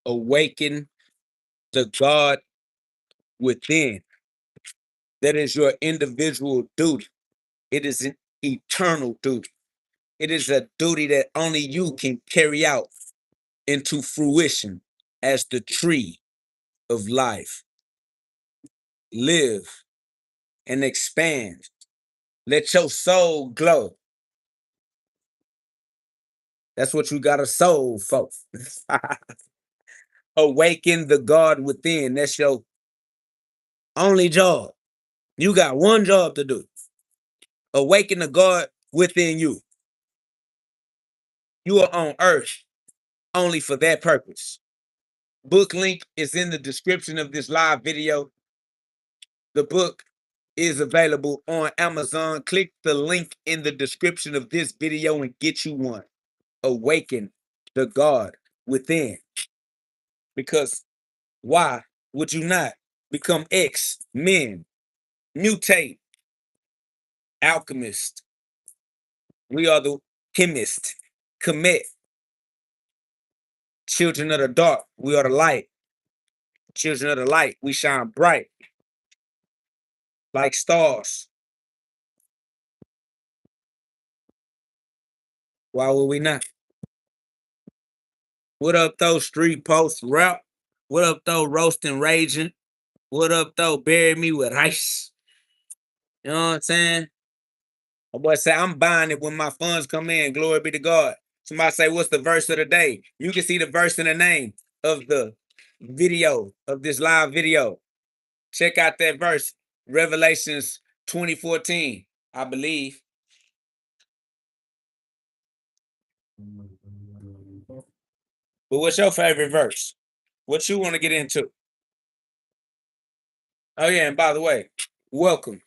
Awaken the God within. That is your individual duty. It is an eternal duty. It is a duty that only you can carry out into fruition as the tree of life. Live and expand. Let your soul glow. That's what you got a soul for. Awaken the God within. That's your only job. You got one job to do. Awaken the God within you. You are on earth only for that purpose. Book link is in the description of this live video. The book is available on Amazon. Click the link in the description of this video and get you one. Awaken the God within. Because why would you not become X-Men, mutate, alchemist? We are the chemist, commit, children of the dark. We are the light. Children of the light, we shine bright like stars. Why would we not? What up, though, street post rap? What up, though, roasting raging? What up, though, bury me with ice? You know what I'm saying? My boy say, I'm buying it when my funds come in. Glory be to God. Somebody say, what's the verse of the day? You can see the verse in the name of the video, of this live video. Check out that verse, Revelations 20:14, I believe. But what's your favorite verse? What you want to get into? Oh, yeah, and by the way, welcome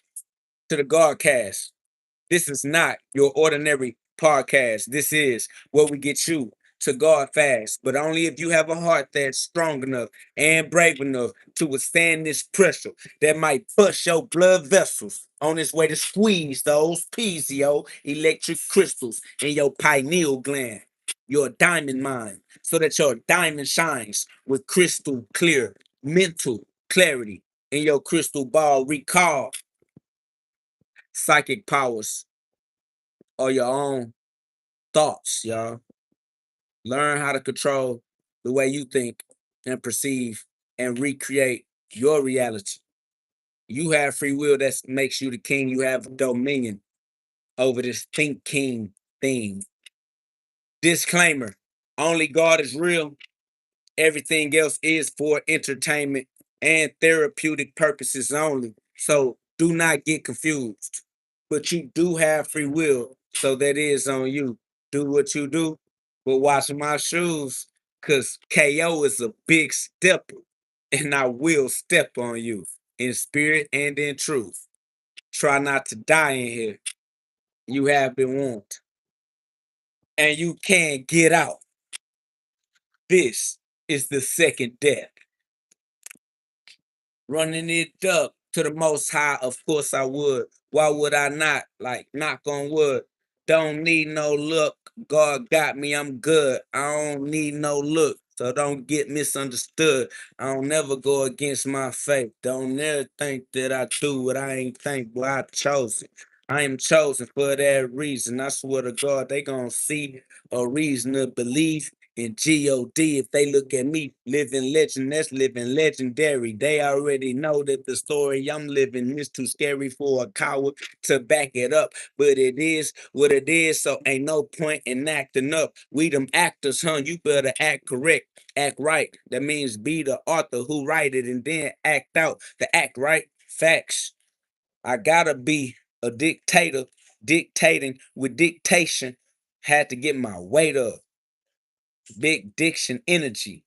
to the GhODCast. This is not your ordinary podcast. This is where we get you to God fast, but only if you have a heart that's strong enough and brave enough to withstand this pressure that might bust your blood vessels on its way to squeeze those piezo electric crystals in your pineal gland, your diamond mind, so that your diamond shines with crystal clear mental clarity in your crystal ball. Recall psychic powers or your own thoughts, y'all. Learn how to control the way you think and perceive and recreate your reality. You have free will that makes you the king. You have dominion over this thinking thing. Disclaimer, only God is real. Everything else is for entertainment and therapeutic purposes only. So do not get confused. But you do have free will, so that is on you. Do what you do, but watch my shoes, because KO is a big stepper, and I will step on you in spirit and in truth. Try not to die in here. You have been warned, and you can't get out. This is the second death. Running it up to the most high, of course I would. Why would I not? Like, knock on wood. Don't need no look. God got me, I'm good. I don't need no look. So don't get misunderstood. I don't never go against my faith. Don't never think that I do what I ain't think, but I chose it. I am chosen for that reason. I swear to God, they gonna see a reason to believe in GhOD. If they look at me, living legend, that's living legendary. They already know that the story I'm living is too scary for a coward to back it up. But it is what it is, so ain't no point in acting up. We them actors, huh? You better act correct, act right. That means be the author who write it and then act out the act right. Facts. I gotta be a dictator, dictating with dictation. Had to get my weight up. Big diction energy,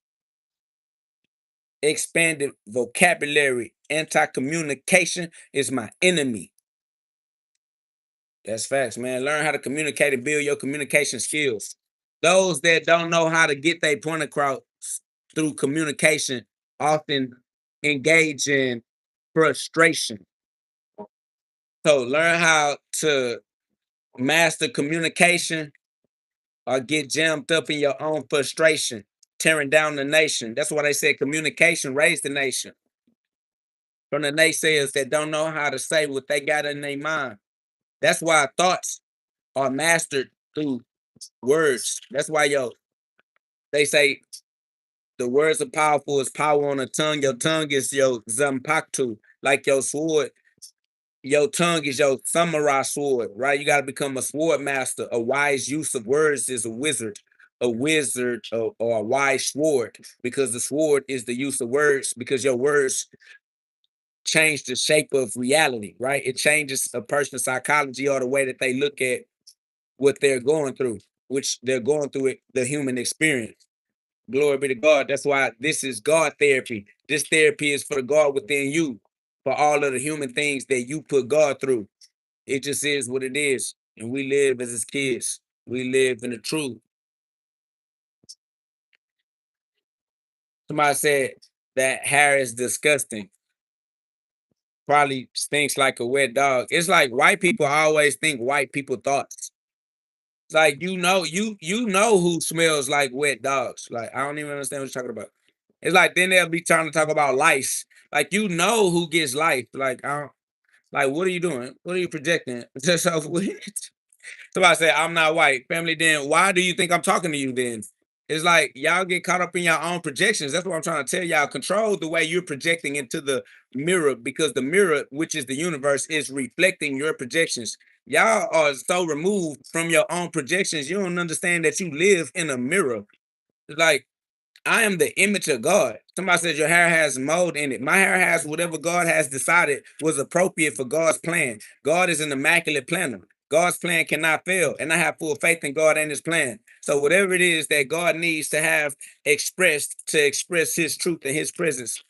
expanded vocabulary, anti-communication is my enemy. That's facts, man. Learn how to communicate and build your communication skills. Those that don't know how to get their point across through communication often engage in frustration. So learn how to master communication or get jammed up in your own frustration. tearing down the nation. That's why they said communication raised the nation. From the naysayers that don't know how to say what they got in their mind. That's why thoughts are mastered through words. That's why they say the words are powerful as power on the tongue. Your tongue is your Zanpakuto, like your sword. Your tongue is your samurai sword, right? You got to become a sword master. A wise use of words is a wizard. A wizard or a wise sword, because the sword is the use of words, because your words change the shape of reality, right? It changes a person's psychology or the way that they look at what they're going through, which they're going through it, the human experience. Glory be to God. That's why this is God therapy. This therapy is for the God within you, for all of the human things that you put God through. It just is what it is. And we live as his kids. We live in the truth. Somebody said that hair is disgusting. Probably stinks like a wet dog. It's like white people always think white people thoughts. It's like you know who smells like wet dogs. Like, I don't even understand what you're talking about. It's like then they'll be trying to talk about lice. Like, you know who gets lice. Like, I don't, like, what are you doing? What are you projecting? Just so weird. Somebody say, I'm not white. Family, then why do you think I'm talking to you then? It's like y'all get caught up in your own projections. That's what I'm trying to tell y'all. Control the way you're projecting into the mirror, because the mirror, which is the universe, is reflecting your projections. Y'all are so removed from your own projections. You don't understand that you live in a mirror. It's like, I am the image of God. Somebody says your hair has mold in it. My hair has whatever God has decided was appropriate for God's plan. God is an immaculate planner. God's plan cannot fail. And I have full faith in God and his plan. So whatever it is that God needs to have expressed to express his truth and his presence,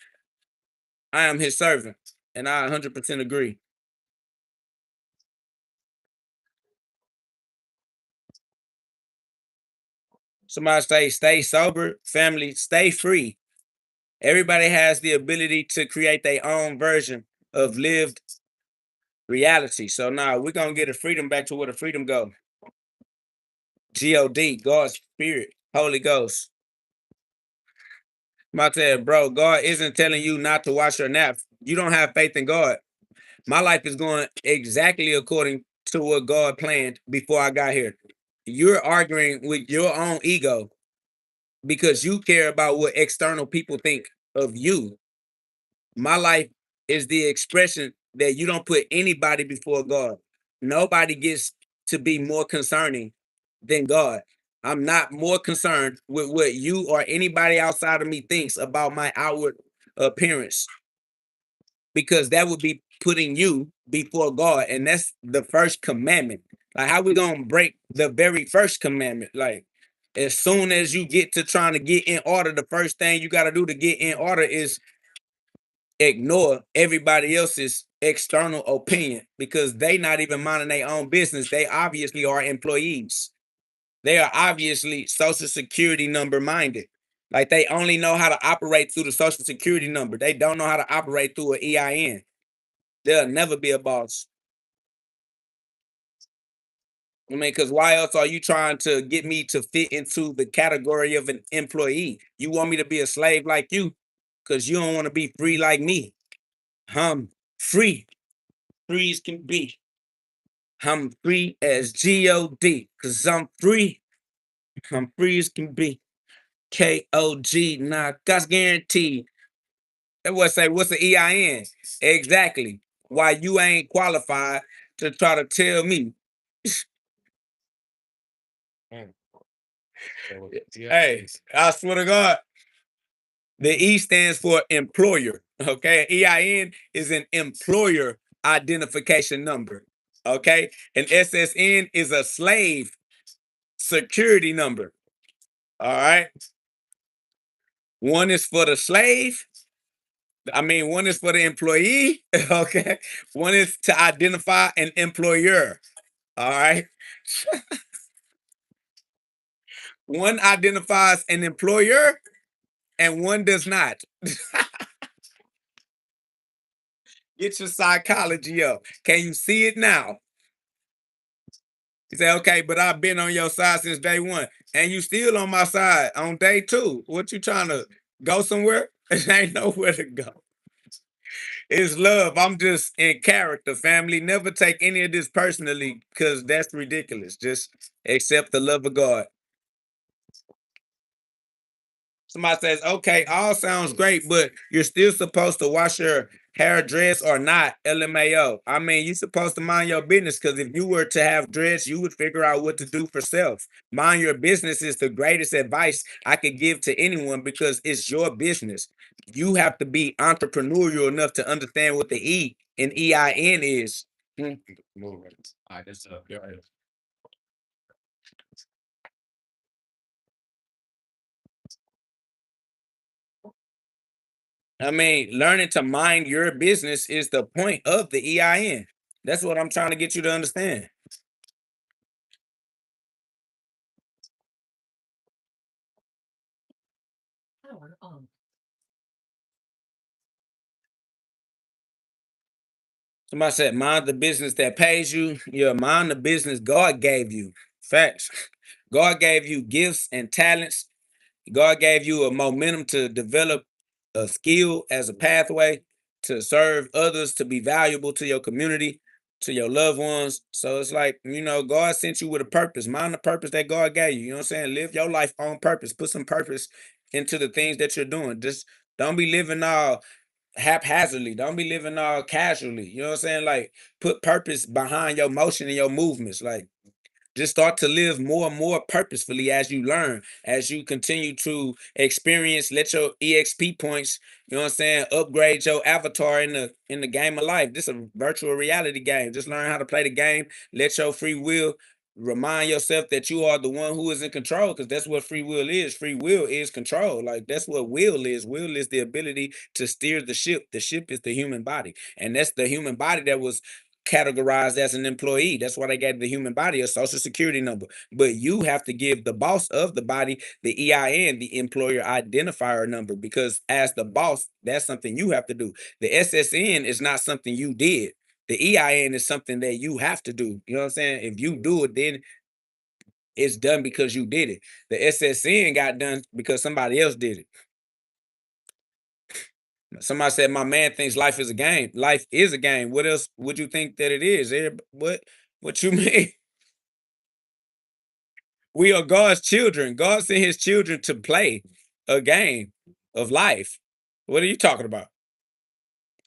I am his servant. And I 100% agree. Somebody say, stay sober, family, stay free. Everybody has the ability to create their own version of lived reality. So now we're gonna get a freedom back to where the freedom go. God, God's spirit, Holy Ghost. I'm about to say, bro, God isn't telling you not to watch your nap. You don't have faith in God. My life is going exactly according to what God planned before I got here. You're arguing with your own ego because you care about what external people think of you. My life is the expression that you don't put anybody before God. Nobody gets to be more concerning than God. I'm not more concerned with what you or anybody outside of me thinks about my outward appearance, because that would be putting you before God. And that's the first commandment. Like, how we gonna break the very first commandment? Like, as soon as you get to trying to get in order, the first thing you got to do to get in order is ignore everybody else's external opinion, because they not even minding their own business. They obviously are employees. They are obviously social security number minded. Like, they only know how to operate through the social security number. They don't know how to operate through an EIN. They'll never be a boss. I mean, because why else are you trying to get me to fit into the category of an employee? You want me to be a slave like you because you don't want to be free like me. Free. Free as can be. I'm free as God, because I'm free. I'm free as can be. KOG, nah, God's guaranteed. That was say, what's the EIN? Exactly. Why you ain't qualified to try to tell me. Hey, I swear to God, the E stands for employer. Okay. EIN is an employer identification number. Okay. And SSN is a slave security number. All right. One is for the slave. I mean, one is for the employee. Okay. One is to identify an employer. All right. One identifies an employer and one does not. Get your psychology up. Can you see it now? He said, okay, but I've been on your side since day one. And you still on my side on day two. What you trying to go somewhere? It ain't nowhere to go. It's love. I'm just in character, family. Never take any of this personally because that's ridiculous. Just accept the love of God. Somebody says, okay, all sounds great, but you're still supposed to wash your hair, dreads, or not. LMAO. I mean, you're supposed to mind your business because if you were to have dreads, you would figure out what to do for self. Mind your business is the greatest advice I could give to anyone because it's your business. You have to be entrepreneurial enough to understand what the E in EIN is. Hmm. All right, that's I mean, learning to mind your business is the point of the EIN. That's what I'm trying to get you to understand. Somebody said, mind the business that pays you. Yeah, mind the business God gave you. Facts. God gave you gifts and talents. God gave you a momentum to develop a skill as a pathway to serve others, to be valuable to your community, to your loved ones. So it's like, God sent you with a purpose. Mind the purpose that God gave you. You know what I'm saying? Live your life on purpose. Put some purpose into the things that you're doing. Just don't be living all haphazardly. Don't be living all casually. You know what I'm saying? Like, put purpose behind your motion and your movements. Like, just start to live more and more purposefully as you learn, as you continue to experience, let your EXP points, you know what I'm saying, upgrade your avatar in the game of life. This is a virtual reality game. Just learn how to play the game, let your free will remind yourself that you are the one who is in control, because that's what free will is. Free will is control. Like, that's what will is. Will is the ability to steer the ship. The ship is the human body. And that's the human body that was categorized as an employee. That's why they gave the human body a social security number. But you have to give the boss of the body the EIN, the employer identifier number, because as the boss, that's something you have to do. The SSN is not something you did. The EIN is something that you have to do. You know what I'm saying? If you do it, then it's done because you did it. The SSN got done because somebody else did it. Somebody said, "My man thinks life is a game. Life is a game. What else would you think that it is? What you mean? We are God's children. God sent his children to play a game of life. What are you talking about?"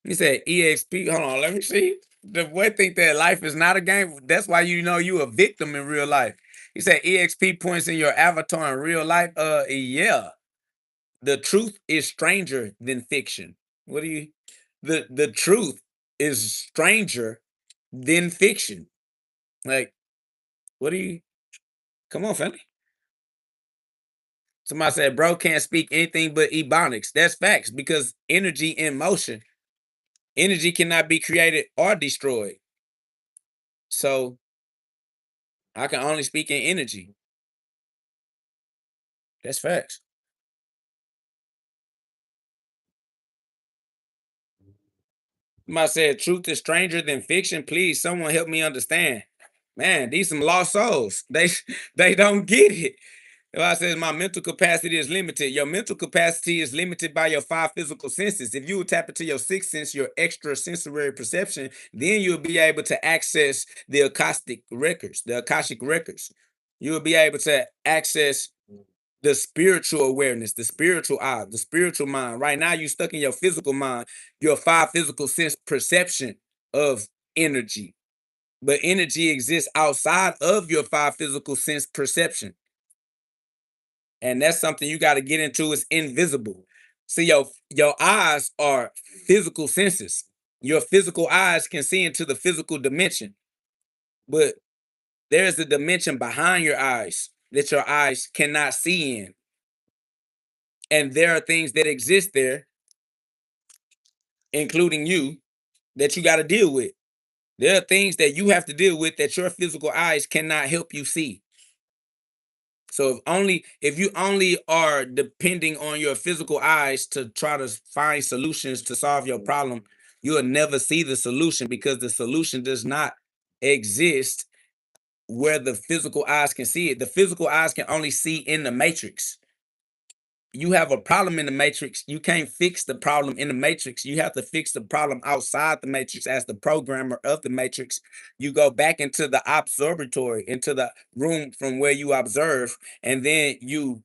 He said, EXP. Hold on, let me see. The boy think that life is not a game. That's why you know you a victim in real life. He said EXP points in your avatar in real life. Yeah. The truth is stranger than fiction. What do you the truth is stranger than fiction. Like, what do you come on, family? Somebody said, bro can't speak anything but ebonics. That's facts because energy in motion, energy cannot be created or destroyed. So I can only speak in energy. That's facts. Somebody said, truth is stranger than fiction. Please, someone help me understand. Man, these some lost souls. They don't get it. If I says my mental capacity is limited, your mental capacity is limited by your five physical senses. If you would tap into your sixth sense, your extra sensory perception, then you'll be able to access the Akashic records. You'll be able to access the spiritual awareness, the spiritual eye, the spiritual mind. Right now, you're stuck in your physical mind, your five physical sense perception of energy. But energy exists outside of your five physical sense perception. And that's something you got to get into. Is invisible. See, your eyes are physical senses. Your physical eyes can see into the physical dimension, but there's a dimension behind your eyes that your eyes cannot see in. And there are things that exist there, including you, that you got to deal with. There are things that you have to deal with that your physical eyes cannot help you see. So if you only are depending on your physical eyes to try to find solutions to solve your problem, you will never see the solution because the solution does not exist where the physical eyes can see it. The physical eyes can only see in the matrix. You have a problem in the matrix. You can't fix the problem in the matrix. You have to fix the problem outside the matrix. As the programmer of the matrix, you go back into the observatory, into the room from where you observe, and then you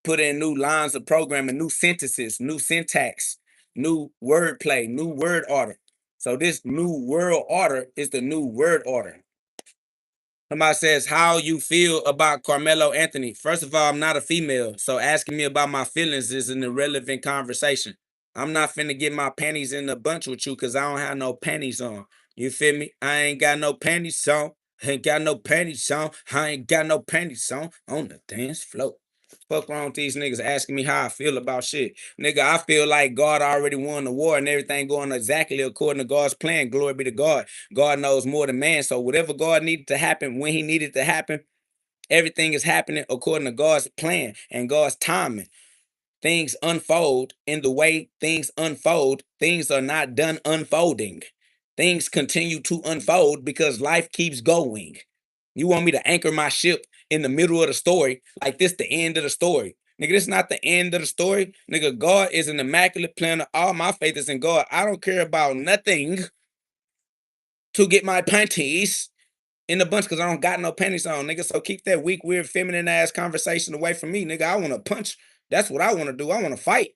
put in new lines of programming, new sentences, new syntax, new wordplay, new word order. So this new world order is the new word order. Somebody says, how you feel about Carmelo Anthony? First of all, I'm not a female, so asking me about my feelings is an irrelevant conversation. I'm not finna get my panties in a bunch with you because I don't have no panties on. You feel me? I ain't got no panties on. Ain't got no panties on. I ain't got no panties on the dance floor. Fuck wrong with these niggas asking me how I feel about shit. Nigga, I feel like God already won the war and everything going exactly according to God's plan. Glory be to God. God knows more than man. So whatever God needed to happen, when he needed to happen, everything is happening according to God's plan and God's timing. Things unfold in the way things unfold. Things are not done unfolding. Things continue to unfold because life keeps going. You want me to anchor my ship in the middle of the story like this the end of the story? Nigga, this not the end of the story. Nigga, God is an immaculate planner. All my faith is in God. I don't care about nothing to get my panties in a bunch because I don't got no panties on, nigga. So keep that weak, weird, feminine ass conversation away from me, nigga. I want to punch. That's what I want to do. I want to fight.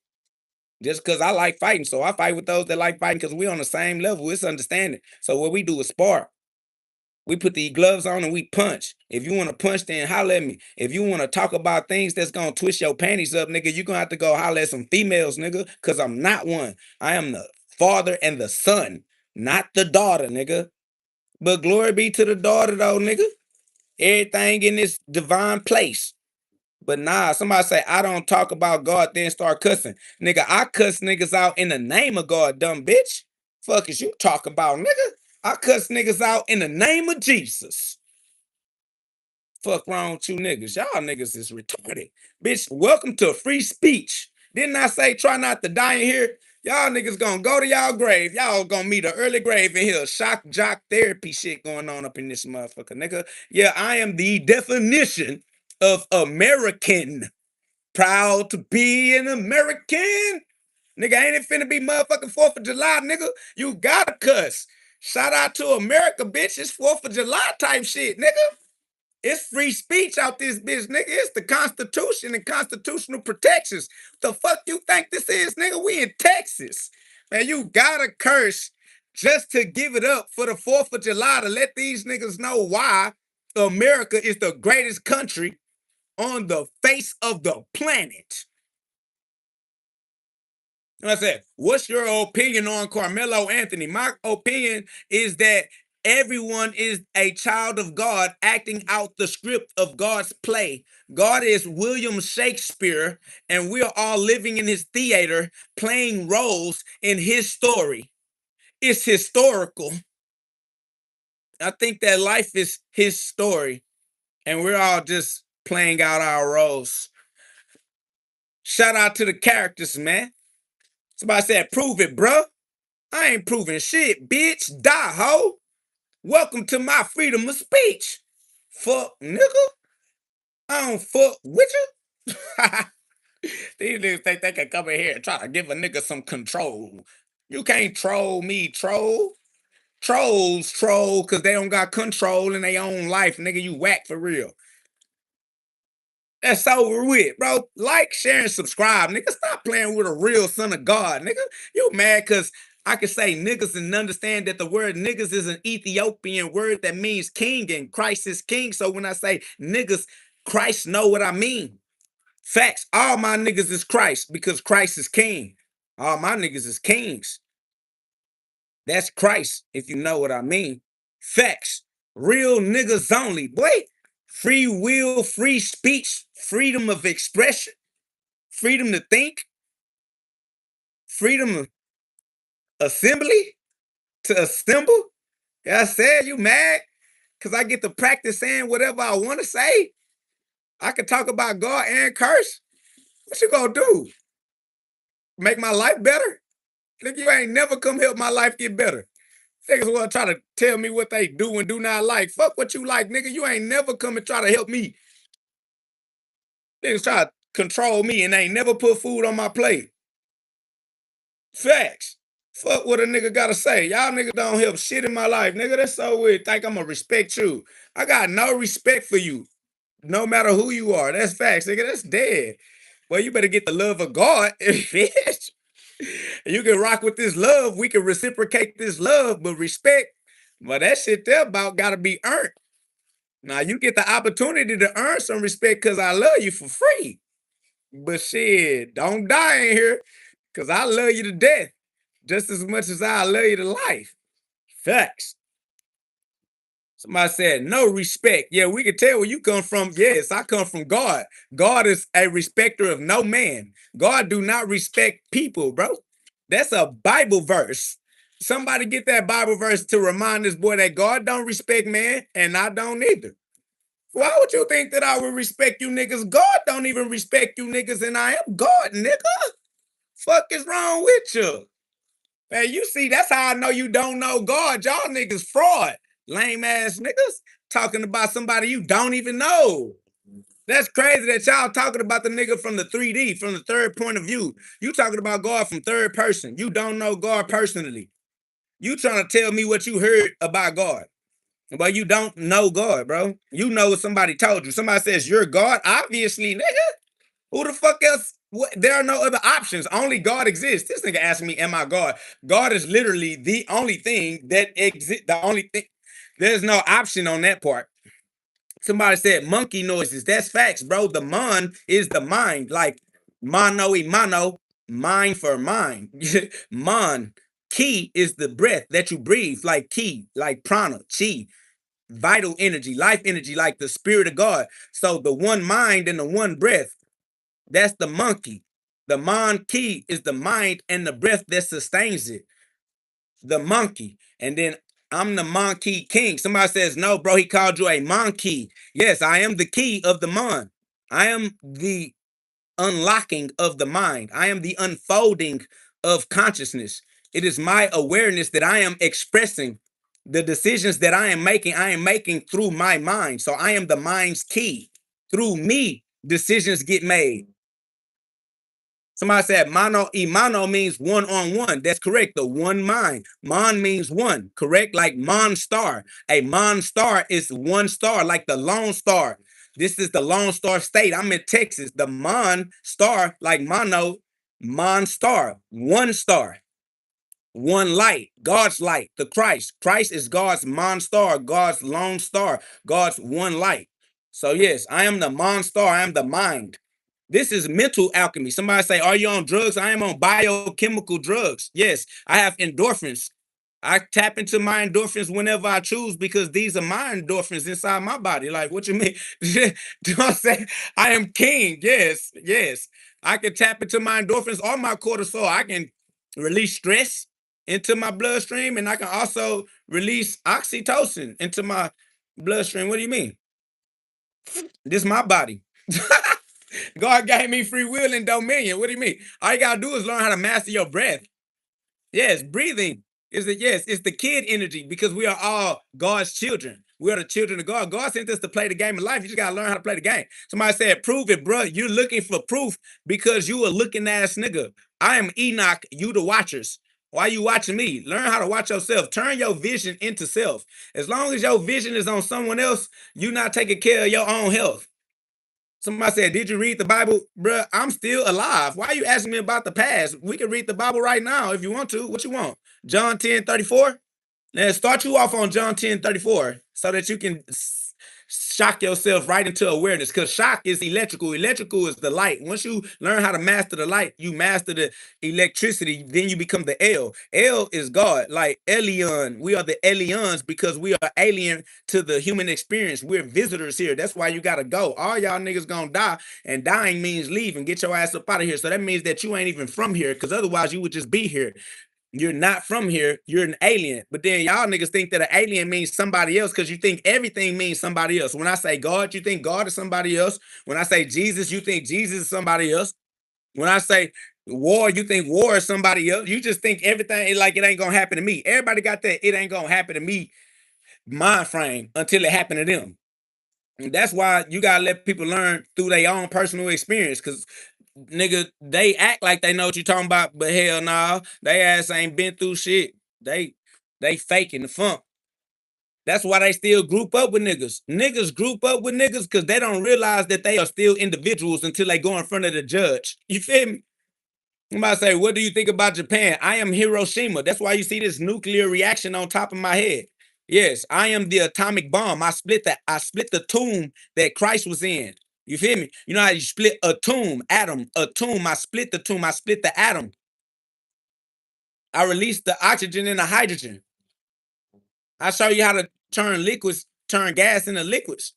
Just because I like fighting. So I fight with those that like fighting because we on the same level. It's understanding. So what we do is spar. We put the gloves on and we punch. If you want to punch, then holler at me. If you want to talk about things that's going to twist your panties up, nigga, you're going to have to go holler at some females, nigga, because I'm not one. I am the father and the son, not the daughter, nigga. But glory be to the daughter, though, nigga. Everything in this divine place. But nah, somebody say, I don't talk about God, then start cussing. Nigga, I cuss niggas out in the name of God, dumb bitch. Fuck is you talking about, nigga? I cuss niggas out in the name of Jesus. Fuck wrong with you niggas. Y'all niggas is retarded. Bitch, welcome to free speech. Didn't I say try not to die in here? Y'all niggas gonna go to y'all grave. Y'all gonna meet an early grave in here. Shock jock therapy shit going on up in this motherfucker, nigga. Yeah, I am the definition of American. Proud to be an American. Nigga, ain't it finna be motherfucking 4th of July, nigga? You gotta cuss. Shout out to America, bitch. It's 4th of July type shit, nigga. It's free speech out this bitch, nigga. It's the Constitution and constitutional protections. The fuck you think this is, nigga? We in Texas. Man, you gotta curse just to give it up for the 4th of July to let these niggas know why America is the greatest country on the face of the planet. I said, what's your opinion on Carmelo Anthony? My opinion is that everyone is a child of God acting out the script of God's play. God is William Shakespeare, and we are all living in his theater, playing roles in his story. It's historical. I think that life is his story, and we're all just playing out our roles. Shout out to the characters, man. Somebody said, prove it, bruh. I ain't proving shit, bitch. Die, ho. Welcome to my freedom of speech. Fuck, nigga. I don't fuck with you. These niggas think they can come in here and try to give a nigga some control. You can't troll me, troll. Trolls troll because they don't got control in their own life. Nigga, you whack for real. That's over with, bro. Like, share, and subscribe. Nigga, stop playing with a real son of God, nigga. You mad because I can say niggas and understand that the word niggas is an Ethiopian word that means king and Christ is king. So when I say niggas, Christ know what I mean. Facts. All my niggas is Christ because Christ is king. All my niggas is kings. That's Christ, if you know what I mean. Facts. Real niggas only. Boy, free will, free speech, freedom of expression, freedom to think, freedom of assembly, to assemble. Yeah, I said you mad because I get to practice saying whatever I want to say. I can talk about God and curse. What you gonna do? Make my life better? Nigga, you ain't never come help my life get better. Niggas want to try to tell me what they do and do not like. Fuck what you like, nigga. You ain't never come and try to help me. Niggas try to control me and they ain't never put food on my plate. Facts. Fuck what a nigga gotta say. Y'all niggas don't help shit in my life, nigga. That's so weird. Think I'm gonna respect you. I got no respect for you, no matter who you are. That's facts, nigga. That's dead. Well, you better get the love of God. Bitch. You can rock with this love. We can reciprocate this love, but respect, well, that shit there about gotta be earned. Now you get the opportunity to earn some respect because I love you for free. But shit, don't die in here because I love you to death just as much as I love you to life. Facts. Somebody said, no respect. Yeah, we can tell where you come from. Yes, I come from God. God is a respecter of no man. God do not respect people, bro. That's a Bible verse. Somebody get that Bible verse to remind this boy that God don't respect man, and I don't either. Why would you think that I would respect you niggas? God don't even respect you niggas, and I am God, nigga. Fuck is wrong with you? Man, you see, that's how I know you don't know God. Y'all niggas fraud. Lame ass niggas talking about somebody you don't even know. That's crazy that y'all talking about the nigga from the 3D, from the third point of view. You talking about God from third person. You don't know God personally. You trying to tell me what you heard about God. But you don't know God, bro. You know what somebody told you. Somebody says you're God. Obviously, nigga. Who the fuck else? What? There are no other options. Only God exists. This nigga asked me, am I God? God is literally the only thing that exists. The only thing. There's no option on that part. Somebody said monkey noises. That's facts, bro. The mon is the mind. Like mano y mano, mind for mind. Man. Ki is the breath that you breathe. Like ki, like prana, chi. Vital energy, life energy, like the spirit of God. So the one mind and the one breath. That's the monkey. The man key is the mind and the breath that sustains it. The monkey. And then I'm the monkey king. Somebody says, no, bro, he called you a monkey. Yes, I am the key of the mind. I am the unlocking of the mind. I am the unfolding of consciousness. It is my awareness that I am expressing. The decisions that I am making through my mind. So I am the mind's key. Through me, decisions get made. Somebody said mano y mano means one-on-one. That's correct. The one mind. Mon means one, correct? Like Mon Star. A Mon Star is one star, like the Lone Star. This is the Lone Star State. I'm in Texas. The Mon Star, like Mono, Mon Star, one star. One light, God's light, the Christ. Christ is God's Mon Star, God's Lone Star, God's one light. So yes, I am the Mon Star. I am the mind. This is mental alchemy. Somebody say, are you on drugs? I am on biochemical drugs. Yes, I have endorphins. I tap into my endorphins whenever I choose because these are my endorphins inside my body. Like, what you mean? Do I say I am king? Yes, yes. I can tap into my endorphins or my cortisol. I can release stress into my bloodstream, and I can also release oxytocin into my bloodstream. What do you mean? This is my body. God gave me free will and dominion. What do you mean? All you gotta do is learn how to master your breath. Yes, breathing is the yes, it's the kid energy because we are all God's children. We are the children of God. God sent us to play the game of life. You just gotta learn how to play the game. Somebody said, prove it, bro. You're looking for proof because you a looking ass nigga. I am Enoch, you the watchers. Why you watching me? Learn how to watch yourself. Turn your vision into self. As long as your vision is on someone else, you're not taking care of your own health. Somebody said, did you read the Bible? Bruh, I'm still alive. Why are you asking me about the past? We can read the Bible right now if you want to. What you want? John 10:34? Now start you off on John 10:34 so that you can shock yourself right into awareness because shock is electrical. Electrical is the light. Once you learn how to master the light, you master the electricity, then you become the L. L is God, like alien. We are the aliens because we are alien to the human experience. We're visitors here. That's why you gotta go. All y'all niggas gonna die, and dying means leave and get your ass up out of here. So that means that you ain't even from here because otherwise you would just be here. You're not from here, you're an alien. But then y'all niggas think that an alien means somebody else because you think everything means somebody else. When I say God, you think God is somebody else. When I say Jesus, you think Jesus is somebody else. When I say War, you think war is somebody else. You just think everything is like it ain't gonna happen to me. Everybody got that it ain't gonna happen to me mind frame until it happened to them. And that's why you gotta let people learn through their own personal experience. Cause nigga, they act like they know what you talking about, but hell nah, they ass ain't been through shit. They faking the funk. That's why they still group up with niggas. Niggas group up with niggas because they don't realize that they are still individuals until they go in front of the judge. You feel me? I'm about to say, what do you think about Japan? I am Hiroshima. That's why you see this nuclear reaction on top of my head. Yes, I am the atomic bomb. I split the tomb that Christ was in. You feel me? You know how you split a tomb, atom, a tomb. I split the tomb. I split the atom. I released the oxygen and the hydrogen. I show you how to turn gas into liquids.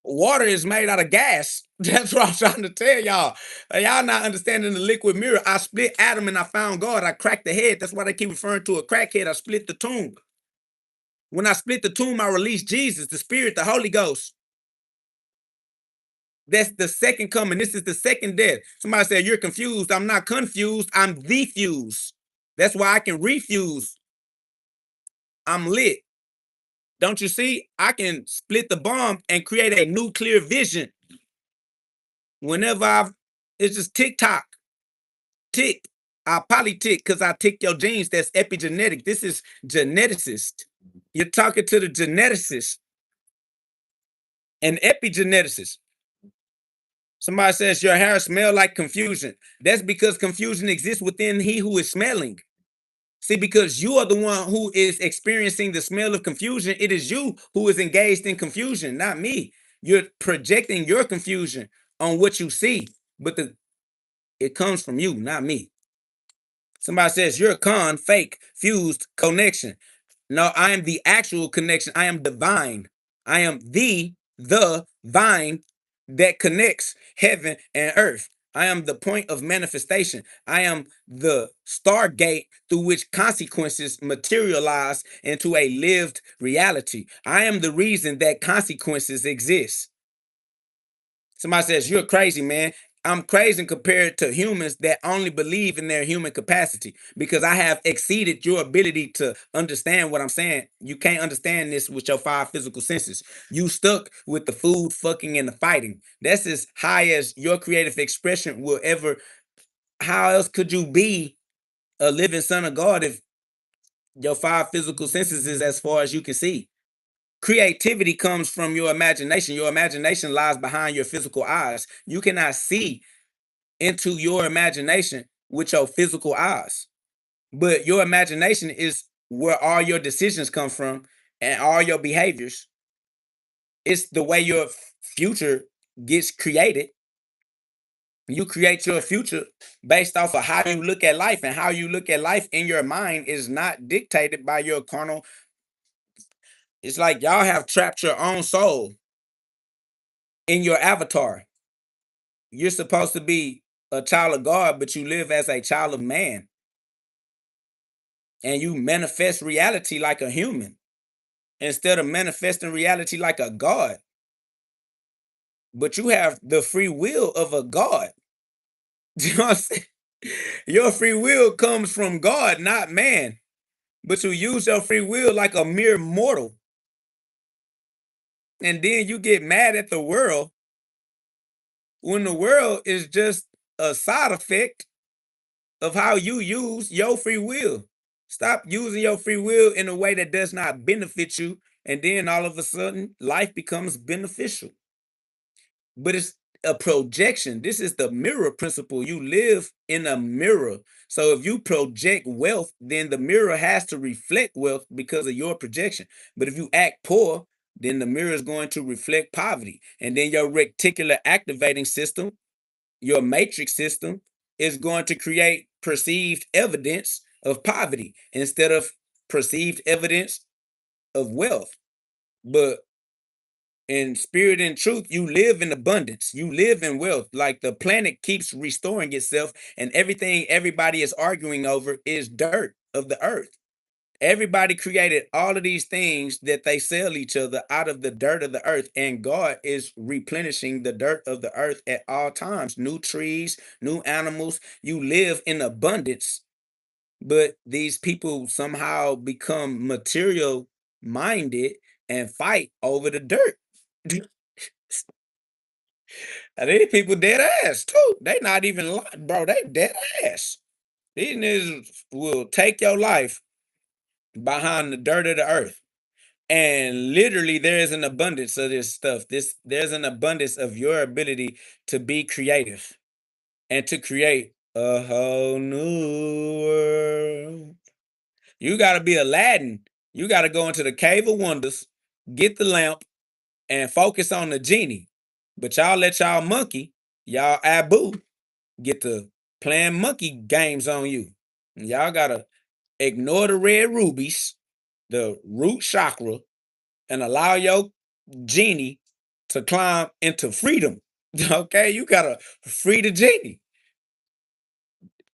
Water is made out of gas. That's what I'm trying to tell y'all. Y'all not understanding the liquid mirror. I split atom and I found God. I cracked the head. That's why they keep referring to a crackhead. I split the tomb. When I split the tomb, I released Jesus, the Spirit, the Holy Ghost. That's the second coming. This is the second death. Somebody said, you're confused. I'm not confused. I'm the fuse. That's why I can refuse. I'm lit. Don't you see? I can split the bomb and create a nuclear vision. It's just tick-tock. Tick. I polytick because I tick your genes. That's epigenetic. This is geneticist. You're talking to the geneticist and epigeneticist. Somebody says your hair smell like confusion. That's because confusion exists within he who is smelling. See, because you are the one who is experiencing the smell of confusion. It is you who is engaged in confusion, not me. You're projecting your confusion on what you see, but it comes from you, not me. Somebody says you're a con, fake, fused, connection. No, I am the actual connection. I am divine. I am the vine that connects heaven and earth. I am the point of manifestation. I am the stargate through which consequences materialize into a lived reality. I am the reason that consequences exist. Somebody says, you're crazy, man. I'm crazy compared to humans that only believe in their human capacity because I have exceeded your ability to understand what I'm saying. You can't understand this with your five physical senses. You stuck with the food, fucking, and the fighting. That's as high as your creative expression will ever. How else could you be a living son of God if your five physical senses is as far as you can see? Creativity comes from your imagination. Your imagination lies behind your physical eyes. You cannot see into your imagination with your physical eyes. But your imagination is where all your decisions come from and all your behaviors. It's the way your future gets created. You create your future based off of how you look at life, and how you look at life in your mind is not dictated by your carnal. It's like y'all have trapped your own soul in your avatar. You're supposed to be a child of God, but you live as a child of man. And you manifest reality like a human instead of manifesting reality like a God. But you have the free will of a God. You know what I'm saying? Your free will comes from God, not man. But you use your free will like a mere mortal. And then you get mad at the world when the world is just a side effect of how you use your free will. Stop using your free will in a way that does not benefit you, and then all of a sudden life becomes beneficial. But it's a projection. This is the mirror principle. You live in a mirror. So if you project wealth, then the mirror has to reflect wealth because of your projection. But if you act poor, then the mirror is going to reflect poverty. And then your reticular activating system, your matrix system, is going to create perceived evidence of poverty instead of perceived evidence of wealth. But in spirit and truth, you live in abundance. You live in wealth. Like the planet keeps restoring itself, and everything everybody is arguing over is dirt of the earth. Everybody created all of these things that they sell each other out of the dirt of the earth, and God is replenishing the dirt of the earth at all times. New trees, new animals. You live in abundance, but these people somehow become material minded and fight over the dirt. And these people dead ass too. They not even lying, bro. They dead ass. These niggas will take your life behind the dirt of the earth. And literally there is an abundance of this stuff. There's an abundance of your ability to be creative and to create a whole new world. You gotta be Aladdin. You gotta go into the cave of wonders, get the lamp, and focus on the genie. But y'all let y'all monkey, y'all Abu, get to playing monkey games on you. Y'all gotta ignore the red rubies, the root chakra, and allow your genie to climb into freedom. Okay, you gotta free the genie.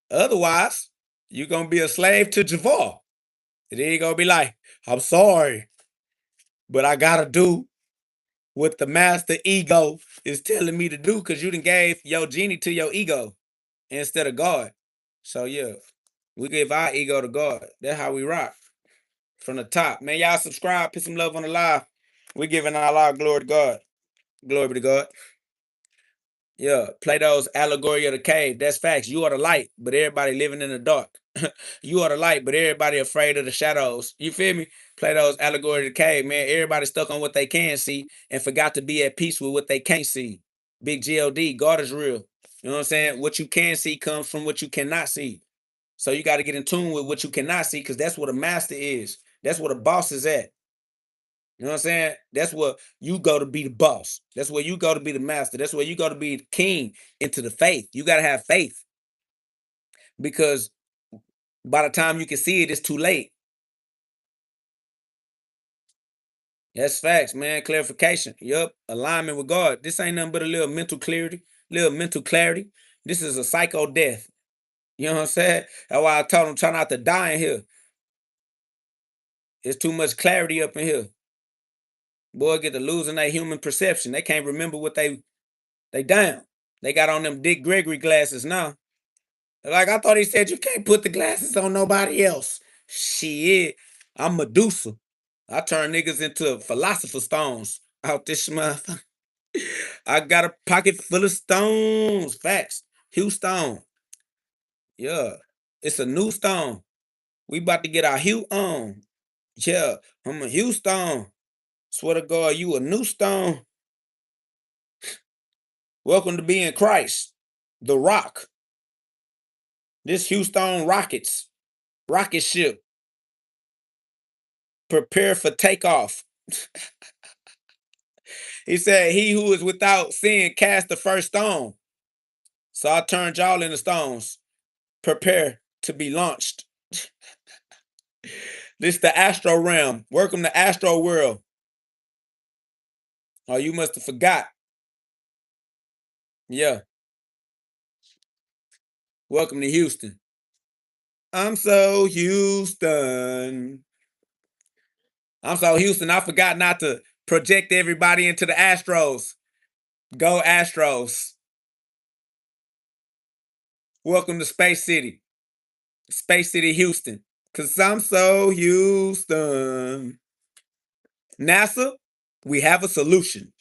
Otherwise, you're gonna be a slave to Javar. And then you're gonna be like, I'm sorry, but I gotta do what the master ego is telling me to do because you done gave your genie to your ego instead of God. So yeah, we give our ego to God. That's how we rock from the top. Man, y'all subscribe, put some love on the live. We giving all our glory to God. Glory to God. Yeah, Plato's allegory of the cave. That's facts. You are the light, but everybody living in the dark. You are the light, but everybody afraid of the shadows. You feel me? Plato's allegory of the cave, man. Everybody stuck on what they can see and forgot to be at peace with what they can't see. Big GhOD, God is real. You know what I'm saying? What you can see comes from what you cannot see. So you got to get in tune with what you cannot see because that's what a master is. That's what a boss is at. You know what I'm saying? That's where you go to be the boss. That's where you go to be the master. That's where you go to be the king into the faith. You got to have faith because by the time you can see it, it's too late. That's facts, man. Clarification. Yup. Alignment with God. This ain't nothing but a little mental clarity. Little mental clarity. This is a psycho death. You know what I'm saying? That's why I told them try not to die in here. It's too much clarity up in here. Boy, get to losing their human perception. They can't remember what they down. They got on them Dick Gregory glasses now. Like I thought he said you can't put the glasses on nobody else. Shit. I'm Medusa. I turn niggas into philosopher stones out this motherfucker. I got a pocket full of stones. Facts. Hugh Stone. Yeah. It's a new stone. We about to get our hue on. Yeah. I'm a Hugh Stone. Swear to God, you a new stone. Welcome to being Christ. The Rock. This Houston Rockets. Rocket ship. Prepare for takeoff. He said, he who is without sin cast the first stone. So I turned y'all into stones. Prepare to be launched. This the astro realm. Welcome to astro world. Oh, you must have forgot. Yeah. Welcome to Houston. I'm so Houston. I'm so Houston. I forgot not to project everybody into the Astros. Go Astros. Welcome to Space City. Space City, Houston. Cause I'm so Houston. NASA, we have a solution.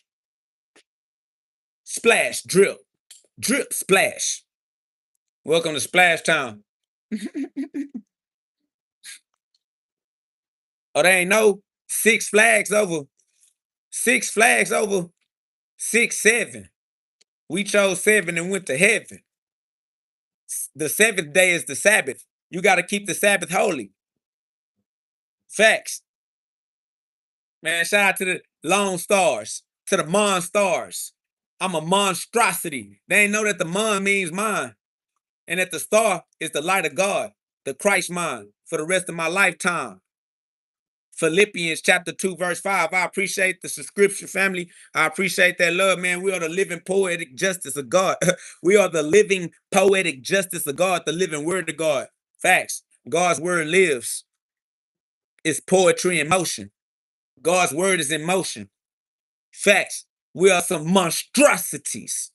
Splash, drip, drip, splash. Welcome to Splash Town. Oh, they ain't no Six Flags over. Six Flags over 6, 7. We chose 7 and went to heaven. The 7th day is the Sabbath. You got to keep the Sabbath holy. Facts. Man, shout out to the Lone Stars, to the Mon Stars. I'm a monstrosity. They ain't know that the Mon means mine. And that the star is the light of God, the Christ mind, for the rest of my lifetime. Philippians chapter 2, verse 5. I appreciate the subscription, family. I appreciate that love, man. We are the living poetic justice of God. We are the living poetic justice of God, the living word of God. Facts. God's word lives. is poetry in motion. God's word is in motion. Facts. We are some monstrosities.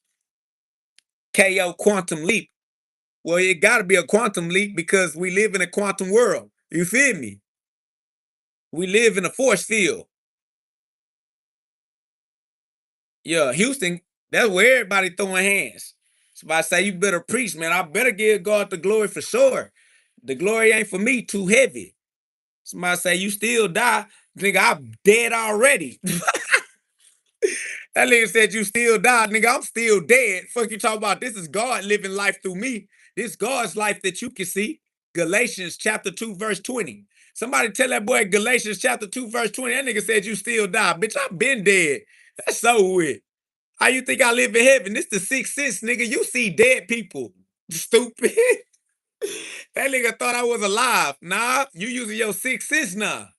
KO quantum leap. Well, it got to be a quantum leap because we live in a quantum world. You feel me? We live in a force field. Yeah, Houston, that's where everybody throwing hands. So I say, you better preach, man. I better give God the glory for sure. The glory ain't for me, too heavy. Somebody say, you still die. Nigga, I'm dead already. That nigga said you still die. Nigga, I'm still dead. Fuck you talking about? This is God living life through me. This God's life that you can see. Galatians chapter 2, verse 20. Somebody tell that boy Galatians chapter 2, verse 20. That nigga said you still die. Bitch, I've been dead. That's so weird. How you think I live in heaven? This the sixth sense, nigga. You see dead people. Stupid. That nigga thought I was alive. Nah, you using your sixth sense now.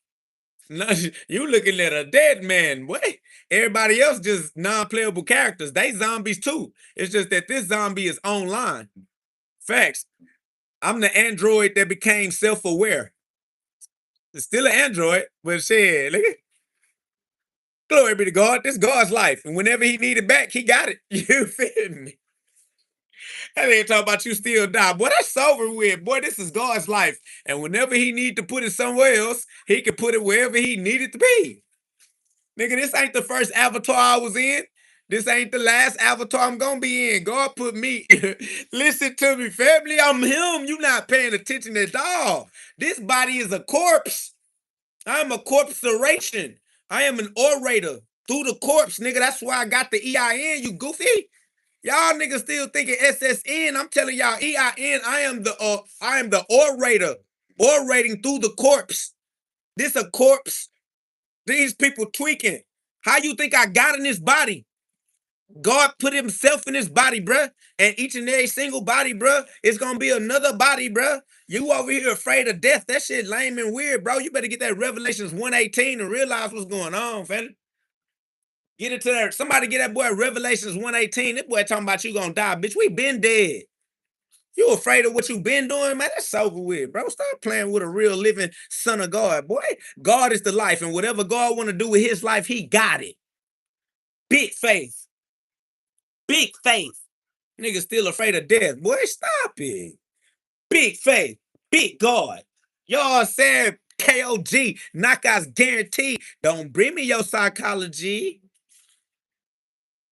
Nah, you looking at a dead man. What? Everybody else just non-playable characters. They zombies too. It's just that this zombie is online. Facts. I'm the android that became self-aware. It's still an android, but shit, look at. Glory be to God. This God's life. And whenever he needed back, he got it. You feel me? That ain't talking about you still die. Boy, that's over with. Boy, this is God's life. And whenever he need to put it somewhere else, he can put it wherever he needed to be. Nigga, this ain't the first avatar I was in. This ain't the last avatar I'm gonna be in. God put me. Listen to me, family. I'm him. You not paying attention at all. This body is a corpse. I'm a corpsoration. I am an orator through the corpse, nigga. That's why I got the EIN, you goofy. Y'all niggas still thinking SSN. I'm telling y'all, EIN, I am the orator, orating through the corpse. This a corpse. These people tweaking. How you think I got in this body? God put himself in this body, bruh. And each and every single body, bruh, is gonna be another body, bruh. You over here afraid of death. That shit lame and weird, bro. You better get that Revelations 1:18 and realize what's going on, fella. Get it to there. Somebody get that boy Revelations 1:18. That boy talking about you gonna die. Bitch, we been dead. You afraid of what you been doing, man? That's over with, bro. Stop playing with a real living son of God, boy. God is the life, and whatever God want to do with his life, he got it. Big faith. Big faith. Niggas still afraid of death. Boy, stop it. Big faith. Big God. Y'all said KOG, knockouts guaranteed. Don't bring me your psychology.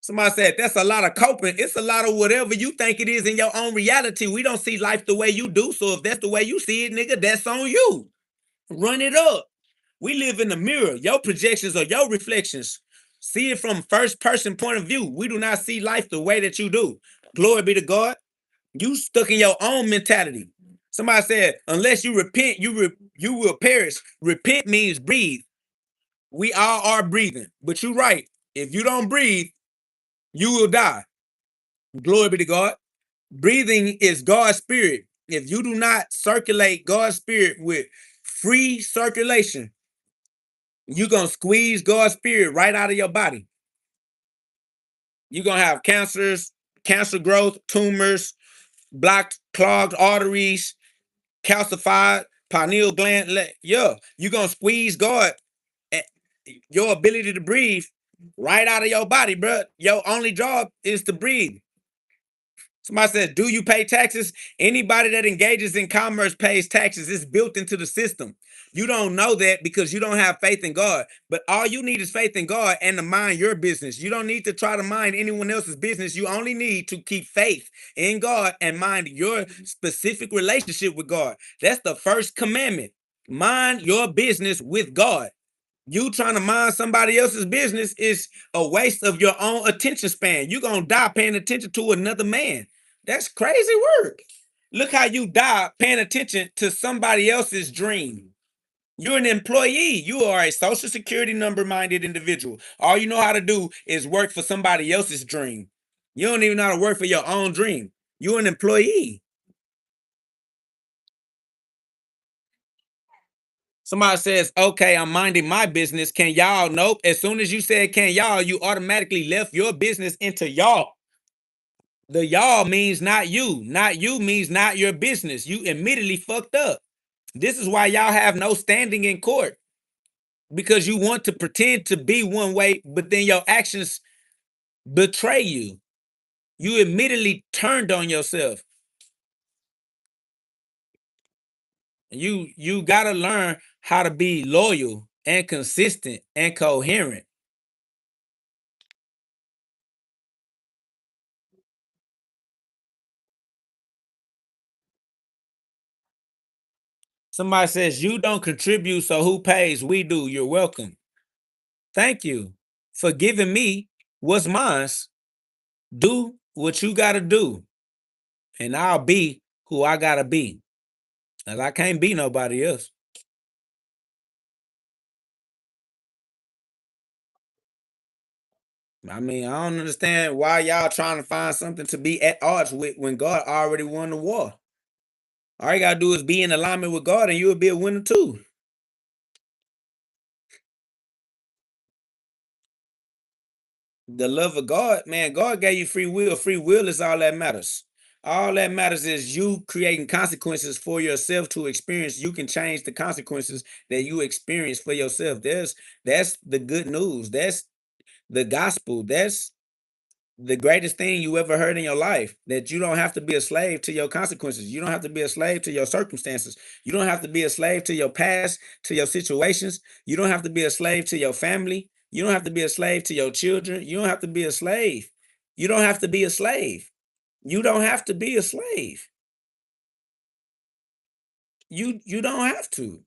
Somebody said that's a lot of coping. It's a lot of whatever you think it is in your own reality. We don't see life the way you do. So if that's the way you see it, nigga, that's on you. Run it up. We live in the mirror. Your projections are your reflections. See it from first person point of view. We do not see life the way that you do. Glory be to God. You stuck in your own mentality. Somebody said, unless you repent, you will perish. Repent means breathe. We all are breathing. But you're right. If you don't breathe, you will die. Glory be to God. Breathing is God's spirit. If you do not circulate God's spirit with free circulation, you're going to squeeze God's spirit right out of your body. You're going to have cancers, cancer growth, tumors, blocked, clogged arteries, calcified pineal gland. Yeah, you're going to squeeze God, your ability to breathe right out of your body, bro. Your only job is to breathe. Somebody said, do you pay taxes? Anybody that engages in commerce pays taxes. It's built into the system. You don't know that because you don't have faith in God. But all you need is faith in God and to mind your business. You don't need to try to mind anyone else's business. You only need to keep faith in God and mind your specific relationship with God. That's the first commandment. Mind your business with God. You trying to mind somebody else's business is a waste of your own attention span. You're going to die paying attention to another man. That's crazy work. Look how you die paying attention to somebody else's dream. You're an employee. You are a social security number minded individual. All you know how to do is work for somebody else's dream. You don't even know how to work for your own dream. You're an employee. Somebody says, okay, I'm minding my business. Can y'all? Nope. As soon as you said can y'all, you automatically left your business into y'all. The y'all means not you. Not you means not your business. You immediately fucked up. This is why y'all have no standing in court, because you want to pretend to be one way, but then your actions betray you. You immediately turned on yourself. You got to learn how to be loyal and consistent and coherent. Somebody says you don't contribute, so who pays? We do. You're welcome. Thank you for giving me what's mine. Do what you got to do, and I'll be who I got to be. And I can't be nobody else. I mean, I don't understand why y'all trying to find something to be at odds with when God already won the war. All you gotta do is be in alignment with God, and you'll be a winner too. The love of God, man, God gave you free will. Free will is all that matters. All that matters is you creating consequences for yourself to experience. You can change the consequences that you experience for yourself. That's the good news. That's the gospel. That's the greatest thing you ever heard in your life, that you don't have to be a slave to your consequences. You don't have to be a slave to your circumstances. You don't have to be a slave to your past, to your situations. You don't have to be a slave to your family. You don't have to be a slave to your children. You don't have to be a slave. You don't have to be a slave. You don't have to be a slave. You don't have to.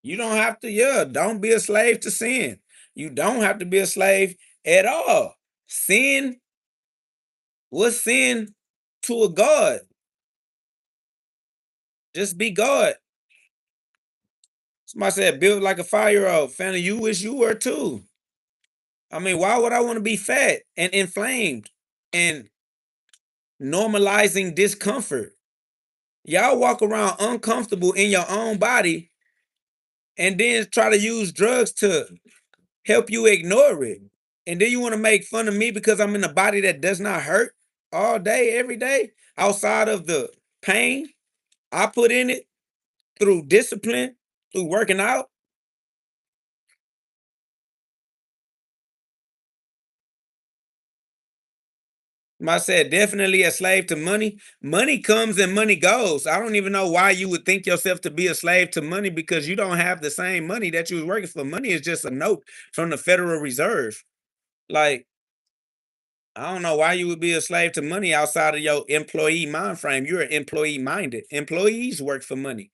You don't have to, yeah, don't be a slave to sin. You don't have to be a slave at all. Sin, what's sin to a God? Just be God. Somebody said, build like a 5-year-old. Family, you wish you were too. I mean, why would I want to be fat and inflamed and normalizing discomfort? Y'all walk around uncomfortable in your own body and then try to use drugs to help you ignore it. And then you want to make fun of me because I'm in a body that does not hurt all day, every day, outside of the pain I put in it through discipline, through working out. I said, definitely a slave to money. Money comes and money goes. I don't even know why you would think yourself to be a slave to money, because you don't have the same money that you was working for. Money is just a note from the Federal Reserve. Like, I don't know why you would be a slave to money outside of your employee mind frame. You're employee minded. Employees work for money.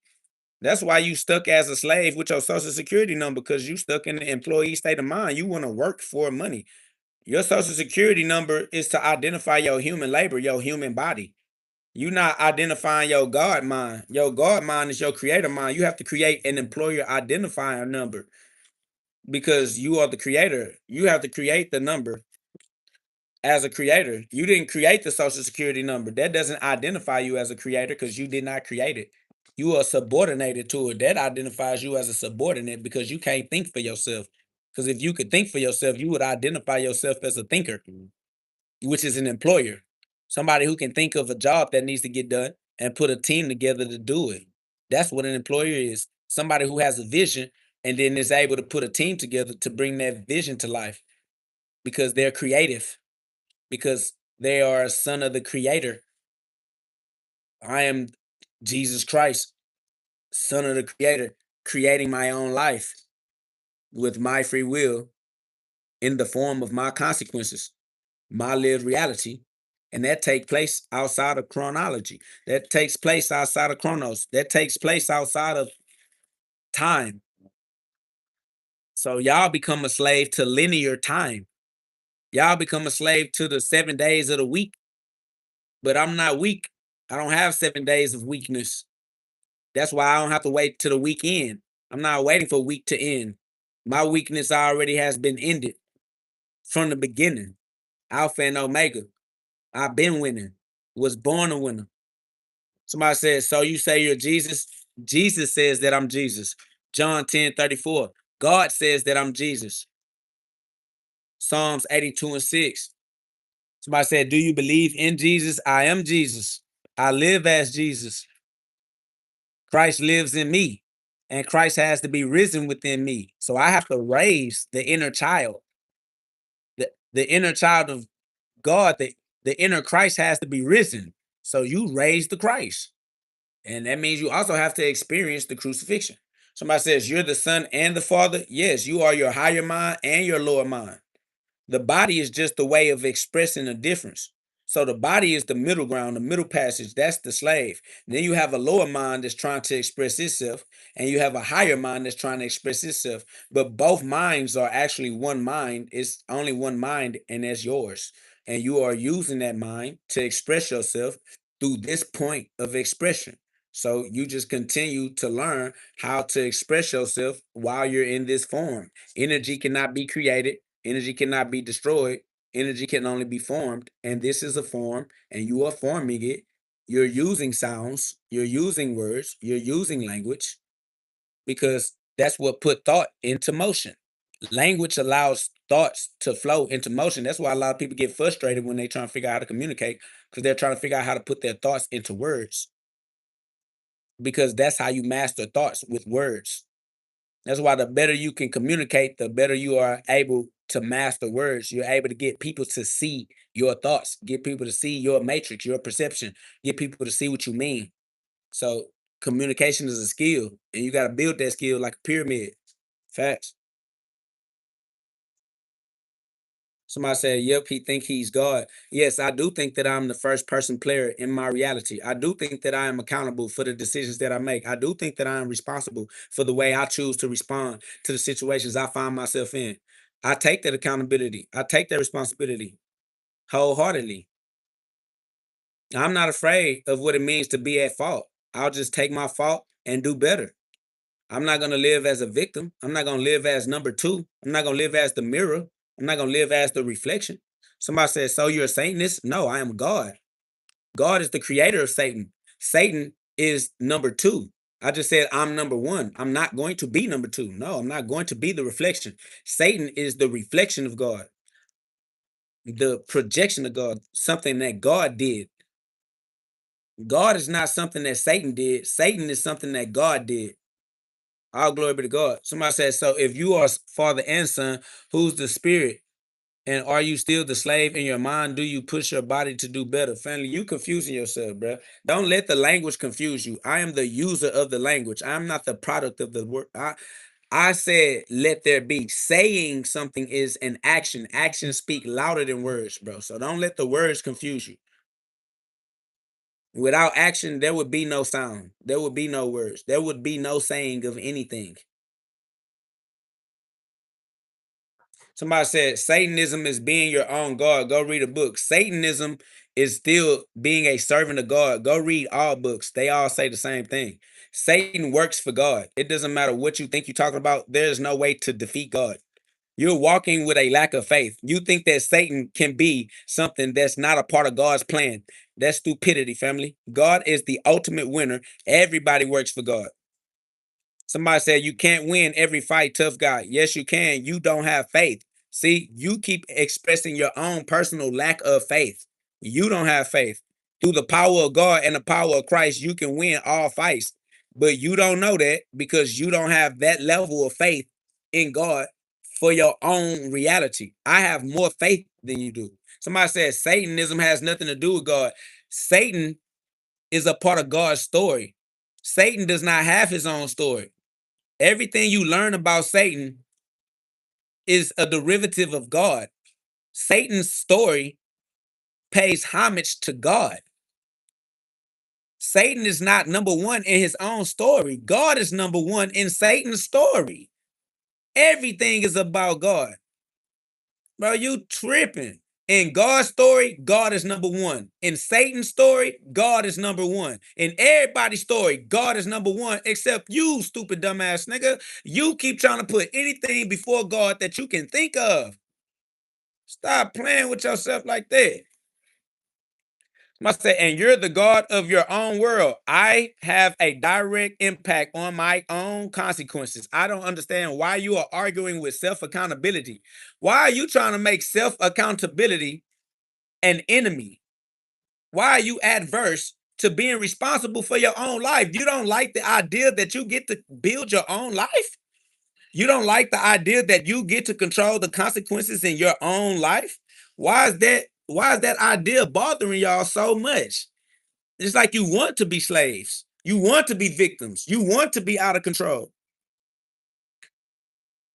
That's why you stuck as a slave with your social security number, because you stuck in the employee state of mind. You want to work for money. Your social security number is to identify your human labor, your human body. You're not identifying your God mind. Your God mind is your creator mind. You have to create an employer identifier number because you are the creator. You have to create the number as a creator. You didn't create the social security number. That doesn't identify you as a creator because you did not create it. You are subordinated to it. That identifies you as a subordinate because you can't think for yourself. Because if you could think for yourself, you would identify yourself as a thinker, which is an employer. Somebody who can think of a job that needs to get done and put a team together to do it. That's what an employer is. Somebody who has a vision and then is able to put a team together to bring that vision to life because they're creative, because they are a son of the creator. I am Jesus Christ, son of the creator, creating my own life with my free will in the form of my consequences, my lived reality. And that takes place outside of chronology. That takes place outside of chronos. That takes place outside of time. So y'all become a slave to linear time. Y'all become a slave to the 7 days of the week. But I'm not weak. I don't have 7 days of weakness. That's why I don't have to wait to the weekend. I'm not waiting for week to end. My weakness already has been ended from the beginning. Alpha and Omega. I've been winning. Was born a winner. Somebody says, so you say you're Jesus? Jesus says that I'm Jesus. John 10:34. God says that I'm Jesus. Psalms 82:6. Somebody said, do you believe in Jesus? I am Jesus. I live as Jesus. Christ lives in me, and Christ has to be risen within me. So I have to raise the inner child, the inner child of God, the inner Christ has to be risen. So you raise the Christ. And that means you also have to experience the crucifixion. Somebody says, you're the Son and the Father. Yes, you are your higher mind and your lower mind. The body is just a way of expressing a difference. So the body is the middle ground, the middle passage. That's the slave. Then you have a lower mind that's trying to express itself, and you have a higher mind that's trying to express itself. But both minds are actually one mind. It's only one mind, and that's yours. And you are using that mind to express yourself through this point of expression. So you just continue to learn how to express yourself while you're in this form. Energy cannot be created. Energy cannot be destroyed. Energy can only be formed. And this is a form, and you are forming it. You're using sounds, you're using words, you're using language, because that's what put thought into motion. Language allows thoughts to flow into motion. That's why a lot of people get frustrated when they try to figure out how to communicate, because they're trying to figure out how to put their thoughts into words, because that's how you master thoughts, with words. That's why the better you can communicate, the better you are able to master words. You're able to get people to see your thoughts, get people to see your matrix, your perception, get people to see what you mean. So communication is a skill, and you got to build that skill like a pyramid. Facts. Somebody said, yep, he think he's God. Yes, I do think that I'm the first person player in my reality. I do think that I am accountable for the decisions that I make. I do think that I am responsible for the way I choose to respond to the situations I find myself in. I take that accountability. I take that responsibility wholeheartedly. I'm not afraid of what it means to be at fault. I'll just take my fault and do better. I'm not going to live as a victim. I'm not going to live as number two. I'm not going to live as the mirror. I'm not going to live as the reflection. Somebody says, so you're a Satanist? No, I am God. God is the creator of Satan. Satan is number two. I just said I'm number one. I'm not going to be number two. No, I'm not going to be the reflection. Satan is the reflection of God, the projection of God, something that God did. God is not something that Satan did. Satan is something that God did. All glory be to God. Somebody says, so if you are father and son, who's the spirit? And are you still the slave in your mind? Do you push your body to do better? Family, you confusing yourself, bro. Don't let the language confuse you. I am the user of the language. I'm not the product of the word. I said, let there be. Saying something is an action. Actions speak louder than words, bro. So don't let the words confuse you. Without action, there would be no sound. There would be no words. There would be no saying of anything. Somebody said Satanism is being your own God. Go read a book. Satanism is still being a servant of God. Go read all books. They all say the same thing. Satan works for God. It doesn't matter what you think you're talking about. There's no way to defeat God. You're walking with a lack of faith. You think that Satan can be something that's not a part of God's plan. That's stupidity, family. God is the ultimate winner. Everybody works for God. Somebody said you can't win every fight, tough guy. Yes, you can. You don't have faith. See, you keep expressing your own personal lack of faith. You don't have faith. Through the power of God and the power of Christ, you can win all fights. But you don't know that because you don't have that level of faith in God for your own reality. I have more faith than you do. Somebody says Satanism has nothing to do with God. Satan is a part of God's story. Satan does not have his own story. Everything you learn about Satan is a derivative of God. Satan's story pays homage to God. Satan is not number one in his own story. God is number one in Satan's story. Everything is about God. Bro, you tripping. In God's story, God is number one. In Satan's story, God is number one. In everybody's story, God is number one, except you, stupid dumbass nigga. You keep trying to put anything before God that you can think of. Stop playing with yourself like that. Must say, and you're the God of your own world. I have a direct impact on my own consequences. I don't understand why you are arguing with self accountability. Why are you trying to make self accountability an enemy? Why are you adverse to being responsible for your own life? You don't like the idea that you get to build your own life? You don't like the idea that you get to control the consequences in your own life? Why is that idea bothering y'all so much? It's like you want to be slaves. You want to be victims. You want to be out of control.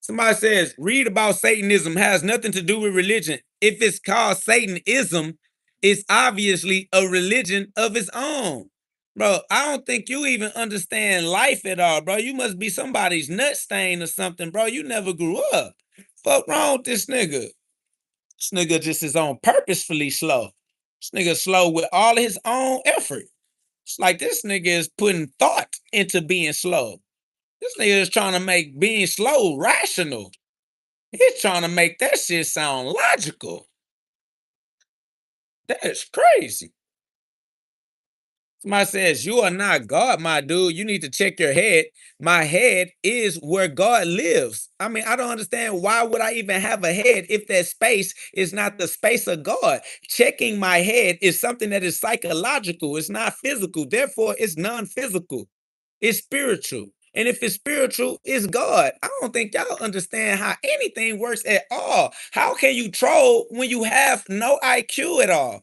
Somebody says, read about Satanism has nothing to do with religion. If it's called Satanism, it's obviously a religion of its own. Bro, I don't think you even understand life at all, bro. You must be somebody's nut stain or something, bro. You never grew up. Fuck wrong with this nigga? This nigga just is on purposefully slow. This nigga slow with all his own effort. It's like this nigga is putting thought into being slow. This nigga is trying to make being slow rational. He's trying to make that shit sound logical. That's crazy. Somebody says, you are not God, my dude. You need to check your head. My head is where God lives. I mean, I don't understand why would I even have a head if that space is not the space of God. Checking my head is something that is psychological. It's not physical. Therefore, it's non-physical. It's spiritual. And if it's spiritual, it's God. I don't think y'all understand how anything works at all. How can you troll when you have no IQ at all?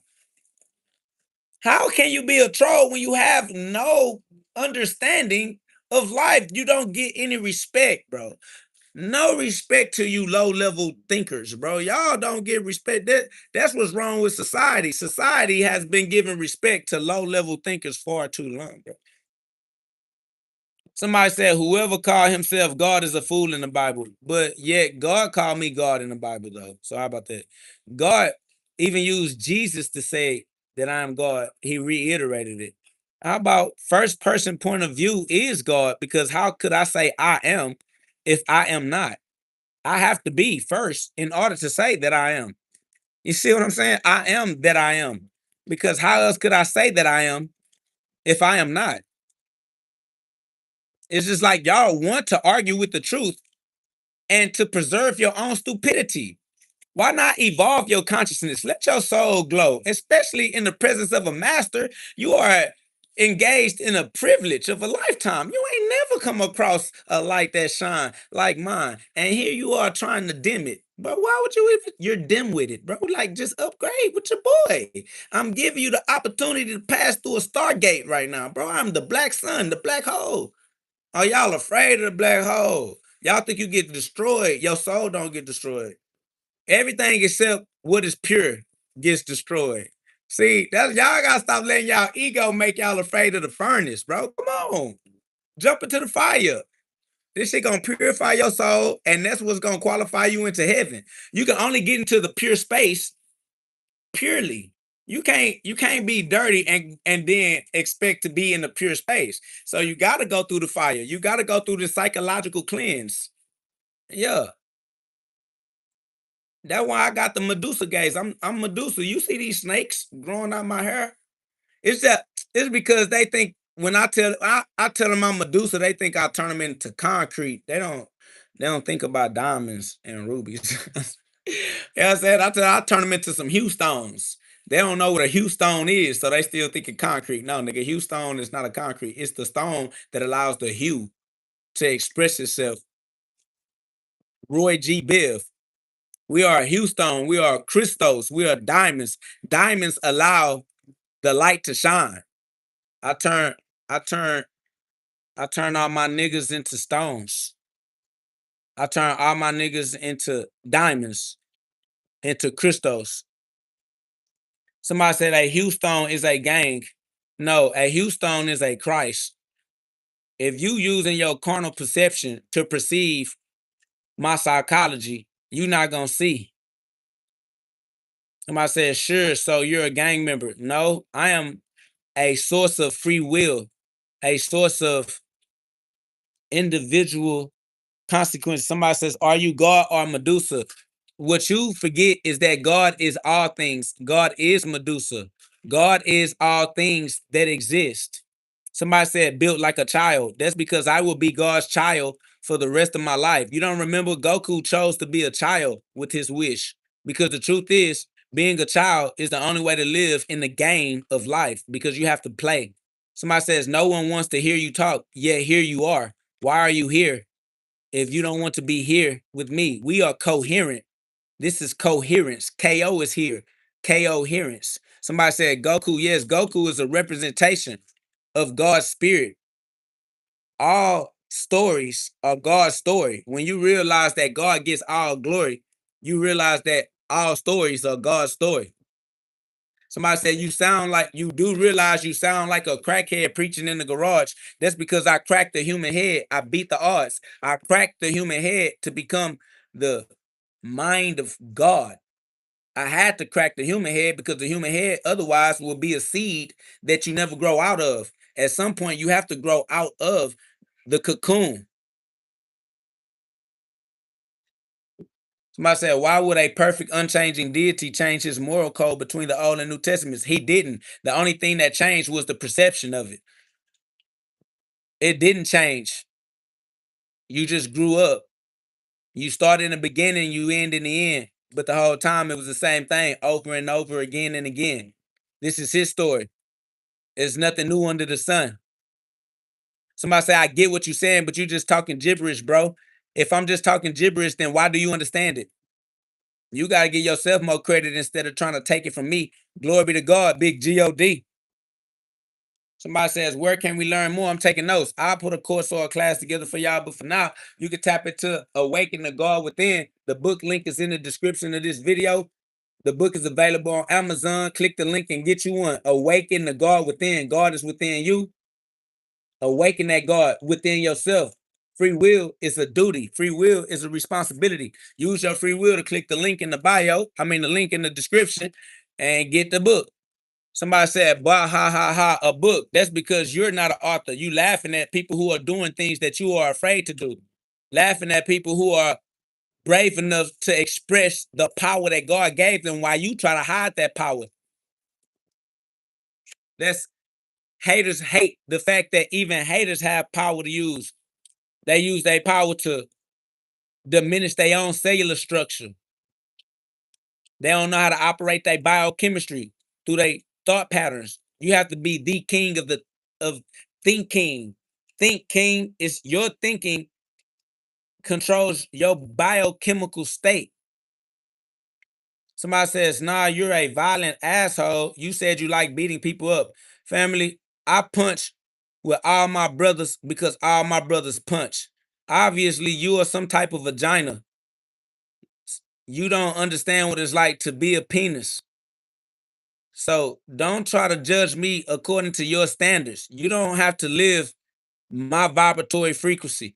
How can you be a troll when you have no understanding of life? You don't get any respect, bro. No respect to you low-level thinkers, bro. Y'all don't get respect. That's what's wrong with society. Society has been giving respect to low-level thinkers far too long, bro. Somebody said, whoever called himself God is a fool in the Bible. But yet God called me God in the Bible, though. So how about that? God even used Jesus to say that I am God. He reiterated it. How about first person point of view is God? Because how could I say I am if I am not? I have to be first in order to say that I am. You see what I'm saying? I am that I am. Because how else could I say that I am if I am not? It's just like y'all want to argue with the truth and to preserve your own stupidity. Why not evolve your consciousness? Let your soul glow, especially in the presence of a master. You are engaged in a privilege of a lifetime. You ain't never come across a light that shine like mine. And here you are trying to dim it. But why would you even, you're dim with it, bro? Like just upgrade with your boy. I'm giving you the opportunity to pass through a stargate right now, bro. I'm the black sun, the black hole. Oh, y'all afraid of the black hole. Y'all think you get destroyed. Your soul don't get destroyed. Everything except what is pure gets destroyed. See, that's y'all gotta stop letting y'all ego make y'all afraid of the furnace, bro. Come on. Jump into the fire. This shit gonna purify your soul, and that's what's gonna qualify you into heaven. You can only get into the pure space purely. You can't be dirty and then expect to be in the pure space. So you got to go through the fire. You got to go through the psychological cleanse. Yeah, that's why I got the Medusa gaze. I'm Medusa. You see these snakes growing out my hair? It's that it's because they think when I tell them I'm Medusa, they think I turn them into concrete. They don't think about diamonds and rubies. Yeah, I said I turn them into some Hewstones. They don't know what a Hewstone is, so they still thinking concrete. No, nigga, Hewstone is not a concrete. It's the stone that allows the hue to express itself. Roy G. Biv. We are Hewstone. We are crystals. We are diamonds. Diamonds allow the light to shine. I turn, I turn, I turn all my niggas into stones. I turn all my niggas into diamonds, into crystals. Somebody said a Houston is a gang. No, a Houston is a Christ. If you using your carnal perception to perceive my psychology, you not gonna see. Somebody said, sure, so you're a gang member. No, I am a source of free will, a source of individual consequence. Somebody says, are you God or Medusa? What you forget is that God is all things. God is Medusa. God is all things that exist. Somebody said, built like a child. That's because I will be God's child for the rest of my life. You don't remember Goku chose to be a child with his wish. Because the truth is, Being a child is the only way to live in the game of life because you have to play. Somebody says no one wants to hear you talk, yet here you are. Why are you here if you don't want to be here with me? We are coherent. This is coherence. KO is here. Coherence. Somebody said Goku. Yes, Goku is a representation of God's spirit. All stories are God's story. When you realize that God gets all glory, you realize that all stories are God's story. Somebody said you do realize you sound like a crackhead preaching in the garage. That's because I cracked the human head. I beat the odds. I cracked the human head to become the mind of God. I had to crack the human head because the human head otherwise will be a seed that you never grow out of. At some point, you have to grow out of the cocoon. Somebody said, why would a perfect, unchanging deity change his moral code between the Old and New Testaments? He didn't. The only thing that changed was the perception of it. It didn't change. You just grew up. You start in the beginning, you end in the end. But the whole time, it was the same thing over and over again and again. This is his story. There's nothing new under the sun. Somebody say, I get what you're saying, but you're just talking gibberish, bro. If I'm just talking gibberish, then why do you understand it? You got to give yourself more credit instead of trying to take it from me. Glory be to God, big GhOD. Somebody says, where can we learn more? I'm taking notes. I'll put a course or a class together for y'all, but for now, you can tap into Awaken the God Within. The book link is in the description of this video. The book is available on Amazon. Click the link and get you one. Awaken the God Within. God is within you. Awaken that God within yourself. Free will is a duty. Free will is a responsibility. Use your free will to click the link in the bio. The link in the description and get the book. Somebody said, bah, ha, ha, ha, a book. That's because you're not an author. You laughing at people who are doing things that you are afraid to do. Laughing at people who are brave enough to express the power that God gave them while you try to hide that power. That's haters hate the fact that even haters have power to use. They use their power to diminish their own cellular structure. They don't know how to operate their biochemistry through their thought patterns. You have to be the king of thinking. Think king is your thinking controls your biochemical state. Somebody says, nah, you're a violent asshole. You said you like beating people up. Family, I punch with all my brothers because all my brothers punch. Obviously, you are some type of vagina. You don't understand what it's like to be a penis. So don't try to judge me according to your standards. You don't have to live my vibratory frequency.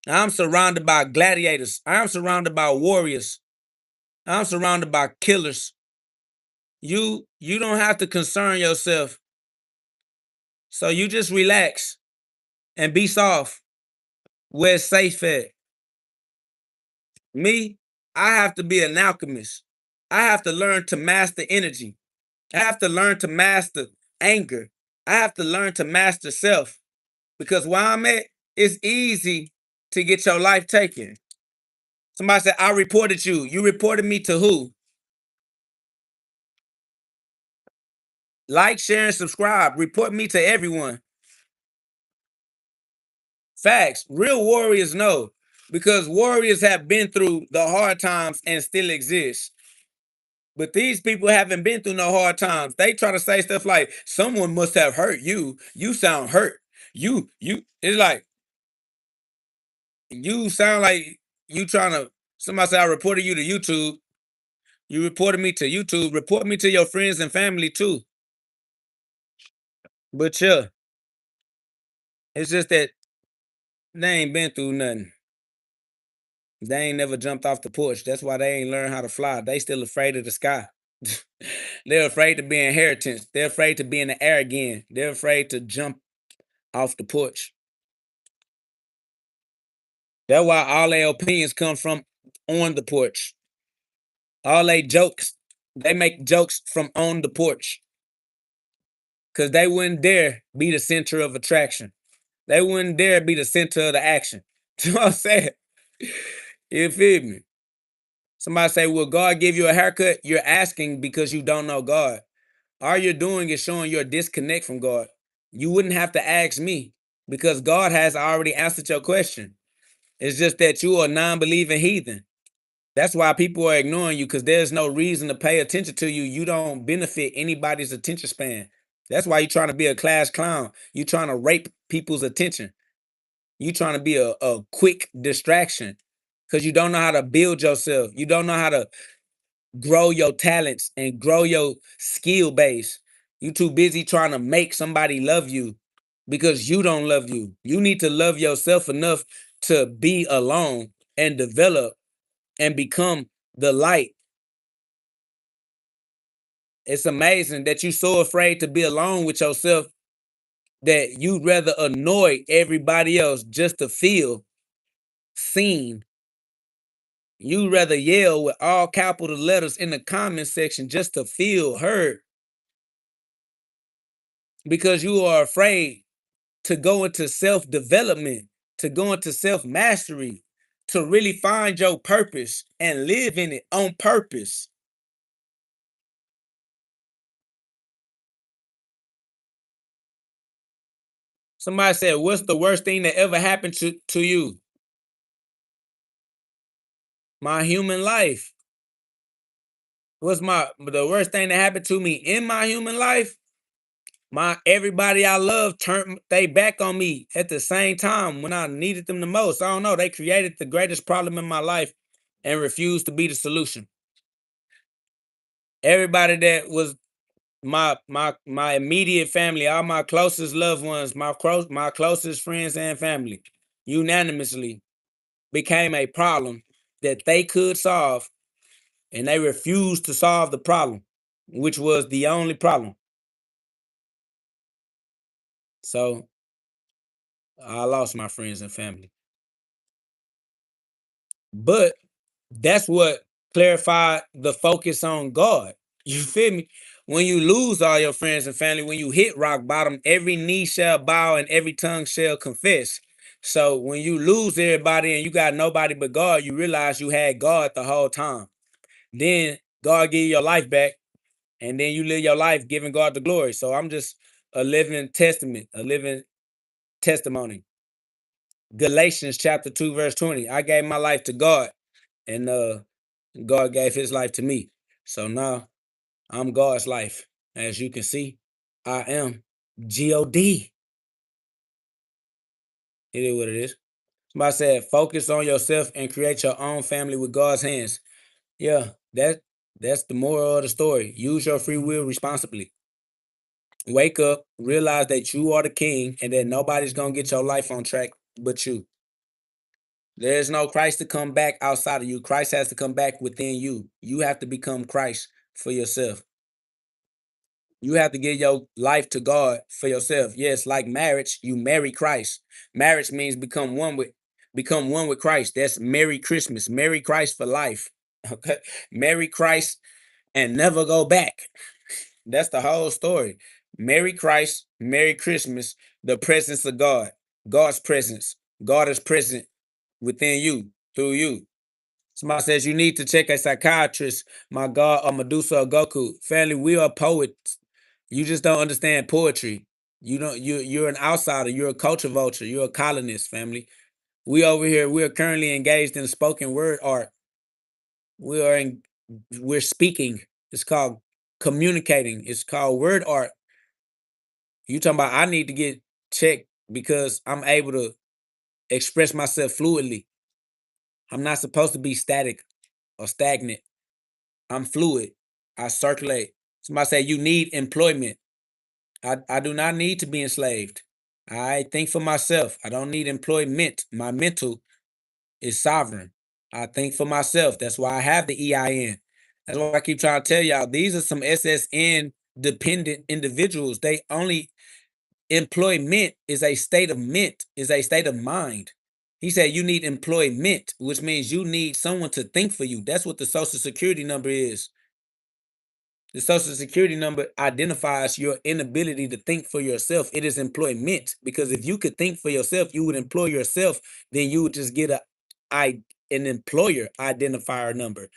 I'm surrounded by gladiators. I'm surrounded by warriors. I'm surrounded by killers. You don't have to concern yourself. So you just relax and be soft where it's safe at. Me, I have to be an alchemist. I have to learn to master energy. I have to learn to master anger. I have to learn to master self. Because where I'm at, it's easy to get your life taken. Somebody said, I reported you. You reported me to who? Like, share, and subscribe. Report me to everyone. Facts. Real warriors know. Because warriors have been through the hard times and still exist. But these people haven't been through no hard times. They try to say stuff like, someone must have hurt you. You sound hurt. It's like, you sound like you trying to, somebody say, I reported you to YouTube. You reported me to YouTube. Report me to your friends and family too. But yeah, it's just that they ain't been through nothing. They ain't never jumped off the porch. That's why they ain't learned how to fly. They still afraid of the sky. They're afraid to be inheritance. They're afraid to be in the air again. They're afraid to jump off the porch. That's why all their opinions come from on the porch. All they jokes, they make jokes from on the porch. Because they wouldn't dare be the center of attraction. They wouldn't dare be the center of the action. You know what I'm saying? You feel me? Somebody say, will God give you a haircut? You're asking because you don't know God. All you're doing is showing your disconnect from God. You wouldn't have to ask me because God has already answered your question. It's just that you are a non-believing heathen. That's why people are ignoring you, because there's no reason to pay attention to you. You don't benefit anybody's attention span. That's why you're trying to be a class clown. You're trying to rape people's attention. You're trying to be a quick distraction because you don't know how to build yourself. You don't know how to grow your talents and grow your skill base. You too busy trying to make somebody love you because you don't love you. You need to love yourself enough to be alone and develop and become the light. It's amazing that you're so afraid to be alone with yourself that you'd rather annoy everybody else just to feel seen. You'd rather yell with all capital letters in the comment section just to feel heard because you are afraid to go into self-development, to go into self-mastery, to really find your purpose and live in it on purpose. Somebody said, what's the worst thing that ever happened to you? My human life. What's the worst thing that happened to me in my human life? My everybody I love turned they back on me at the same time when I needed them the most. I don't know. They created the greatest problem in my life and refused to be the solution. Everybody that was my immediate family, all my closest loved ones, my closest friends and family, unanimously became a problem that they could solve, and they refused to solve the problem, which was the only problem. So I lost my friends and family. But that's what clarified the focus on God. You feel me? When you lose all your friends and family, when you hit rock bottom, every knee shall bow and every tongue shall confess. So when you lose everybody and you got nobody but God, you realize you had God the whole time. Then God give you your life back, and then you live your life giving God the glory. So I'm just a living testament, a living testimony. Galatians chapter 2, verse 20. I gave my life to God, and God gave his life to me. So now I'm God's life. As you can see, I am God. It is what it is. Somebody said, focus on yourself and create your own family with God's hands. Yeah, that's the moral of the story. Use your free will responsibly. Wake up, realize that you are the king and that nobody's gonna get your life on track but you. There's no Christ to come back outside of you. Christ has to come back within you. You have to become Christ for yourself. You have to give your life to God for yourself. Yes, like marriage, you marry Christ. Marriage means become one with Christ. That's Merry Christmas. Marry Christ for life. Okay. Marry Christ and never go back. That's the whole story. Merry Christ, Merry Christmas, the presence of God. God's presence. God is present within you, through you. Somebody says you need to check a psychiatrist, my God, or Medusa or Goku. Family, we are poets. You just don't understand poetry. You're an outsider, you're a culture vulture, you're a colonist, family. We over here, we are currently engaged in spoken word art. We are in we're speaking. It's called communicating. It's called word art. You talking about I need to get checked because I'm able to express myself fluidly. I'm not supposed to be static or stagnant. I'm fluid. I circulate. Somebody say you need employment. I do not need to be enslaved. I think for myself. I don't need employment. My mental is sovereign. I think for myself. That's why I have the EIN. That's why I keep trying to tell y'all. These are some SSN dependent individuals. They only employment is a state of mint, is a state of mind. He said you need employment, which means you need someone to think for you. That's what the social security number is. The social security number identifies your inability to think for yourself. It is employment, because if you could think for yourself, you would employ yourself, then you would just get an employer identifier number,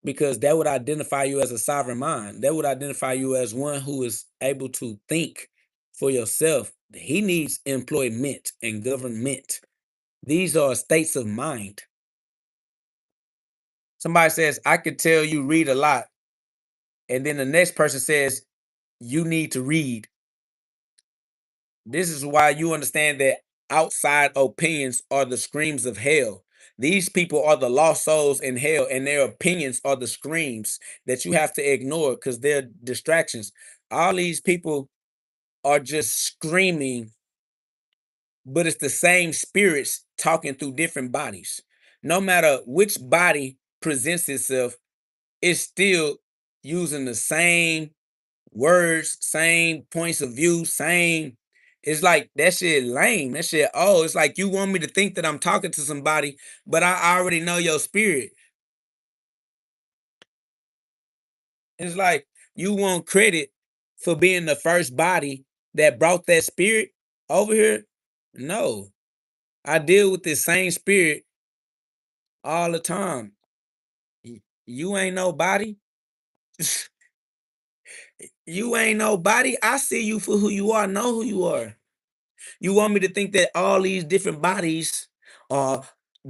because that would identify you as a sovereign mind. That would identify you as one who is able to think for yourself. He needs employment and government. These are states of mind. Somebody says, I could tell you read a lot. And then the next person says, you need to read. This is why you understand that outside opinions are the screams of hell. These people are the lost souls in hell, and their opinions are the screams that you have to ignore because they're distractions. All these people are just screaming, but it's the same spirits talking through different bodies. No matter which body presents itself, it's still using the same words, same points of view, same. It's like that shit lame. That shit, oh, it's like you want me to think that I'm talking to somebody, but I already know your spirit. It's like you want credit for being the first body that brought that spirit over here. No, I deal with this same spirit all the time. You ain't nobody. You ain't nobody. I see you for who you are, know who you are. You want me to think that all these different bodies are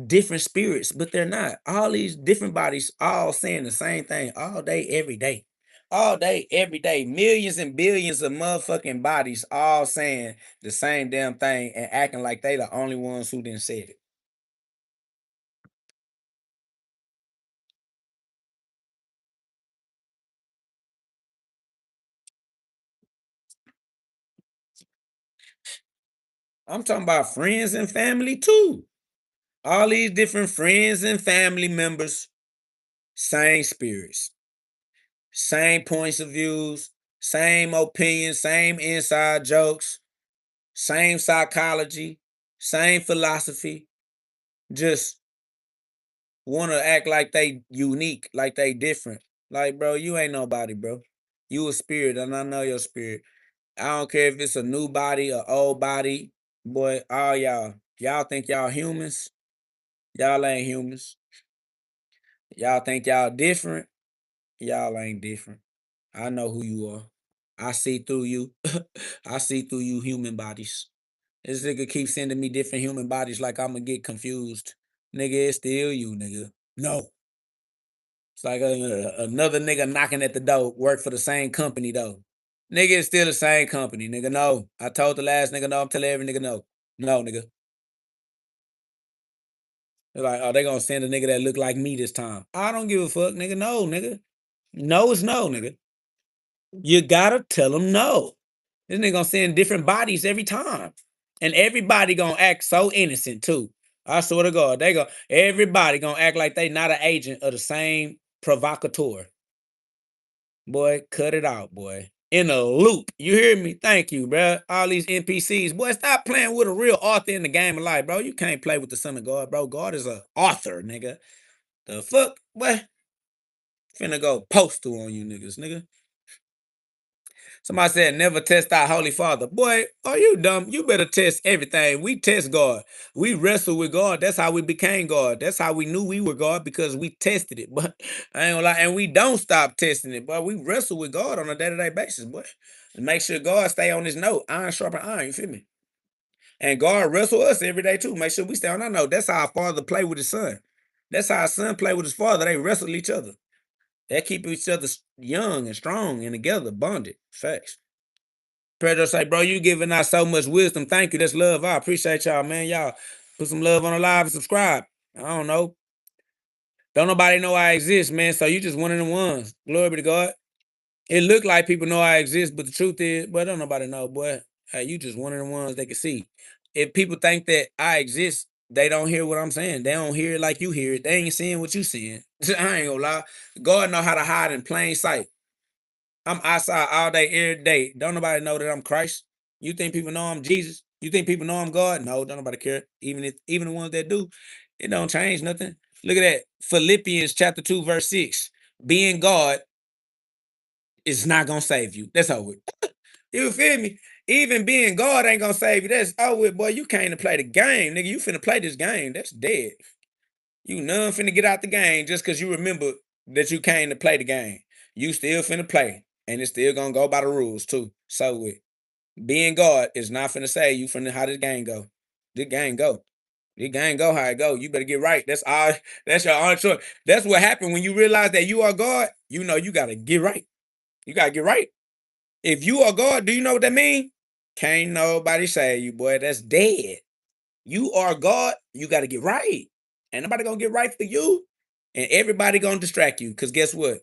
different spirits, but they're not. All these different bodies all saying the same thing all day, every day. All day, every day. Millions and billions of motherfucking bodies all saying the same damn thing and acting like they the only ones who didn't say it. I'm talking about friends and family too. All these different friends and family members, same spirits, same points of views, same opinions, same inside jokes, same psychology, same philosophy. Just want to act like they unique, like they different. Like, bro, you ain't nobody, bro. You a spirit, and I know your spirit. I don't care if it's a new body or old body, boy. All y'all think y'all humans. Y'all ain't humans. Y'all think y'all different. Y'all ain't different. I know who you are. I see through you. I see through you human bodies. This nigga keep sending me different human bodies like I'ma get confused. Nigga, it's still you, nigga. No. It's like another nigga knocking at the door, work for the same company though. Nigga, it's still the same company, nigga. No. I told the last nigga no, I'm telling every nigga no. No, nigga. They're like, oh, they gonna send a nigga that look like me this time. I don't give a fuck, nigga. No, nigga. No is no, nigga. You gotta tell them no. This nigga gonna send different bodies every time. And everybody gonna act so innocent too. I swear to God, everybody gonna act like they not an agent of the same provocateur. Boy, cut it out, boy. In a loop. You hear me? Thank you, bro. All these NPCs. Boy, stop playing with a real author in the game of life, bro. You can't play with the son of God, bro. God is a author, nigga. The fuck? Boy, finna go postal on you niggas, nigga. Somebody said, never test our Holy Father. Boy, are you dumb? You better test everything. We test God. We wrestle with God. That's how we became God. That's how we knew we were God, because we tested it. But I ain't gonna lie. And we don't stop testing it. But we wrestle with God on a day-to-day basis, boy. And make sure God stay on his note. Iron sharpen iron, you feel me? And God wrestle us every day too. Make sure we stay on our note. That's how our father play with his son. That's how a son play with his father. They wrestle each other. They keep each other young and strong and together, bonded. Facts. Predator say, bro, you giving out so much wisdom. Thank you. That's love. I appreciate y'all, man. Y'all put some love on the live and subscribe. I don't know. Don't nobody know I exist, man. So you just one of the ones. Glory be to God. It look like people know I exist, but the truth is, boy, don't nobody know, boy. Hey, you just one of the ones they can see. If people think that I exist, they don't hear what I'm saying. They don't hear it like you hear it. They ain't seeing what you seeing. I ain't gonna lie. God know how to hide in plain sight. I'm outside all day, every day. Don't nobody know that I'm Christ. You think people know I'm Jesus? You think people know I'm God? No, don't nobody care. Even the ones that do, it don't change nothing. Look at that. Philippians chapter 2, verse 6. Being God is not gonna save you. That's over. You feel me? Even being God ain't gonna save you. That's over with, boy. You came to play the game, nigga. You finna play this game. That's dead. You none finna get out the game just because you remember that you came to play the game. You still finna play, and it's still gonna go by the rules too. So with being God is not finna say you from how this game go. This game go. This game go how it go. You better get right. That's all. That's your only choice. That's what happened when you realize that you are God. You know you gotta get right. You gotta get right. If you are God, do you know what that mean? Can't nobody save you, boy. That's dead. You are God. You gotta get right. Ain't nobody gonna get right for you, and everybody gonna distract you. Cause guess what?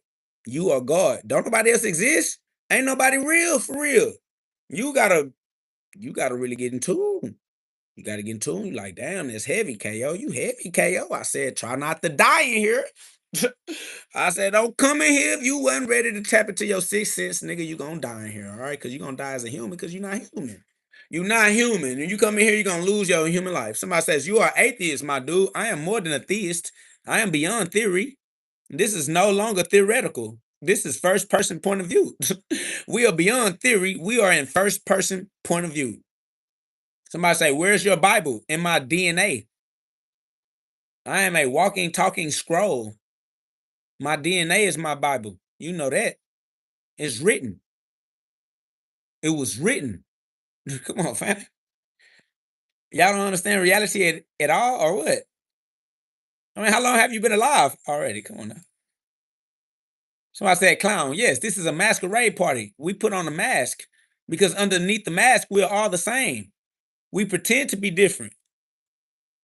You are God. Don't nobody else exist. Ain't nobody real for real. You gotta really get in tune. You gotta get in tune. You like, damn, it's heavy, KO. You heavy, KO. I said, try not to die in here. I said, don't come in here if you wasn't ready to tap into your sixth sense, nigga. You gonna die in here, all right? Cause you gonna die as a human, because you're not human. You're not human. And you come in here, you're gonna lose your human life. Somebody says, you are atheist, my dude. I am more than a theist. I am beyond theory. This is no longer theoretical. This is first person point of view. We are beyond theory. We are in first person point of view. Somebody say, where's your Bible? In my DNA. I am a walking, talking scroll. My DNA is my Bible. You know that. It's written. It was written. Come on, fam. Y'all don't understand reality at all, or what? I mean, how long have you been alive already? Come on now. Somebody said clown. Yes, this is a masquerade party. We put on a mask because underneath the mask, we're all the same. We pretend to be different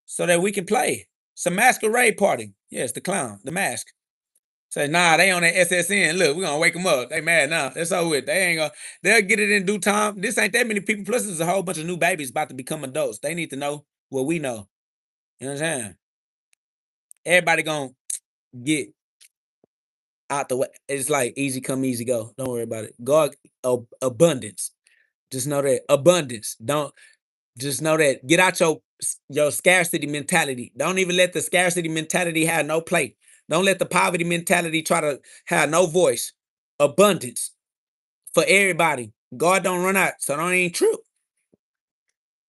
so that we can play. It's a masquerade party. Yes, the clown, the mask. Say, nah, they on that SSN. Look, we're gonna wake them up. They mad now. That's over with. They ain't gonna, they'll get it in due time. This ain't that many people. Plus, there's a whole bunch of new babies about to become adults. They need to know what we know. You know what I'm saying? Everybody gonna get out the way. It's like easy come, easy go. Don't worry about it. God, abundance. Just know that abundance. Don't just know that. Get out your scarcity mentality. Don't even let the scarcity mentality have no play. Don't let the poverty mentality try to have no voice. Abundance for everybody. God don't run out, so don't even trip.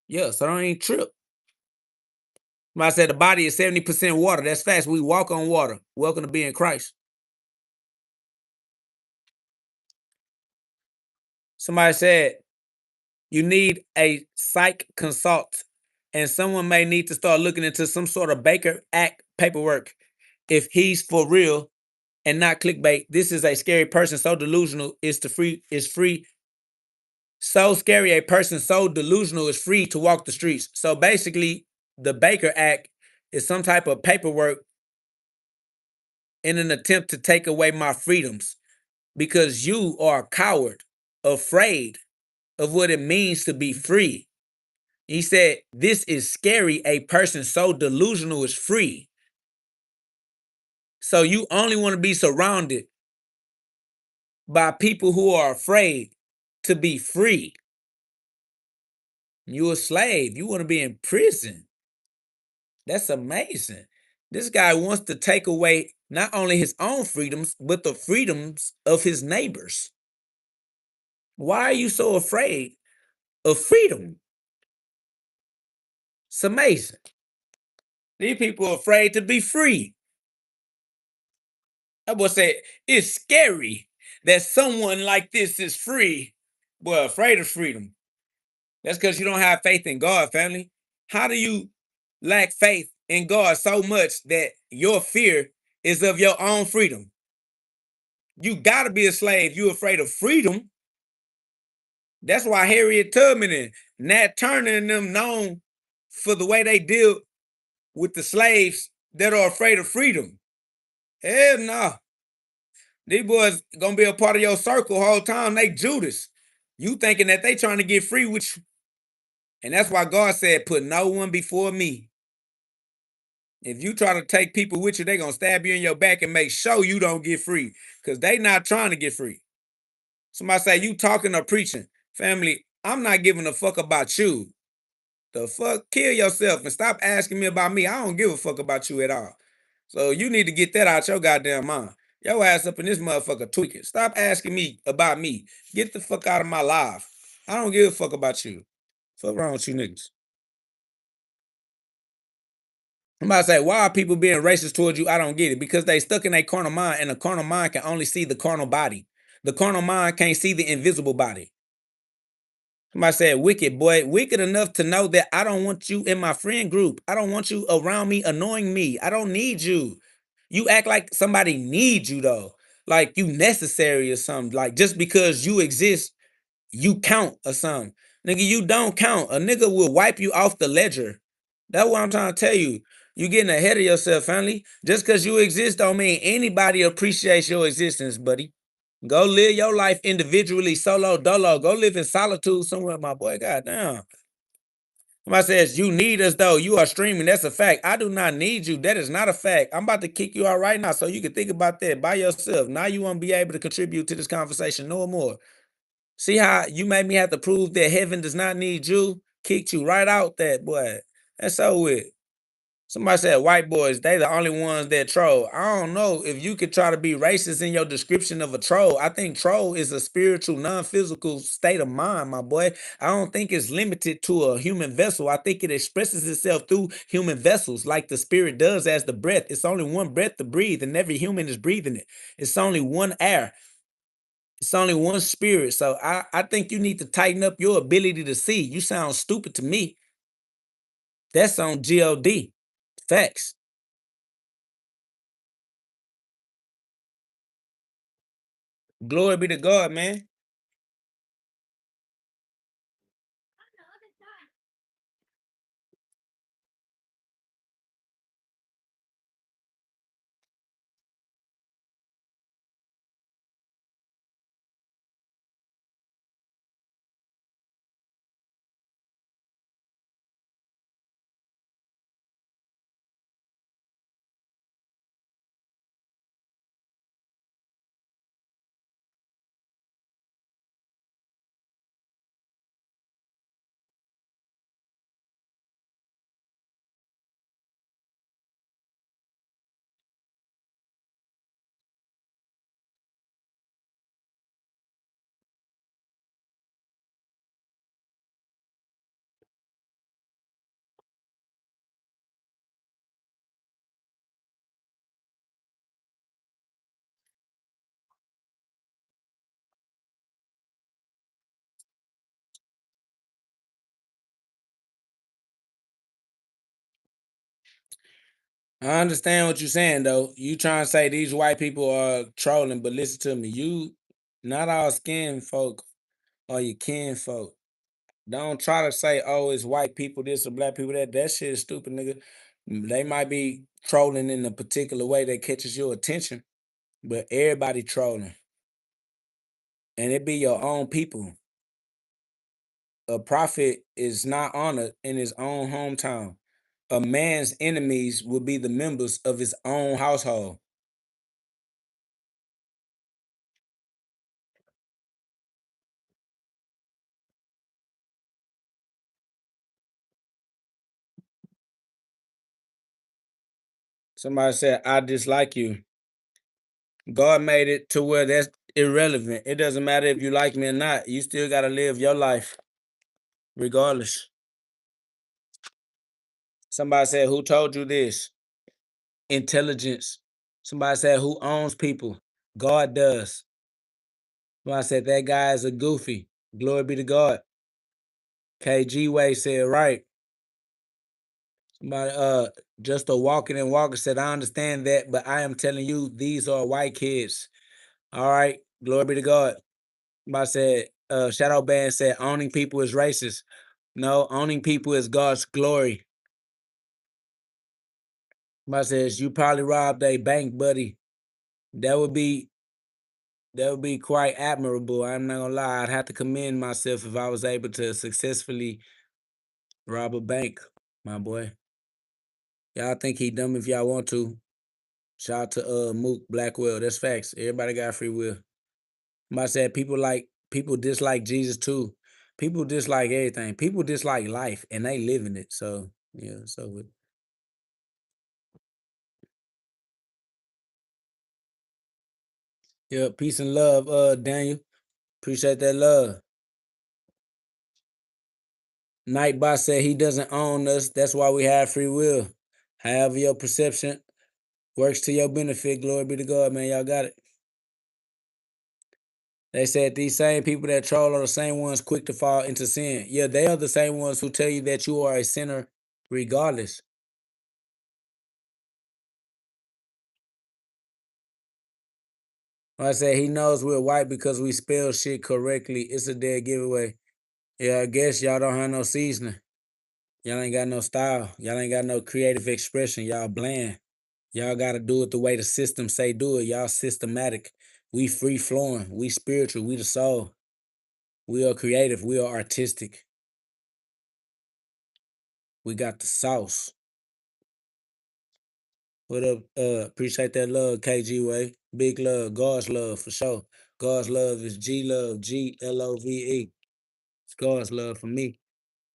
Yeah, so don't even trip. I said the body is 70% water. That's fast. We walk on water. Welcome to being Christ. Somebody said you need a psych consult, and someone may need to start looking into some sort of Baker Act paperwork if he's for real and not clickbait. This is a scary person so delusional is free. So scary a person so delusional is free to walk the streets. So basically, the Baker Act is some type of paperwork in an attempt to take away my freedoms because you are a coward, afraid of what it means to be free. He said, this is scary. A person so delusional is free. So you only want to be surrounded by people who are afraid to be free. You're a slave. You want to be in prison. That's amazing. This guy wants to take away not only his own freedoms, but the freedoms of his neighbors. Why are you so afraid of freedom? It's amazing. These people are afraid to be free. I would say it's scary that someone like this is free, but afraid of freedom. That's because you don't have faith in God, family. How do you lack faith in God so much that your fear is of your own freedom? You got to be a slave. You afraid of freedom. That's why Harriet Tubman and Nat Turner and them known for the way they deal with the slaves that are afraid of freedom. Hell no. These boys gonna be a part of your circle whole time. They Judas. You thinking that they trying to get free with you. And that's why God said, put no one before me. If you try to take people with you, they gonna stab you in your back and make sure you don't get free. Because they not trying to get free. Somebody say, you talking or preaching. Family, I'm not giving a fuck about you. The fuck? Kill yourself and stop asking me about me. I don't give a fuck about you at all. So you need to get that out your goddamn mind. Your ass up in this motherfucker tweaking. Stop asking me about me. Get the fuck out of my life. I don't give a fuck about you. Fuck wrong with you niggas. Somebody say, why are people being racist towards you? I don't get it. Because they stuck in a carnal mind, and the carnal mind can only see the carnal body. The carnal mind can't see the invisible body. Somebody said, wicked boy, wicked enough to know that I don't want you in my friend group. I don't want you around me, annoying me. I don't need you. You act like somebody needs you though. Like you necessary or something. Like just because you exist, you count or something. Nigga, you don't count. A nigga will wipe you off the ledger. That's what I'm trying to tell you. You getting ahead of yourself, family. Just because you exist don't mean anybody appreciates your existence, buddy. Go live your life individually, solo, dolo. Go live in solitude somewhere, my boy. Goddamn. Somebody says, you need us though. You are streaming. That's a fact. I do not need you. That is not a fact. I'm about to kick you out right now so you can think about that by yourself. Now you won't be able to contribute to this conversation no more. See how you made me have to prove that heaven does not need you? Kicked you right out that boy. That's so weird. Somebody said white boys, they the only ones that troll. I don't know if you could try to be racist in your description of a troll. I think troll is a spiritual, non-physical state of mind, my boy. I don't think it's limited to a human vessel. I think it expresses itself through human vessels like the spirit does as the breath. It's only one breath to breathe, and every human is breathing it. It's only one air. It's only one spirit. So I think you need to tighten up your ability to see. You sound stupid to me. That's on GhOD. Facts. Glory be to God, man. I understand what you're saying though. You trying to say these white people are trolling, but listen to me. You not all skin folk or your kin folk. Don't try to say, oh, it's white people this or black people that. That shit is stupid, nigga. They might be trolling in a particular way that catches your attention, but everybody trolling. And it be your own people. A prophet is not honored in his own hometown. A man's enemies will be the members of his own household. Somebody said, I dislike you. God made it to where that's irrelevant. It doesn't matter if you like me or not. You still got to live your life regardless. Somebody said, who told you this? Intelligence. Somebody said, who owns people? God does. Somebody said, that guy is a goofy. Glory be to God. KG Way said, right. Somebody, just a walking and walker said, I understand that, but I am telling you, these are white kids. All right. Glory be to God. Somebody said, Shadow Band said, owning people is racist. No, owning people is God's glory. Somebody says, you probably robbed a bank, buddy. That would be quite admirable. I'm not gonna lie. I'd have to commend myself if I was able to successfully rob a bank, my boy. Y'all think he dumb if y'all want to. Shout out to Mook Blackwell. That's facts. Everybody got free will. Somebody said people dislike Jesus too. People dislike everything. People dislike life and they live in it. So yeah, yeah, peace and love, Daniel. Appreciate that love. Nightbot said he doesn't own us. That's why we have free will. However your perception works to your benefit, glory be to God, man. Y'all got it. They said these same people that troll are the same ones quick to fall into sin. Yeah, they are the same ones who tell you that you are a sinner regardless. I said he knows we're white because we spell shit correctly. It's a dead giveaway. Yeah, I guess y'all don't have no seasoning. Y'all ain't got no style. Y'all ain't got no creative expression. Y'all bland. Y'all got to do it the way the system say do it. Y'all systematic. We free flowing. We spiritual. We the soul. We are creative. We are artistic. We got the sauce. What up? Appreciate that love, KG Way. Big love. God's love for sure. God's love is G love. GLOVE. It's God's love for me.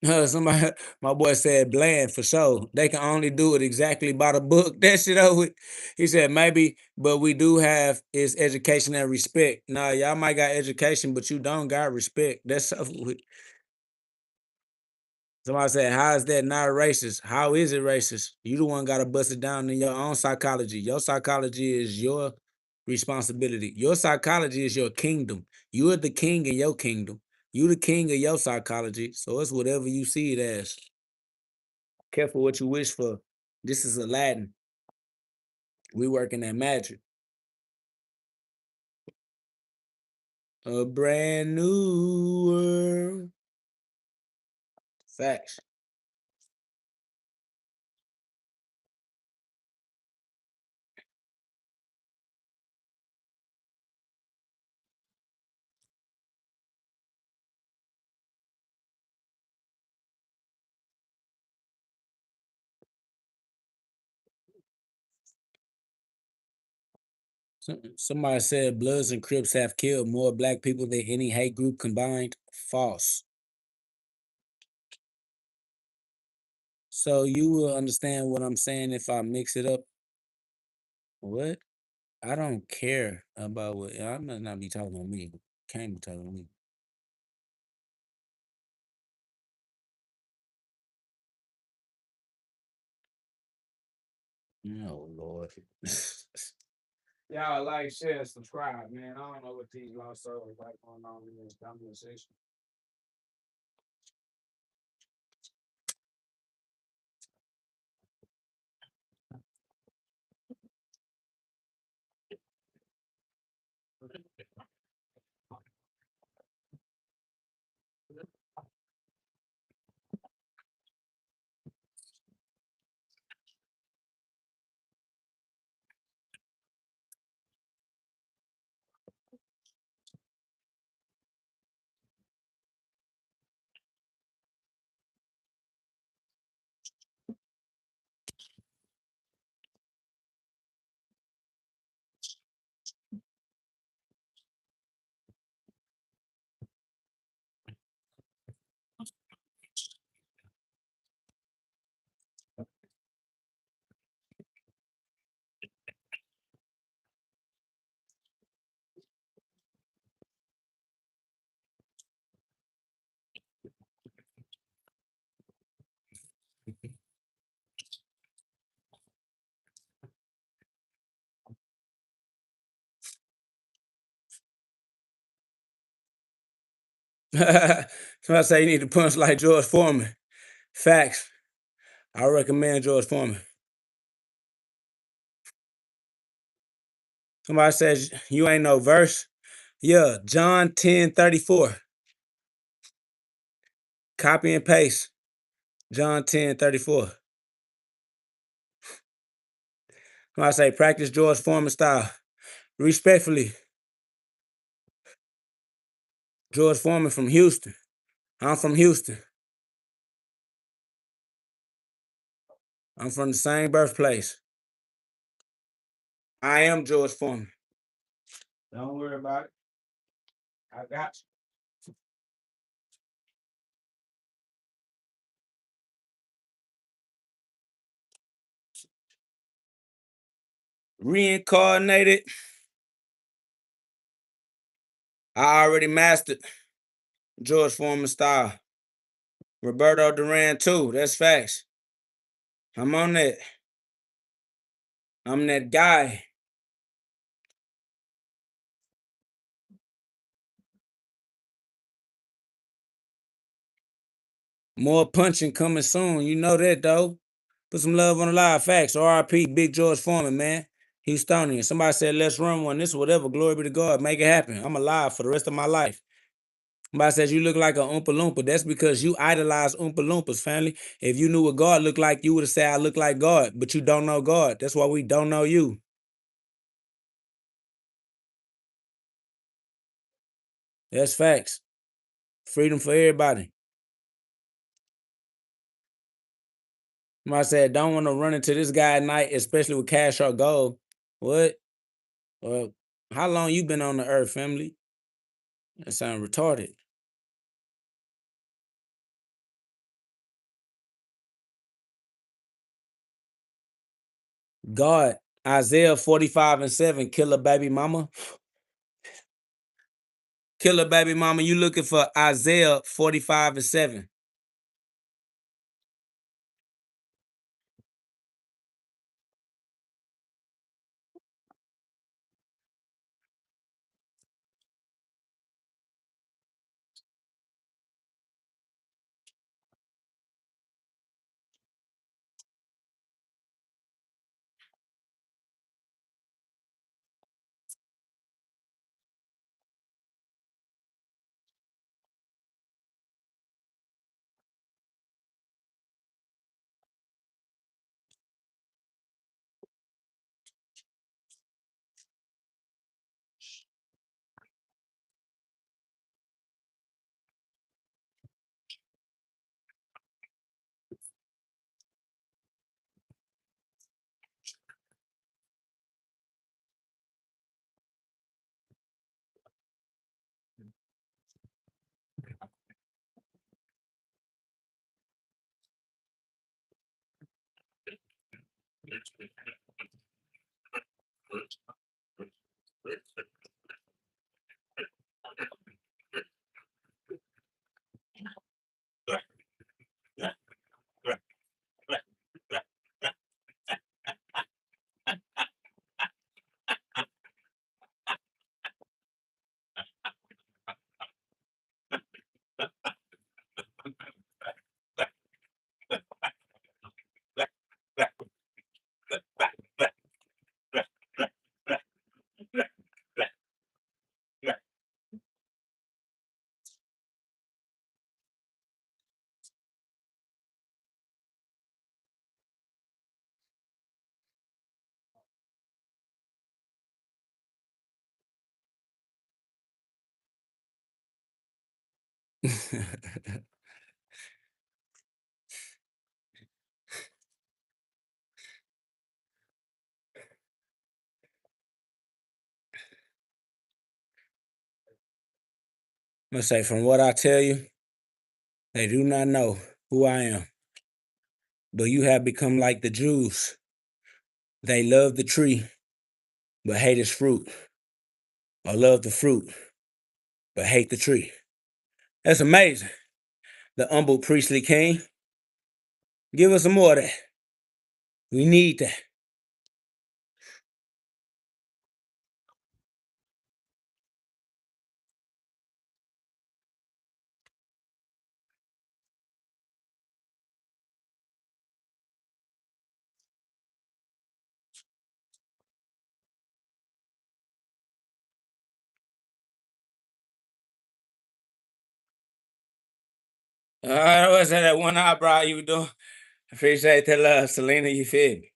Somebody, my boy said bland for sure. They can only do it exactly by the book. That shit over with. He said maybe, but we do have is education and respect. Nah, y'all might got education, but you don't got respect. That's over with. Somebody said, how is that not racist? How is it racist? You the one got to bust it down in your own psychology. Your psychology is your responsibility. Your psychology is your kingdom. You are the king in your kingdom. You the king of your psychology. So it's whatever you see it as. Careful what you wish for. This is Aladdin. We working that magic. A brand new world. Facts. Somebody said Bloods and Crips have killed more black people than any hate group combined. False. So you will understand what I'm saying if I mix it up. What? I don't care about what I must not be talking on me. Can't be talking on me. Oh Lord. Y'all like, share, subscribe, man. I don't know what these lost souls like going on in this conversation. Somebody say you need to punch like George Foreman. Facts. I recommend George Foreman. Somebody says you ain't no verse. Yeah, John 10:34. Copy and paste. John 10:34. Somebody say practice George Foreman style. Respectfully. George Foreman from Houston. I'm from Houston. I'm from the same birthplace. I am George Foreman. Don't worry about it. I got you. Reincarnated. I already mastered George Foreman style. Roberto Duran too. That's facts. I'm on that. I'm that guy. More punching coming soon. You know that, though. Put some love on the live. Facts. RIP, Big George Foreman, man. Houstonian. Somebody said, let's run one. This, whatever. Glory be to God. Make it happen. I'm alive for the rest of my life. Somebody says you look like a Oompa Loompa. That's because you idolize Oompa Loompas, family. If you knew what God looked like, you would have said, I look like God. But you don't know God. That's why we don't know you. That's facts. Freedom for everybody. Somebody said, don't want to run into this guy at night, especially with cash or gold. What? How long you been on the earth, family? That sound retarded. God, Isaiah 45:7, killer baby mama. Killer baby mama, you looking for Isaiah 45:7. I'm gonna say, from what I tell you, they do not know who I am. But you have become like the Jews. They love the tree, but hate its fruit. Or love the fruit, but hate the tree. That's amazing. The humble priestly king. Give us some more of that. We need that. What's that one eyebrow you doing? Appreciate that love, Selena. You feel me?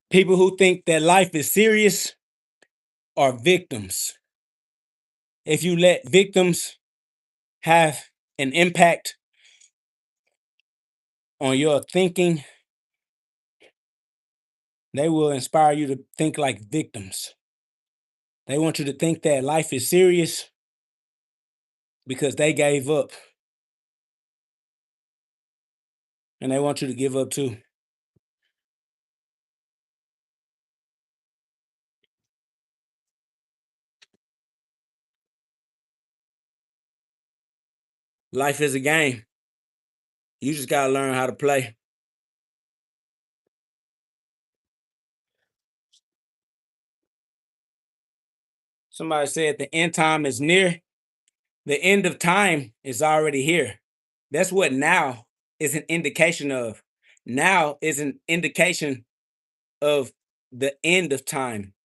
People who think that life is serious are victims. If you let victims have an impact on your thinking, they will inspire you to think like victims. They want you to think that life is serious because they gave up. And they want you to give up too. Life is a game. You just got to learn how to play. Somebody said the end time is near. The end of time is already here. That's what now is an indication of. Now is an indication of the end of time.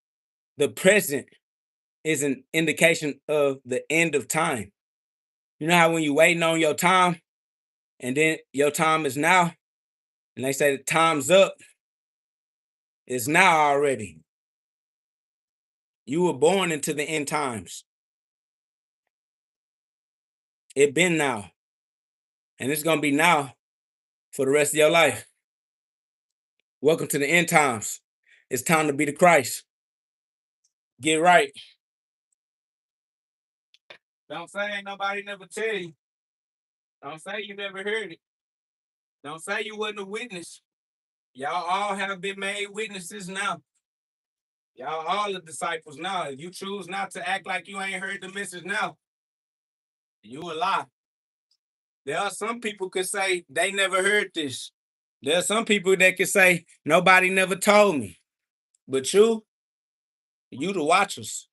The present is an indication of the end of time. You know how when you're waiting on your time and then your time is now, and they say the time's up, it's now already. You were born into the end times. It been now. And it's going to be now for the rest of your life. Welcome to the end times. It's time to be the Christ. Get right. Don't say ain't nobody never tell you. Don't say you never heard it. Don't say you wasn't a witness. Y'all all have been made witnesses now. Y'all all the disciples now. If you choose not to act like you ain't heard the message now, you a lie. There are some people could say they never heard this. There are some people that could say nobody never told me. But you the watchers.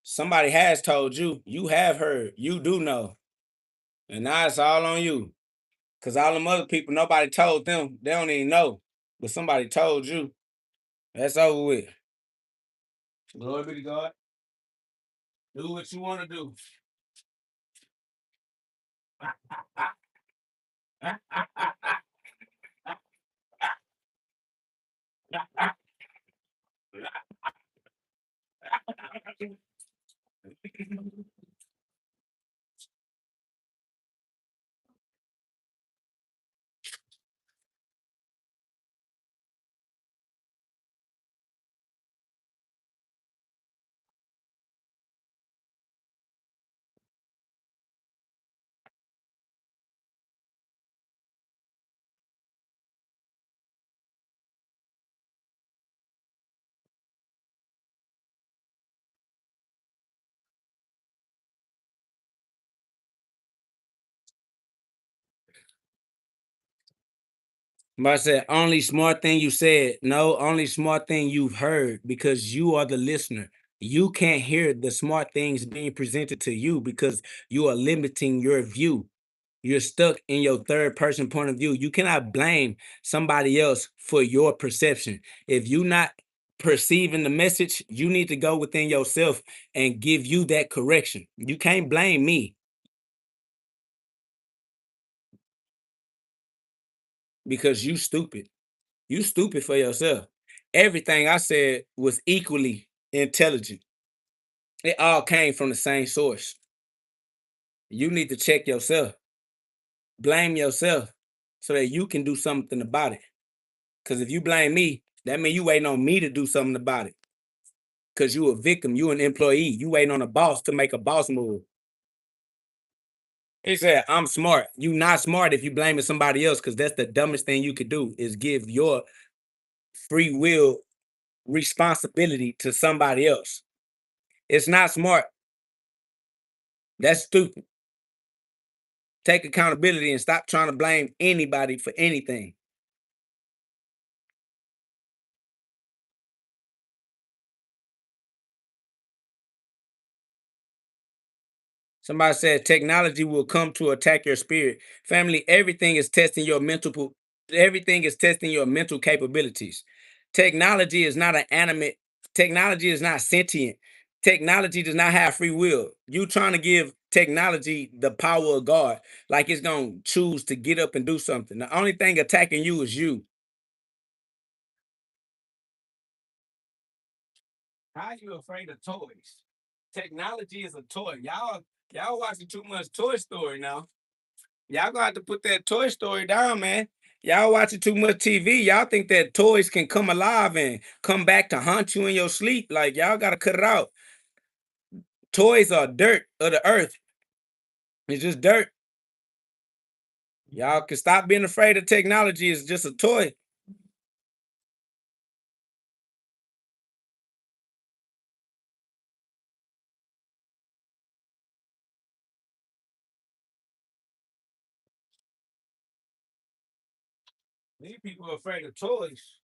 Somebody has told you. You have heard. You do know. And now it's all on you. Because all them other people, nobody told them. They don't even know. But somebody told you. That's over with. Glory be to God. Do what you want to do. But I said, only smart thing you said. No, only smart thing you've heard because you are the listener. You can't hear the smart things being presented to you because you are limiting your view. You're stuck in your third person point of view. You cannot blame somebody else for your perception. If you're not perceiving the message, you need to go within yourself and give you that correction. You can't blame me because you stupid. You stupid for yourself. Everything I said was equally intelligent. It all came from the same source. You need to check yourself, blame yourself so that you can do something about it. Because if you blame me, that means you waiting on me to do something about it. Because you a victim, you an employee. You waiting on a boss to make a boss move. He said, I'm smart. You not smart if you blaming somebody else, because that's the dumbest thing you could do is give your free will responsibility to somebody else. It's not smart. That's stupid. Take accountability and stop trying to blame anybody for anything. Somebody said technology will come to attack your spirit. Family, everything is testing your everything is testing your mental capabilities. Technology is not an animate, technology is not sentient. Technology does not have free will. You trying to give technology the power of God, like it's gonna choose to get up and do something. The only thing attacking you is you. How are you afraid of toys? Technology is a toy. Y'all watching too much Toy Story now. Y'all gonna have to put that Toy Story down, man. Y'all watching too much TV. Y'all think that toys can come alive and come back to haunt you in your sleep. Like y'all gotta cut it out. Toys are dirt of the earth. It's just dirt. Y'all can stop being afraid of technology. It's just a toy. These people are afraid of toys.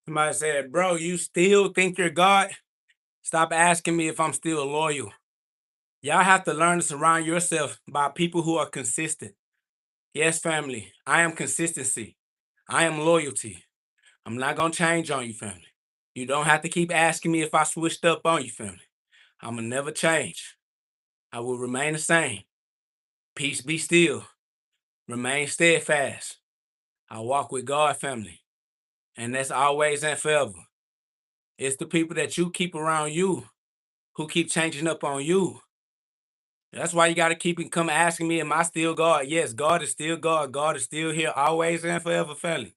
Somebody said, bro, you still think you're God? Stop asking me if I'm still loyal. Y'all have to learn to surround yourself by people who are consistent. Yes, family, I am consistency. I am loyalty. I'm not going to change on you, family. You don't have to keep asking me if I switched up on you, family. I'm going to never change. I will remain the same. Peace be still. Remain steadfast. I walk with God, family. And that's always and forever. It's the people that you keep around you who keep changing up on you. That's why you got to keep come asking me, am I still God? Yes, God is still God. God is still here always and forever, family.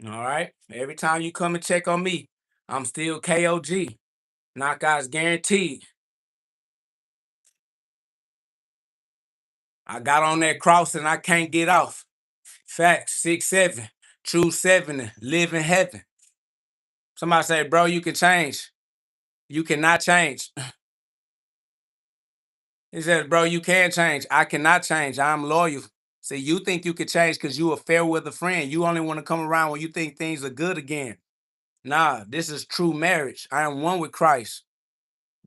All right? Every time you come and check on me, I'm still KOG. Knockouts guaranteed. I got on that cross and I can't get off. Facts, 6'7", true 7, live in heaven. Somebody say, bro, you can change. You cannot change. He said, bro, you can change. I cannot change. I'm loyal. See, you think you can change because you a fair weather friend. You only want to come around when you think things are good again. Nah, this is true marriage. I am one with Christ.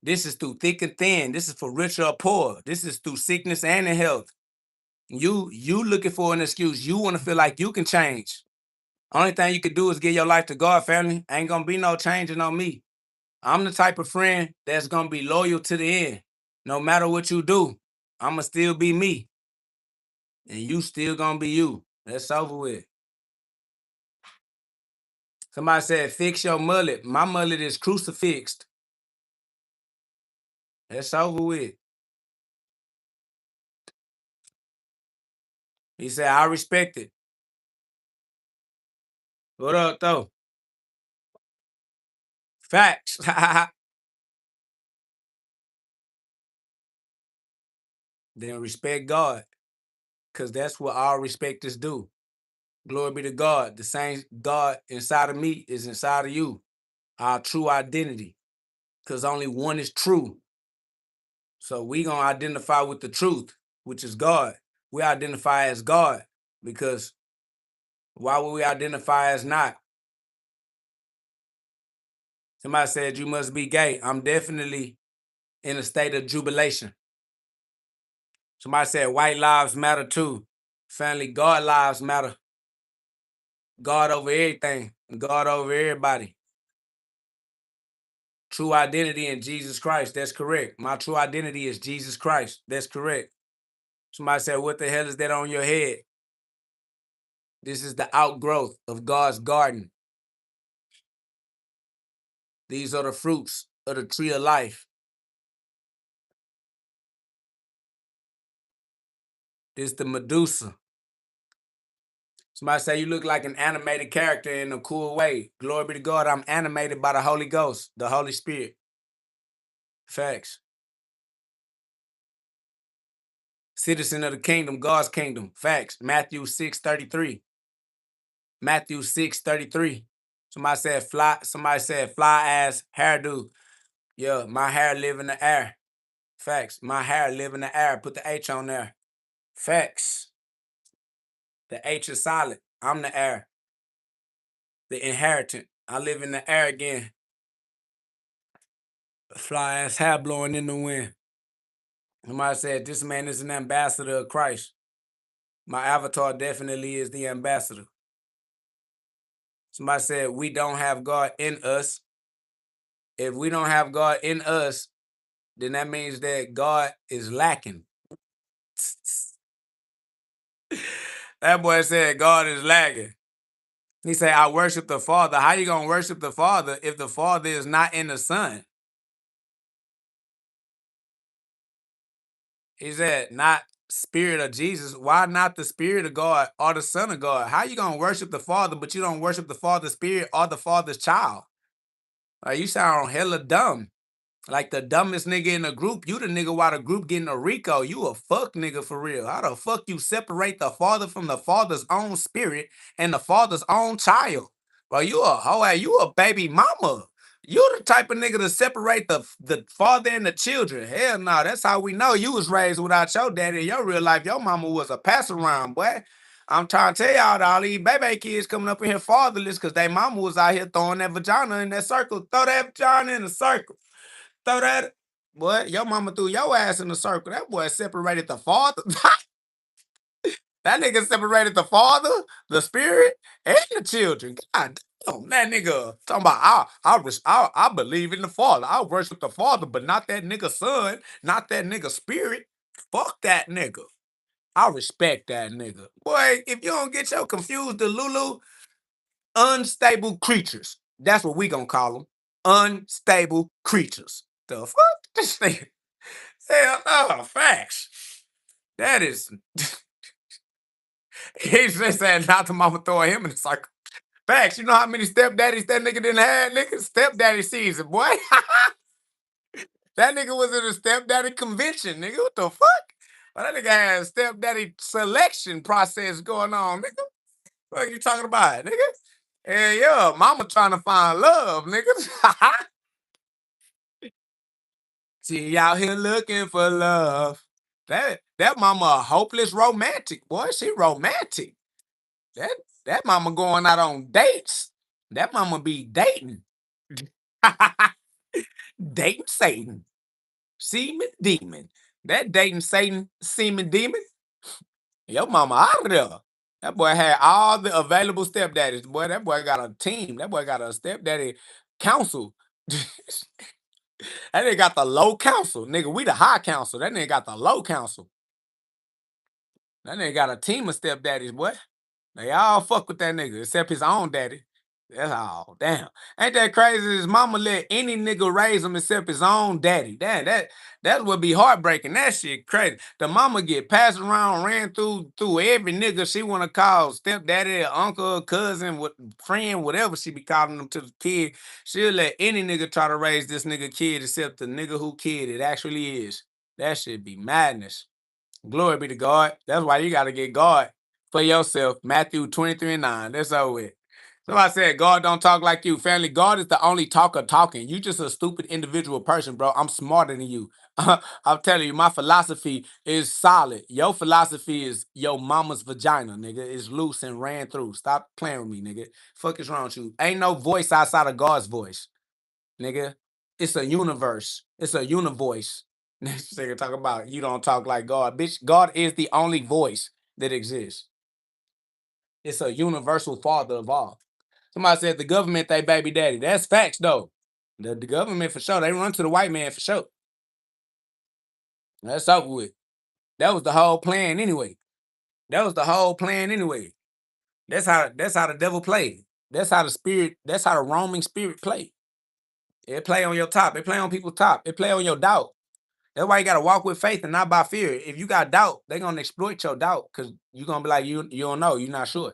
This is through thick and thin. This is for rich or poor. This is through sickness and in health. You looking for an excuse. You want to feel like you can change. Only thing you can do is give your life to God, family. Ain't gonna be no changing on me. I'm the type of friend that's gonna be loyal to the end. No matter what you do, I'ma still be me. And you still gonna be you. That's over with. Somebody said, fix your mullet. My mullet is crucifixed. That's over with. He said, I respect it. What up, though? Facts. Then respect God. Because that's what all respecters do. Glory be to God. The same God inside of me is inside of you. Our true identity. Because only one is true. So we gonna identify with the truth, which is God. We identify as God because why would we identify as not? Somebody said you must be gay. I'm definitely in a state of jubilation. Somebody said white lives matter too. Family, God lives matter. God over everything. God over everybody. True identity in Jesus Christ. That's correct. My true identity is Jesus Christ. That's correct. Somebody said, what the hell is that on your head? This is the outgrowth of God's garden. These are the fruits of the tree of life. This the Medusa. Somebody say you look like an animated character in a cool way. Glory be to God, I'm animated by the Holy Ghost, the Holy Spirit. Facts. Citizen of the kingdom, God's kingdom. Facts. Matthew 6:33. Matthew 6:33. Somebody said fly ass hairdo. Yeah, my hair live in the air. Facts. My hair live in the air. Put the H on there. Facts. The H is silent. I'm the air. The inheritant. I live in the air again. Fly ass hair blowing in the wind. Somebody said this man is an ambassador of Christ. My avatar definitely is the ambassador. Somebody said we don't have God in us. If we don't have God in us, then that means that God is lacking. That boy said God is lacking. He said, I worship the Father. How you gonna worship the Father if the Father is not in the Son? He said, not Spirit of Jesus. Why not the Spirit of God or the Son of God? How you gonna worship the Father, but you don't worship the Father's Spirit or the Father's child? Like, you sound hella dumb. Like the dumbest nigga in the group. You the nigga while the group getting a Rico. You a fuck nigga for real. How the fuck you separate the Father from the Father's own spirit and the Father's own child? Well, you a hoe. You a baby mama. You the type of nigga to separate the father and the children. Hell no, that's how we know you was raised without your daddy. In your real life, your mama was a pass around, boy. I'm trying to tell y'all, all these baby kids coming up in here fatherless because they mama was out here throwing that vagina in that circle. Throw that vagina in a circle. Throw that. Boy, your mama threw your ass in a circle. That boy separated the father. That nigga separated the father, the spirit, and the children. God damn, that nigga talking about I believe in the father. I worship the father, but not that nigga son, not that nigga spirit. Fuck that nigga. I respect that nigga. Boy, if you don't get your confused the Lulu, unstable creatures. That's what we gonna call them. Unstable creatures. The fuck? This nigga. Hell no, facts. That is. He just said not to mama throwing him in the circle. Facts. You know how many stepdaddies that nigga didn't have, nigga? Stepdaddy season, boy. That nigga was in a stepdaddy convention, nigga. What the fuck? Well, that nigga had a stepdaddy selection process going on, nigga. What you talking about, nigga? Hell yeah, mama trying to find love, nigga. She out here looking for love. That mama a hopeless romantic, boy. She romantic. That that mama going out on dates. That mama be dating. Dating Satan. Semen demon. That dating Satan semen demon. Your mama out of there. That boy had all the available stepdaddies. Boy, that boy got a team. That boy got a stepdaddy council. That nigga got the low council. Nigga, we the high council. That nigga got the low council. That nigga got a team of stepdaddies, boy. They all fuck with that nigga, except his own daddy. That's all. Damn. Ain't that crazy? His mama let any nigga raise him except his own daddy. Damn, that would be heartbreaking. That shit crazy. The mama get passed around, ran through every nigga she wanna call stepdaddy, or uncle, or cousin, friend, whatever she be calling them to the kid. She'll let any nigga try to raise this nigga kid except the nigga who kid it actually is. That should be madness. Glory be to God. That's why you gotta get God for yourself. Matthew 23:9. That's over it. Somebody said God don't talk like you. Family, God is the only talker talking. You just a stupid individual person, bro. I'm smarter than you. I'm telling you, my philosophy is solid. Your philosophy is your mama's vagina, nigga. It's loose and ran through. Stop playing with me, nigga. Fuck is wrong with you? Ain't no voice outside of God's voice, nigga. It's a universe. It's a univoice. This nigga talk about you don't talk like God. Bitch, God is the only voice that exists. It's a universal father of all. Somebody said the government they baby daddy. That's facts though. The government for sure. They run to the white man for sure. That's over with. That was the whole plan anyway. That was the whole plan anyway. That's how the devil played. That's how the roaming spirit play. It play on your top. It play on people's top. It play on your doubt. That's why you gotta walk with faith and not by fear. If you got doubt, they're gonna exploit your doubt because you're gonna be like, you don't know, you're not sure.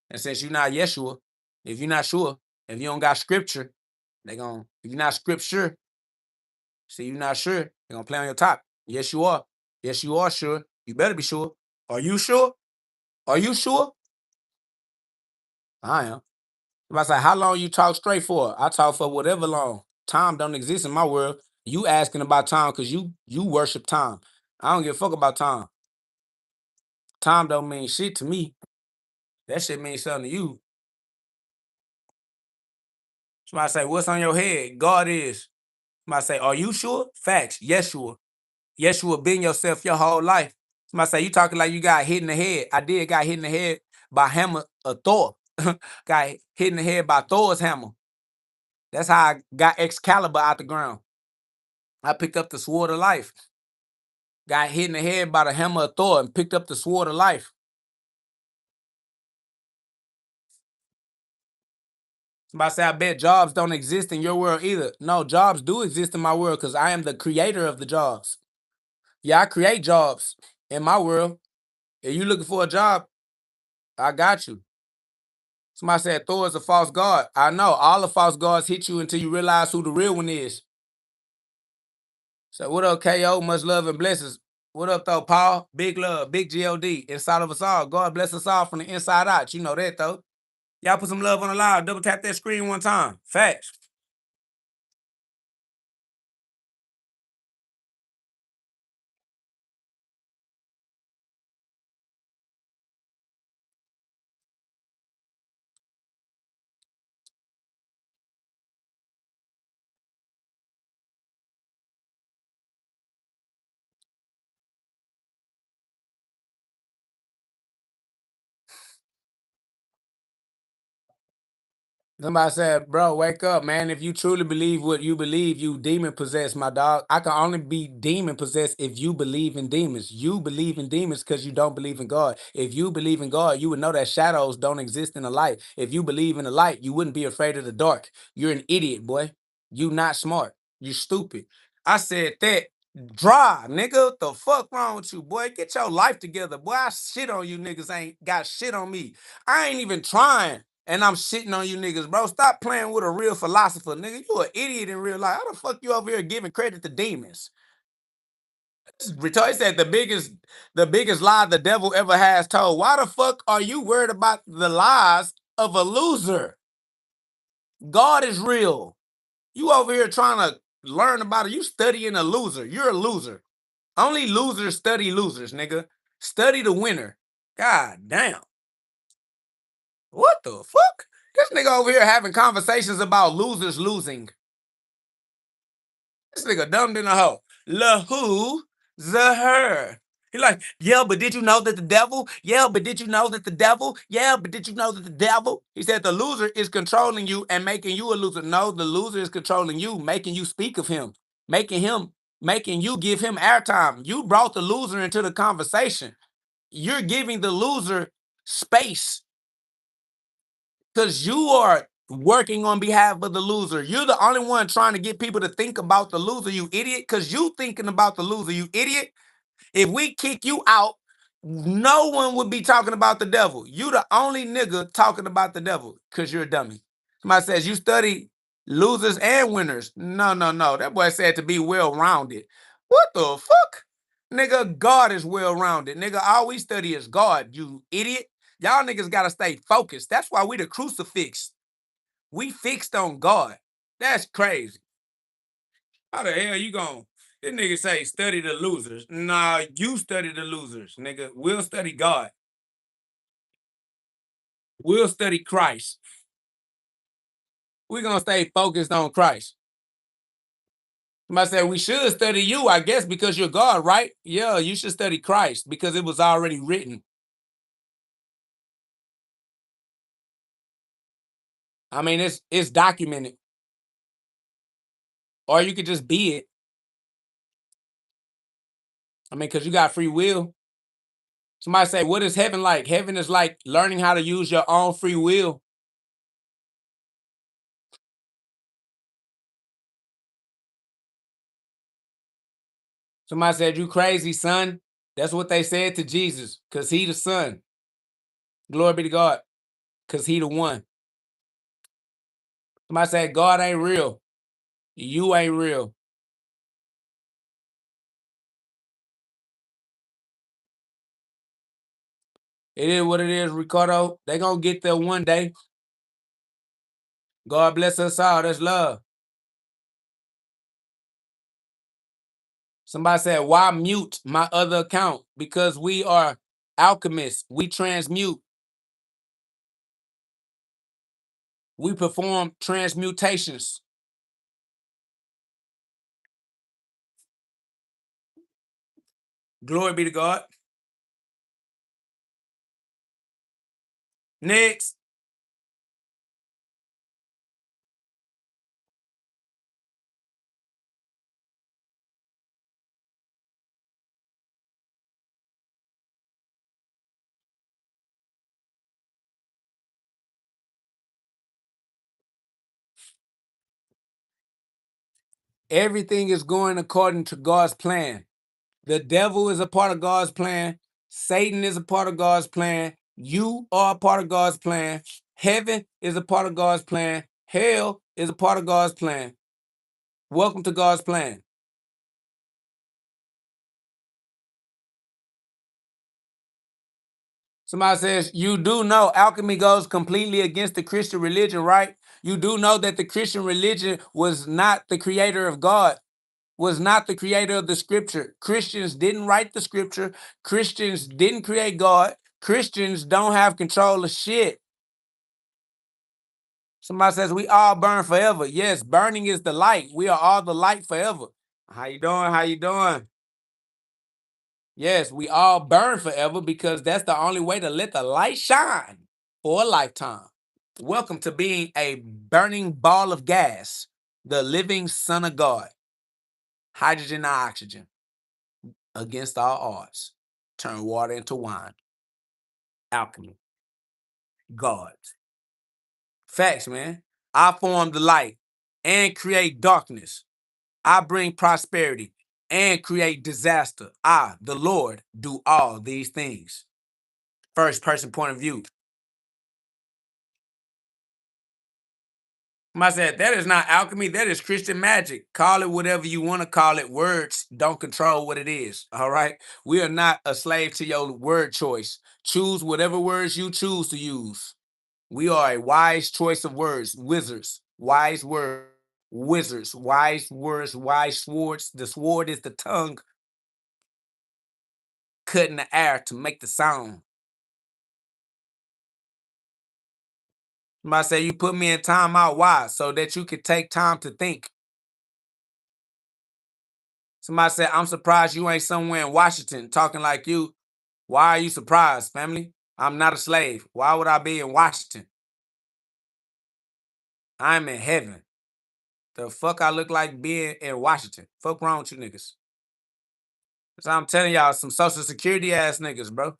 And since you're not Yeshua, if you're not sure, if you don't got scripture, if you're not scripture, see you're not sure, they're gonna play on your top. Yes, you are. Yes, you are sure. You better be sure. Are you sure? Are you sure? I am. If I say, how long you talk straight for? I talk for whatever long. Time don't exist in my world. You asking about time because you worship time. I don't give a fuck about time. Time don't mean shit to me. That shit means something to you. Somebody say, what's on your head? God is. Somebody say, are you sure? Facts. Yeshua. Yeshua been yourself your whole life. Somebody say, you talking like you got hit in the head. I did got hit in the head by hammer of Thor. Got hit in the head by Thor's hammer. That's how I got Excalibur out the ground. I picked up the sword of life. Got hit in the head by the hammer of Thor and picked up the sword of life. Somebody say, I bet jobs don't exist in your world either. No, jobs do exist in my world because I am the creator of the jobs. Yeah, I create jobs in my world. If you looking for a job, I got you. Somebody said Thor is a false god. I know. All the false gods hit you until you realize who the real one is. So what up, KO? Much love and blessings. What up, though, Paul? Big love, big GhOD. Inside of us all. God bless us all from the inside out. You know that, though. Y'all put some love on the live. Double tap that screen one time. Facts. Somebody said, bro, wake up, man. If you truly believe what you believe, you demon possessed, my dog. I can only be demon possessed if you believe in demons. You believe in demons because you don't believe in God. If you believe in God, you would know that shadows don't exist in the light. If you believe in the light, you wouldn't be afraid of the dark. You're an idiot, boy. You not smart. You stupid. I said that dry, nigga. What the fuck wrong with you, boy? Get your life together, boy. I shit on you niggas ain't got shit on me. I ain't even trying. And I'm shitting on you niggas, bro. Stop playing with a real philosopher, nigga. You an idiot in real life. How the fuck you over here giving credit to demons? Retard said the biggest lie the devil ever has told. Why the fuck are you worried about the lies of a loser? God is real. You over here trying to learn about it. You studying a loser. You're a loser. Only losers study losers, nigga. Study the winner. God damn. What the fuck? This nigga over here having conversations about losers losing. This nigga dumb than a hoe. La who, the her. He like, yeah, but did you know that the devil? Yeah, but did you know that the devil? Yeah, but did you know that the devil? He said the loser is controlling you and making you a loser. No, the loser is controlling you, making you speak of him, making you give him airtime. You brought the loser into the conversation. You're giving the loser space because you are working on behalf of the loser. You're the only one trying to get people to think about the loser, you idiot, because you thinking about the loser, you idiot. If we kick you out, no one would be talking about the devil. You the only nigga talking about the devil because you're a dummy. Somebody says you study losers and winners. No, no, no. That boy said to be well-rounded. What the fuck? Nigga, God is well-rounded. Nigga, all we study is God, you idiot. Y'all niggas gotta stay focused. That's why we the crucifix. We fixed on God. That's crazy. How the hell you gon' this nigga say study the losers? Nah, you study the losers, nigga. We'll study God. We'll study Christ. We're gonna stay focused on Christ. Somebody said we should study you, I guess, because you're God, right? Yeah, you should study Christ because it was already written. I mean, it's documented. Or you could just be it. I mean, because you got free will. Somebody say, what is heaven like? Heaven is like learning how to use your own free will. Somebody said, you crazy, son. That's what they said to Jesus, because he the son. Glory be to God, because he the one. Somebody said, God ain't real. You ain't real. It is what it is, Ricardo. They gonna get there one day. God bless us all. That's love. Somebody said, why mute my other account? Because we are alchemists. We transmute. We perform transmutations. Glory be to God. Next. Everything is going according to God's plan. The devil is a part of God's plan. Satan is a part of God's plan. You are a part of God's plan. Heaven is a part of God's plan. Hell is a part of God's plan. Welcome to God's plan. Somebody says, you do know alchemy goes completely against the Christian religion, right? You do know that the Christian religion was not the creator of God, was not the creator of the scripture. Christians didn't write the scripture. Christians didn't create God. Christians don't have control of shit. Somebody says, we all burn forever. Yes, burning is the light. We are all the light forever. How you doing? How you doing? Yes, we all burn forever because that's the only way to let the light shine for a lifetime. Welcome to being a burning ball of gas, the living son of God. Hydrogen and oxygen. Against all odds. Turn water into wine. Alchemy. God. Facts, man. I form the light and create darkness. I bring prosperity and create disaster. I, the Lord, do all these things. First person point of view. I said, that is not alchemy. That is Christian magic. Call it whatever you want to call it. Words don't control what it is. All right. We are not a slave to your word choice. Choose whatever words you choose to use. We are a wise choice of words. Wizards. Wise words. Wizards. Wise words. Wise swords. The sword is the tongue cutting the air to make the sound. Somebody say you put me in time out. Why? So that you could take time to think. Somebody said, I'm surprised you ain't somewhere in Washington talking like you. Why are you surprised, family? I'm not a slave. Why would I be in Washington? I'm in heaven. The fuck I look like being in Washington? Fuck wrong with you niggas? So I'm telling y'all, some social security ass niggas, bro.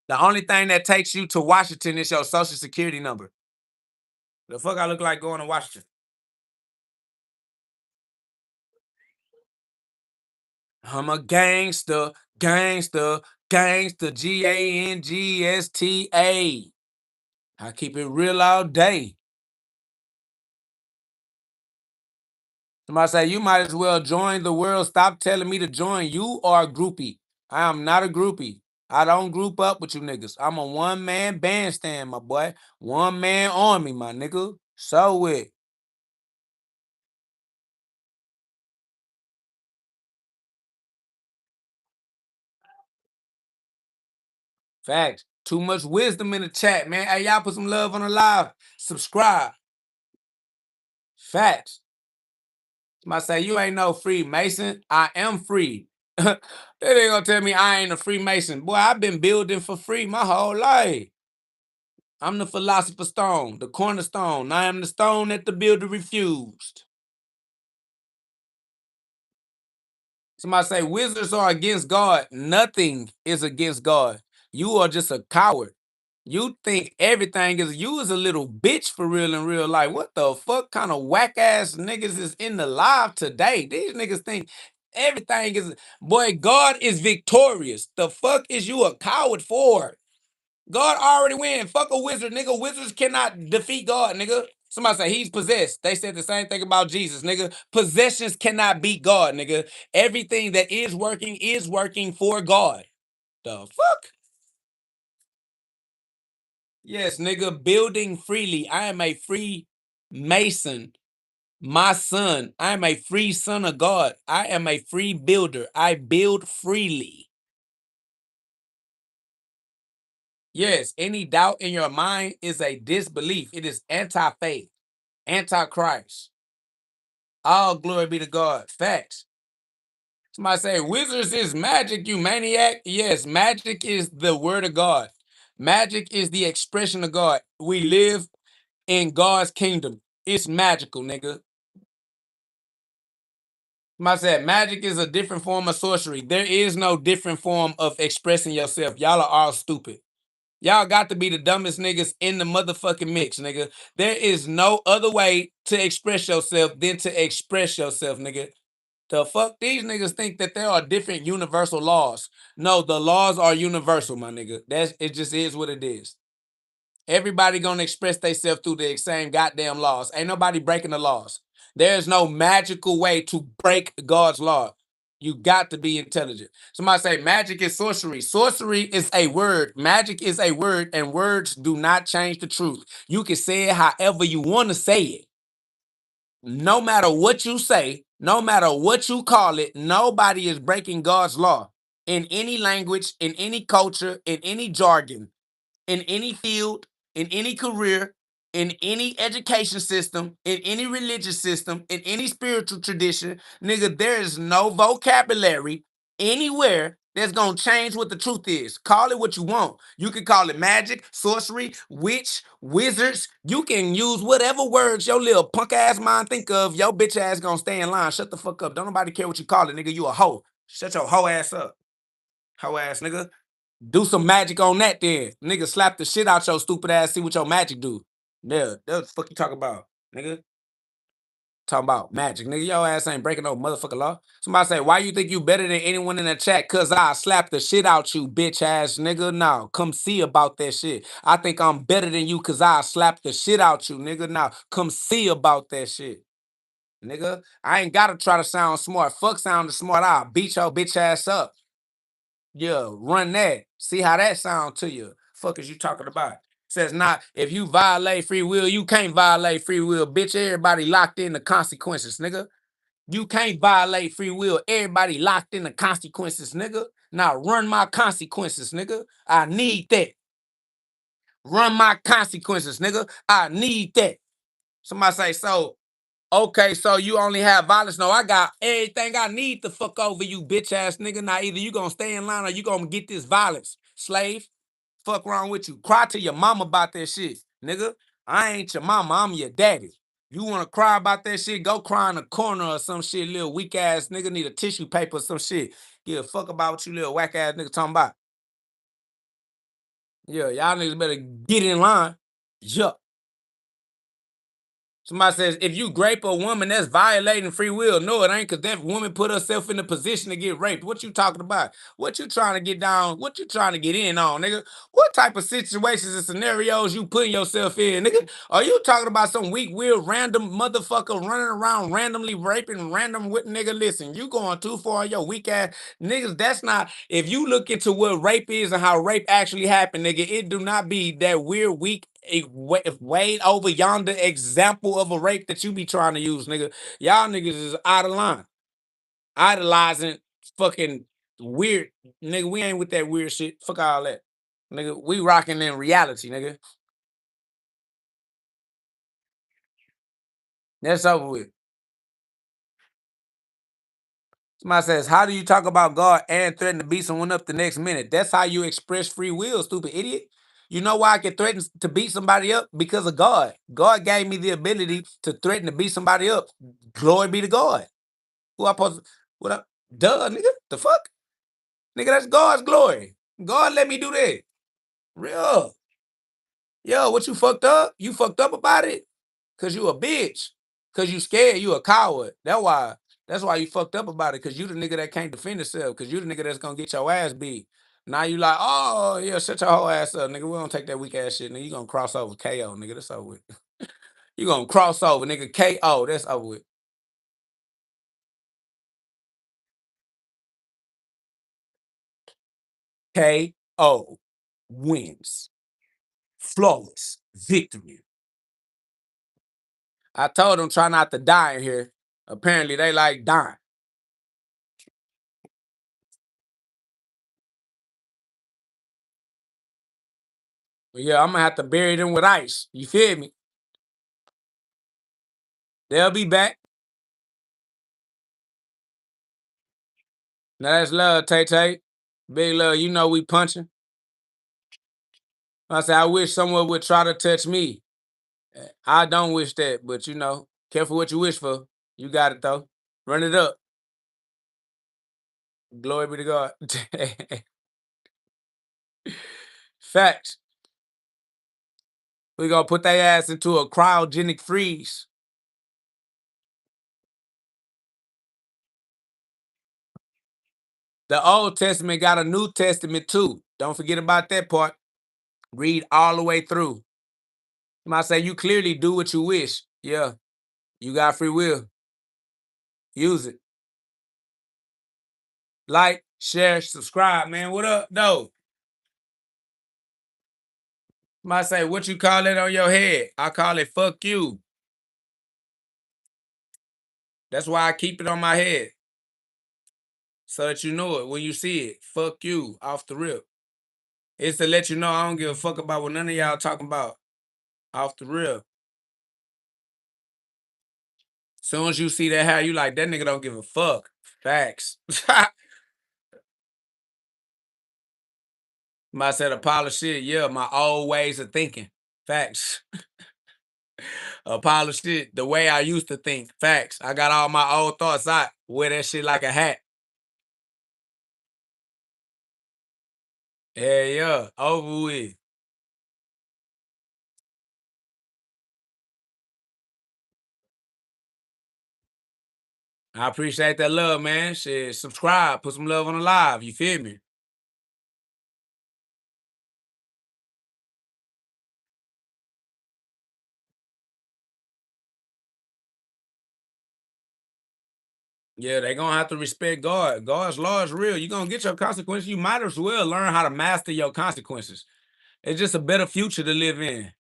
The only thing that takes you to Washington is your social security number. The fuck I look like going to Washington? I'm a gangster, gangster, gangster, GANGSTA. I keep it real all day. Somebody say, you might as well join the world. Stop telling me to join. You are a groupie. I am not a groupie. I don't group up with you niggas. I'm a one-man bandstand, my boy. One-man army, my nigga. So it. Facts. Too much wisdom in the chat, man. Hey, y'all put some love on the live. Subscribe. Facts. Somebody say, you ain't no Freemason. I am free. They ain't gonna tell me I ain't a Freemason. Boy, I've been building for free my whole life. I'm the philosopher's stone, the cornerstone. I am the stone that the builder refused. Somebody say, wizards are against God. Nothing is against God. You are just a coward. You think everything is, you is a little bitch for real in real life. What the fuck kind of whack ass niggas is in the live today? These niggas think everything is, boy, God is victorious. The fuck is you a coward for? God already win. Fuck a wizard, nigga. Wizards cannot defeat God, nigga. Somebody say he's possessed. They said the same thing about Jesus, nigga. Possessions cannot beat God, nigga. Everything that is working for God. The fuck? Yes, nigga. Building freely. I am a free Mason. My son. I am a free son of God. I am a free builder. I build freely. Yes, any doubt in your mind is a disbelief. It is anti-faith, anti-Christ. All glory be to God. Facts. Somebody say, wizards is magic, you maniac. Yes, magic is the word of God. Magic is the expression of God. We live in God's kingdom. It's magical, nigga. Somebody said, magic is a different form of sorcery. There is no different form of expressing yourself. Y'all are all stupid. Y'all got to be the dumbest niggas in the motherfucking mix, nigga. There is no other way to express yourself than to express yourself, nigga. The fuck? These niggas think that there are different universal laws. No, the laws are universal, my nigga. It just is what it is. Everybody gonna express themselves through the same goddamn laws. Ain't nobody breaking the laws. There's no magical way to break God's law. You got to be intelligent. Somebody say magic is sorcery. Sorcery is a word. Magic is a word, and words do not change the truth. You can say it however you want to say it. No matter what you say, no matter what you call it, nobody is breaking God's law in any language, in any culture, in any jargon, in any field, in any career, in any education system, in any religious system, in any spiritual tradition. Nigga, there is no vocabulary anywhere that's gonna change what the truth is. Call it what you want. You can call it magic, sorcery, witch, wizards. You can use whatever words your little punk ass mind think of. Your bitch ass gonna stay in line. Shut the fuck up. Don't nobody care what you call it, nigga. You a hoe. Shut your hoe ass up. Hoe ass nigga. Do some magic on that then. Nigga, slap the shit out your stupid ass, see what your magic do. Yeah, that's what the fuck you talking about, nigga. Talking about magic, nigga. Your ass ain't breaking no motherfucking law. Somebody say, why you think you better than anyone in the chat? Cause I slap the shit out you, bitch ass nigga. Now, come see about that shit. I think I'm better than you cause I slap the shit out you, nigga. Now, come see about that shit. Nigga, I ain't gotta try to sound smart. Fuck sounding smart. I'll beat your bitch ass up. Yeah, run that. See how that sound to you. Fuck is you talking about? Says not if you violate free will, you can't violate free will, bitch. Everybody locked in the consequences, nigga. You can't violate free will. Everybody locked in the consequences, nigga. Now run my consequences, nigga. I need that. Run my consequences, nigga. I need that. Somebody say, so Okay, so you only have violence. No, I got everything I need to fuck over you, bitch ass nigga. Now either you gonna stay in line or you gonna get this violence. Slave, fuck wrong with you. Cry to your mama about that shit, nigga. I ain't your mama, I'm your daddy. You wanna cry about that shit? Go cry in a corner or some shit, little weak ass nigga. Need a tissue paper or some shit. Give a fuck about what you little whack ass nigga talking about. Yeah, y'all niggas better get in line. Yup. Somebody says, if you grape a woman, that's violating free will. No, it ain't, because that woman put herself in a position to get raped. What you talking about? What you trying to get down? What you trying to get in on, nigga? What type of situations and scenarios you putting yourself in, nigga? Are you talking about some weak, weird, random motherfucker running around randomly raping random with nigga? Listen, you going too far, your weak ass niggas. That's not, if you look into what rape is and how rape actually happened, nigga, it do not be that weird, weak, way over yonder example of a rape that you be trying to use, nigga. Y'all niggas is out of line. Idolizing fucking weird, nigga. We ain't with that weird shit. Fuck all that. Nigga, we rocking in reality, nigga. That's over with. Somebody says, how do you talk about God and threaten to beat someone up the next minute? That's how you express free will, stupid idiot. You know why I can threaten to beat somebody up? Because of God. God gave me the ability to threaten to beat somebody up. Glory be to God. Who I supposed to, what up? Duh, nigga. The fuck? Nigga, that's God's glory. God let me do that. Real. Yo, what you fucked up? You fucked up about it? Cause you a bitch. Cause you scared, you a coward. That's why you fucked up about it. Cause you the nigga that can't defend yourself. Cause you the nigga that's gonna get your ass beat. Now you like, oh yeah, shut your whole ass up, nigga. We don't take that weak ass shit, nigga. You gonna cross over KO, nigga. That's over with. You gonna cross over, nigga. KO. That's over with. KO wins. Flawless victory. I told them try not to die in here. Apparently they like dying. But yeah, I'm gonna have to bury them with ice. You feel me? They'll be back. Now that's love, Tay Tay. Big love, you know we punching. I say I wish someone would try to touch me. I don't wish that, but you know, careful what you wish for. You got it though. Run it up. Glory be to God. Facts. We gonna put their ass into a cryogenic freeze. The Old Testament got a New Testament too. Don't forget about that part. Read all the way through. Might say you clearly do what you wish. Yeah, you got free will. Use it. Like, share, subscribe, man. What up, though? Might say, what you call it on your head? I call it fuck you. That's why I keep it on my head. So that you know it when you see it. Fuck you off the rip. It's to let you know I don't give a fuck about what none of y'all talking about. Off the rip. Soon as you see that how you like, that nigga don't give a fuck. Facts. Might said a pile of shit. Yeah, my old ways of thinking. Facts. A pile of shit. The way I used to think. Facts. I got all my old thoughts out. Wear that shit like a hat. Yeah. Over with. I appreciate that love, man. Shit, subscribe. Put some love on the live. You feel me? Yeah, they gonna have to respect God. God's law is real. You're gonna get your consequences. You might as well learn how to master your consequences. It's just a better future to live in.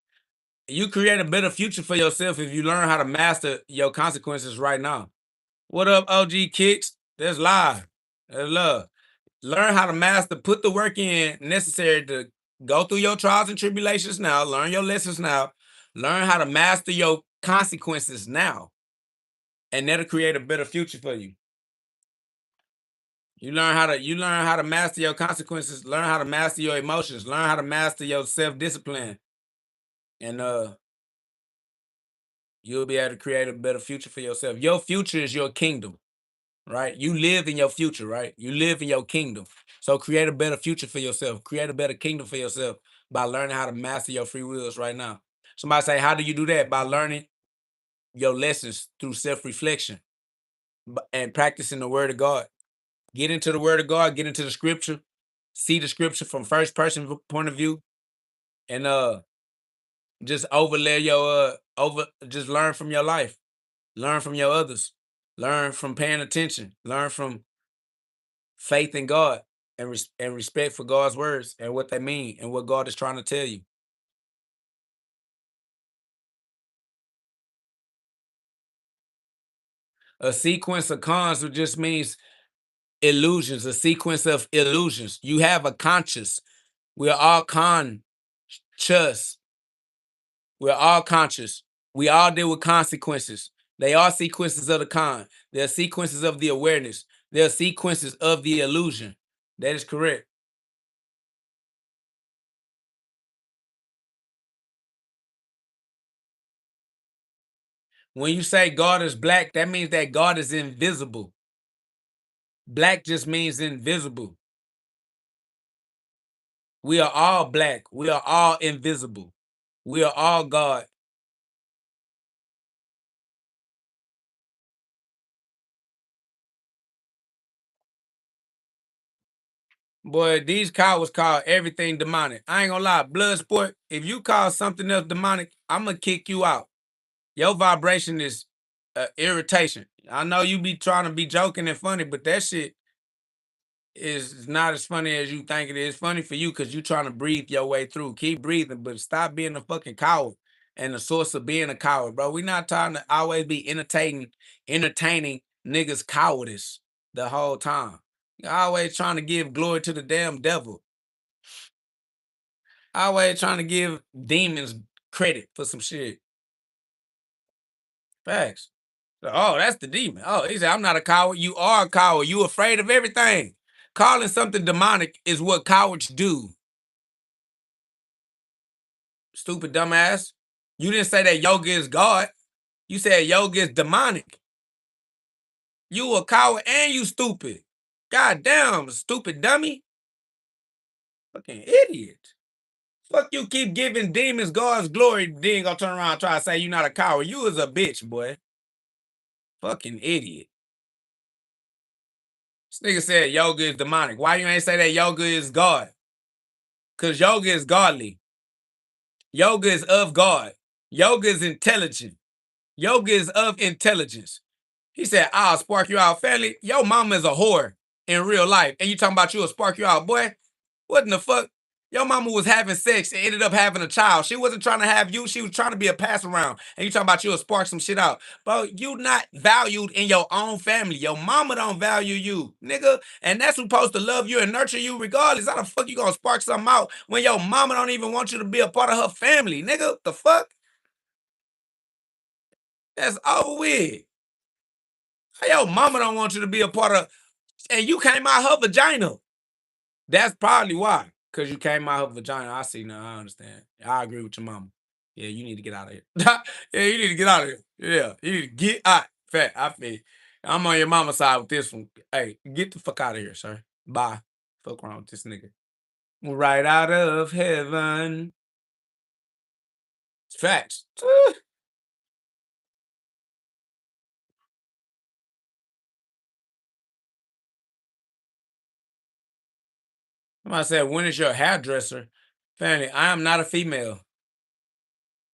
You create a better future for yourself if you learn how to master your consequences right now. What up, OG Kicks? That's live. That's love. Learn how to master, put the work in necessary to go through your trials and tribulations now, learn your lessons now, learn how to master your consequences now. and that'll create a better future for you. You learn how to master your consequences, learn how to master your emotions, learn how to master your self-discipline. And you'll be able to create a better future for yourself. Your future is your kingdom, right? You live in your future, right? You live in your kingdom. So create a better future for yourself. Create a better kingdom for yourself by learning how to master your free wills right now. Somebody say, how do you do that? By learning your lessons through self-reflection and practicing the word of God. Get into the word of God, get into the scripture, see the scripture from first person point of view, and just overlay your just learn from your life, learn from your others, learn from paying attention, learn from faith in God and respect for God's words and what they mean and what God is trying to tell you. A sequence of cons just means illusions, a sequence of illusions. You have a conscious. We are all conscious. We're all conscious. We all deal with consequences. They are sequences of the con. They're sequences of the awareness. They're sequences of the illusion. That is correct. When you say God is black, that means that God is invisible. Black just means invisible. We are all black. We are all invisible. We are all God. Boy, these cowards call everything demonic. I ain't gonna lie, Bloodsport, if you call something else demonic, I'm gonna kick you out. Your vibration is irritation. I know you be trying to be joking and funny, but that shit is not as funny as you think it is. Funny for you because you trying to breathe your way through. Keep breathing, but stop being a fucking coward and the source of being a coward, bro. We not trying to always be entertaining niggas cowardice the whole time. You're always trying to give glory to the damn devil. Always trying to give demons credit for some shit. Facts. Oh, that's the demon. Oh, he said, I'm not a coward. You are a coward. You afraid of everything. Calling something demonic is what cowards do. Stupid dumbass. You didn't say that yoga is God. You said yoga is demonic. You a coward and you stupid. God damn, stupid dummy. Fucking idiot. Fuck you keep giving demons God's glory, then gonna turn around and try to say you not a coward. You is a bitch, boy. Fucking idiot. This nigga said yoga is demonic. Why you ain't say that yoga is God? Because yoga is godly. Yoga is of God. Yoga is intelligent. Yoga is of intelligence. He said, I'll spark you out. Family, your mama is a whore in real life. And you talking about you'll spark you out. Boy, what in the fuck? Your mama was having sex and ended up having a child. She wasn't trying to have you. She was trying to be a pass around. And you talking about you'll spark some shit out. Bro, you not valued in your own family. Your mama don't value you, nigga. And that's who's supposed to love you and nurture you regardless. How the fuck you gonna spark something out when your mama don't even want you to be a part of her family, nigga? The fuck? That's over with. How your mama don't want you to be a part of, and you came out her vagina. That's probably why. Because you came out her vagina. I see now. I understand. I agree with your mama. Yeah, you need to get out of here. Yeah, you need to get out of here. Yeah, you need to get out. Fat, I feel you. I'm on your mama's side with this one. Hey, get the fuck out of here, sir. Bye. Fuck wrong with this nigga. Right out of heaven. It's facts. Somebody said, when is your hairdresser? Family, I am not a female.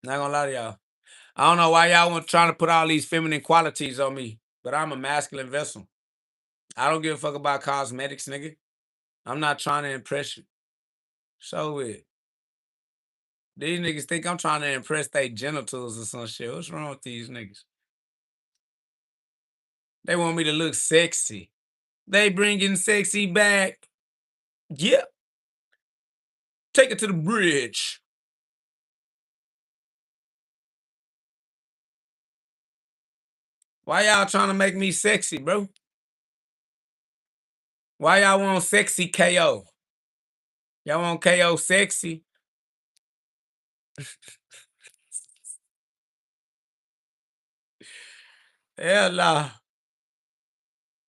Not gonna lie to y'all. I don't know why y'all want trying to put all these feminine qualities on me, but I'm a masculine vessel. I don't give a fuck about cosmetics, nigga. I'm not trying to impress you. So it. These niggas think I'm trying to impress their genitals or some shit. What's wrong with these niggas? They want me to look sexy. They bringing sexy back. Yep. Take it to the bridge. Why y'all trying to make me sexy, bro? Why y'all want sexy KO? Y'all want KO sexy? Hell nah.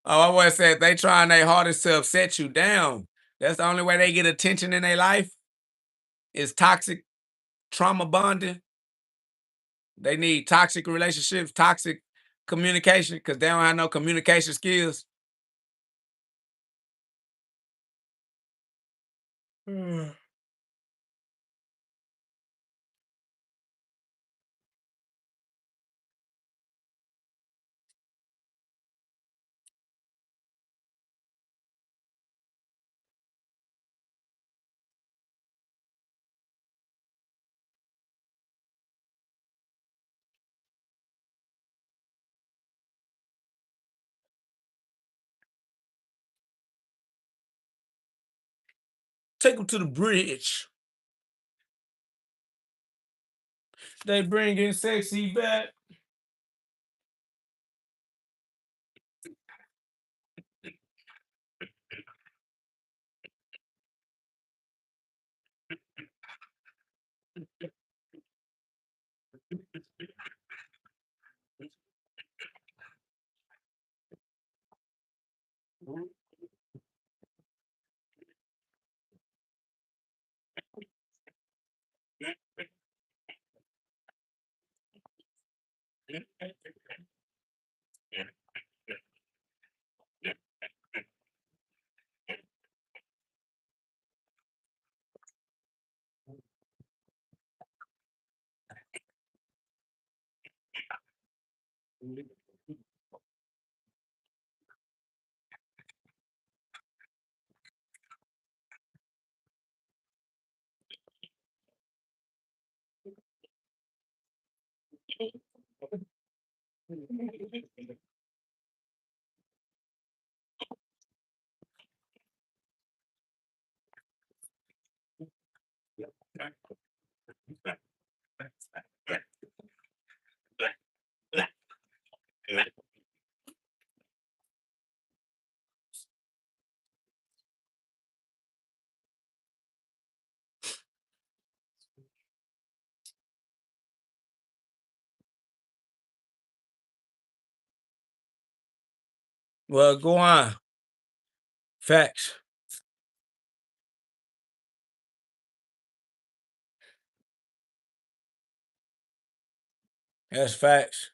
Oh, I was said they trying their hardest to upset you down. That's the only way they get attention in their life is toxic trauma bonding. They need toxic relationships, toxic communication, because they don't have no communication skills. Take them to the bridge. They bringing sexy back. Well, go on. Facts. That's facts.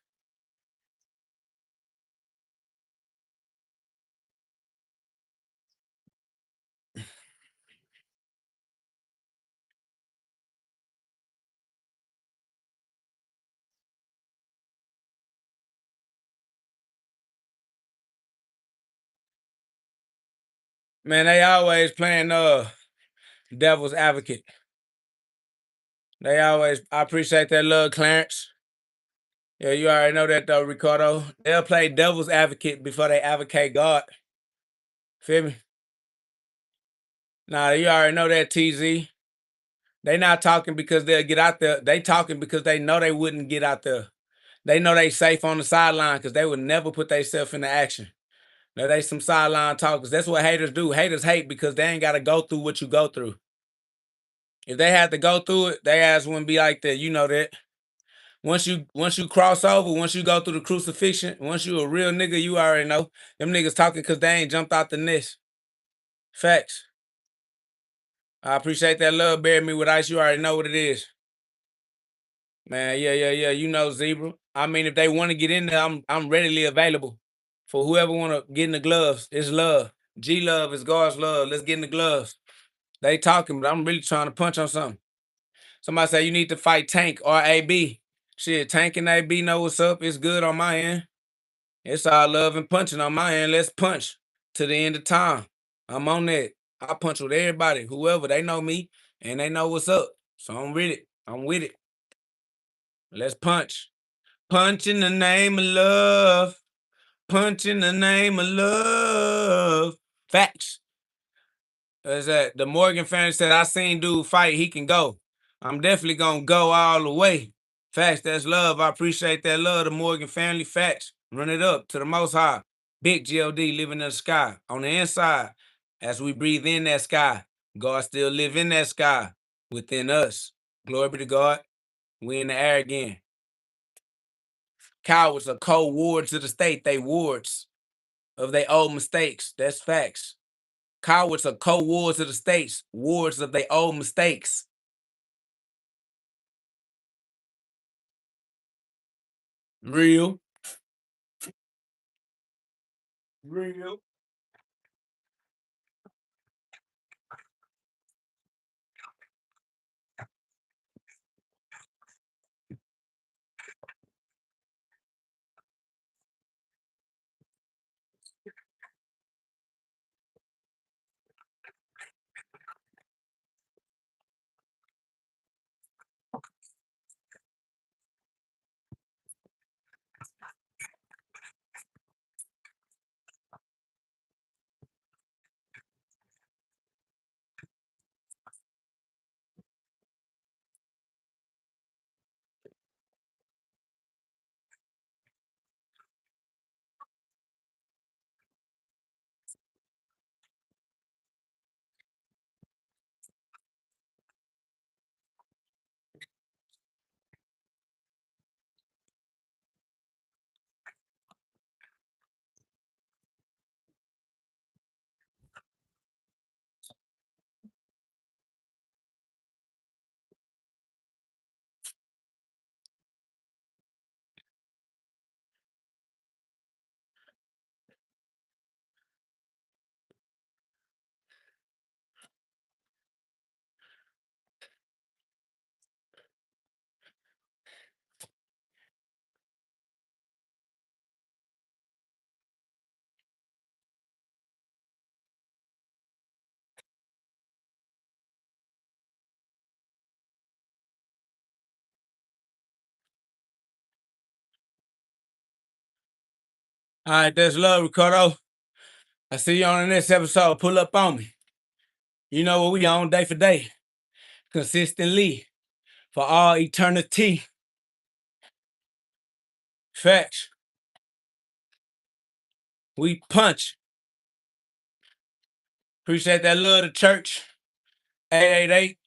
Man, they always playing devil's advocate. I appreciate that love, Clarence. Yeah, you already know that though, Ricardo. They'll play devil's advocate before they advocate God. Feel me? Nah, you already know that, TZ. They not talking because they'll get out there. They talking because they know they wouldn't get out there. They know they safe on the sideline because they would never put themselves into action. Now they some sideline talkers. That's what haters do. Haters hate because they ain't got to go through what you go through. If they had to go through it, their ass wouldn't be like that. You know that. Once you cross over, once you go through the crucifixion, once you a real nigga, you already know. Them niggas talking because they ain't jumped out the nest. Facts. I appreciate that love. Bury me with ice. You already know what it is. Man, yeah. You know, Zebra. I mean, if they want to get in there, I'm readily available for whoever want to get in the gloves. It's love. G love is God's love. Let's get in the gloves. They talking, but I'm really trying to punch on something. Somebody say you need to fight Tank or AB. Shit, Tank and AB know what's up. It's good on my end. It's all love and punching on my end. Let's punch to the end of time. I'm on that. I punch with everybody, whoever. They know me and they know what's up. So I'm with it. I'm with it. Let's punch. Punch in the name of love. Punch in the name of love. Facts. Is that the Morgan family said, I seen dude fight, he can go. I'm definitely gonna go all the way. Facts, that's love. I appreciate that love, the Morgan family. Facts. Run it up to the Most High. Big GhOD living in the sky. On the inside, as we breathe in that sky, God still live in that sky within us. Glory be to God. We in the air again. Cowards are cold wards of the state. They wards of their old mistakes. That's facts. Cowards are cold wards of the states, wards of their old mistakes. Real. Real. All right, that's love, Ricardo. I see you on the next episode. Pull up on me. You know what we on day for day. Consistently. For all eternity. Facts. We punch. Appreciate that love to church. 888.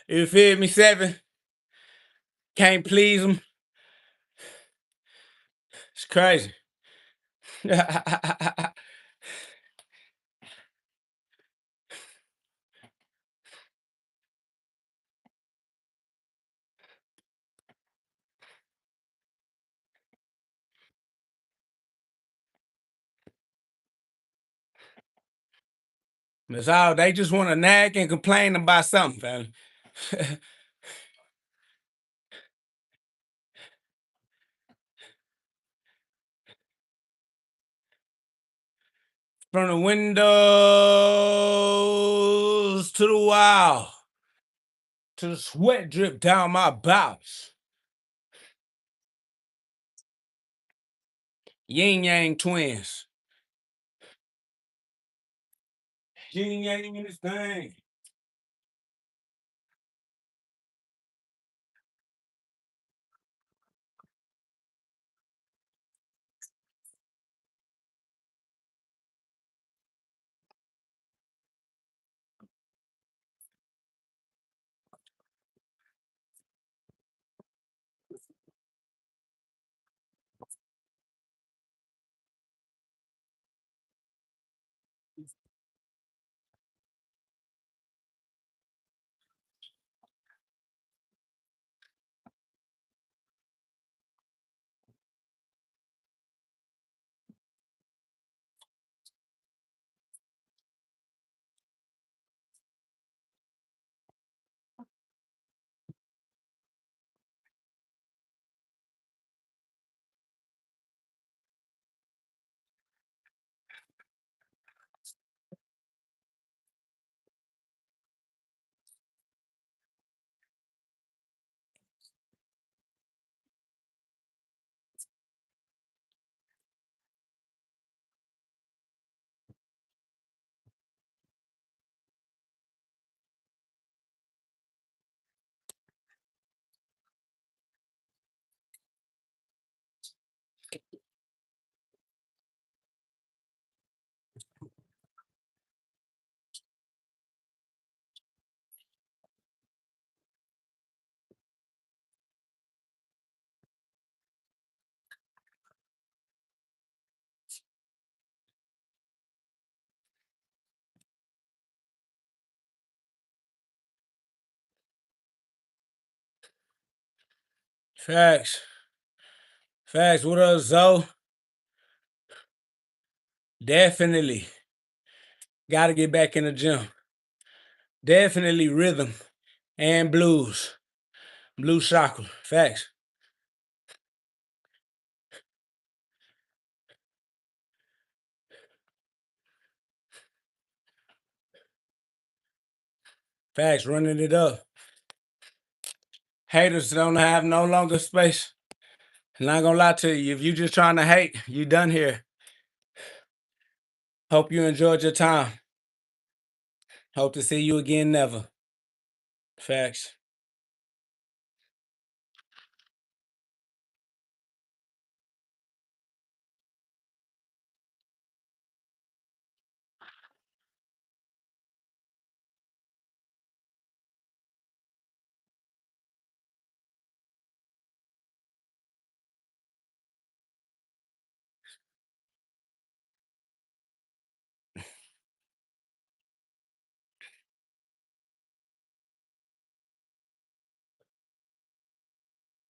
You feel me, 7? Can't please them. It's crazy. That's all. They just want to nag and complain about something, fam. From the windows to the wall, to the sweat drip down my bowels. Yin Yang twins. Yin Yang in this thing. Facts. Facts. What up, Zoe? Definitely. Gotta get back in the gym. Definitely rhythm and blues. Blue chakra. Facts. Facts. Running it up. Haters don't have no longer space. I'm not gonna lie to you. If you just trying to hate, you done here. Hope you enjoyed your time. Hope to see you again never. Facts.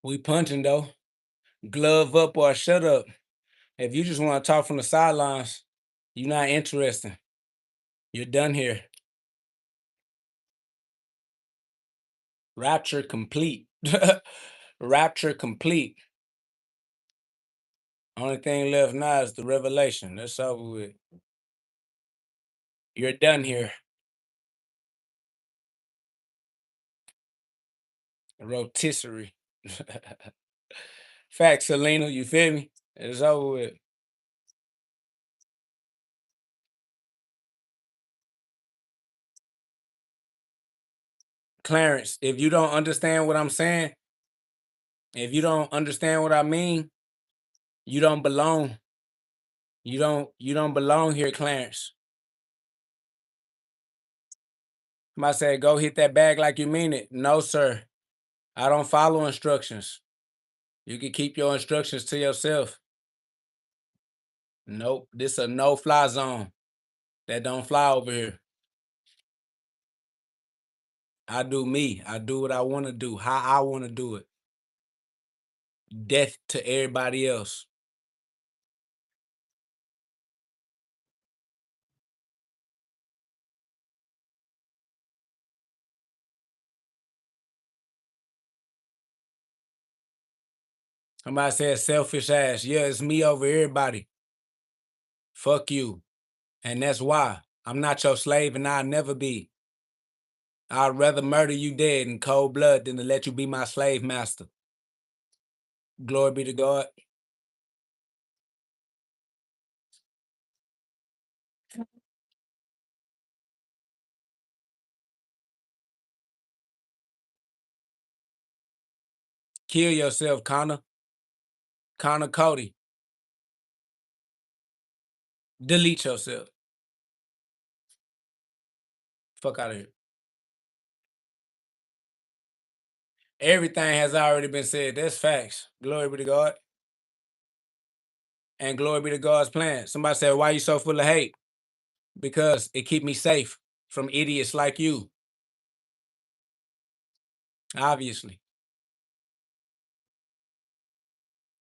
We punching though. Glove up or shut up. If you just want to talk from the sidelines, you're not interesting. You're done here. Rapture complete. Rapture complete. Only thing left now is the revelation. That's over with. You're done here. Rotisserie. Facts, Selena. You feel me? It's over with. Clarence, if you don't understand what I'm saying, if you don't understand what I mean, you don't belong. You don't belong here, Clarence. Somebody said, go hit that bag like you mean it. No, sir. I don't follow instructions. You can keep your instructions to yourself. Nope. This a no-fly zone. That don't fly over here. I do me. I do what I want to do, how I want to do it. Death to everybody else. Somebody said selfish ass. Yeah, it's me over everybody. Fuck you. And that's why I'm not your slave and I'll never be. I'd rather murder you dead in cold blood than to let you be my slave master. Glory be to God. Kill yourself, Connor. Connor Cody. Delete yourself. Fuck out of here. Everything has already been said. That's facts. Glory be to God. And glory be to God's plan. Somebody said, why you so full of hate? Because it keep me safe from idiots like you. Obviously.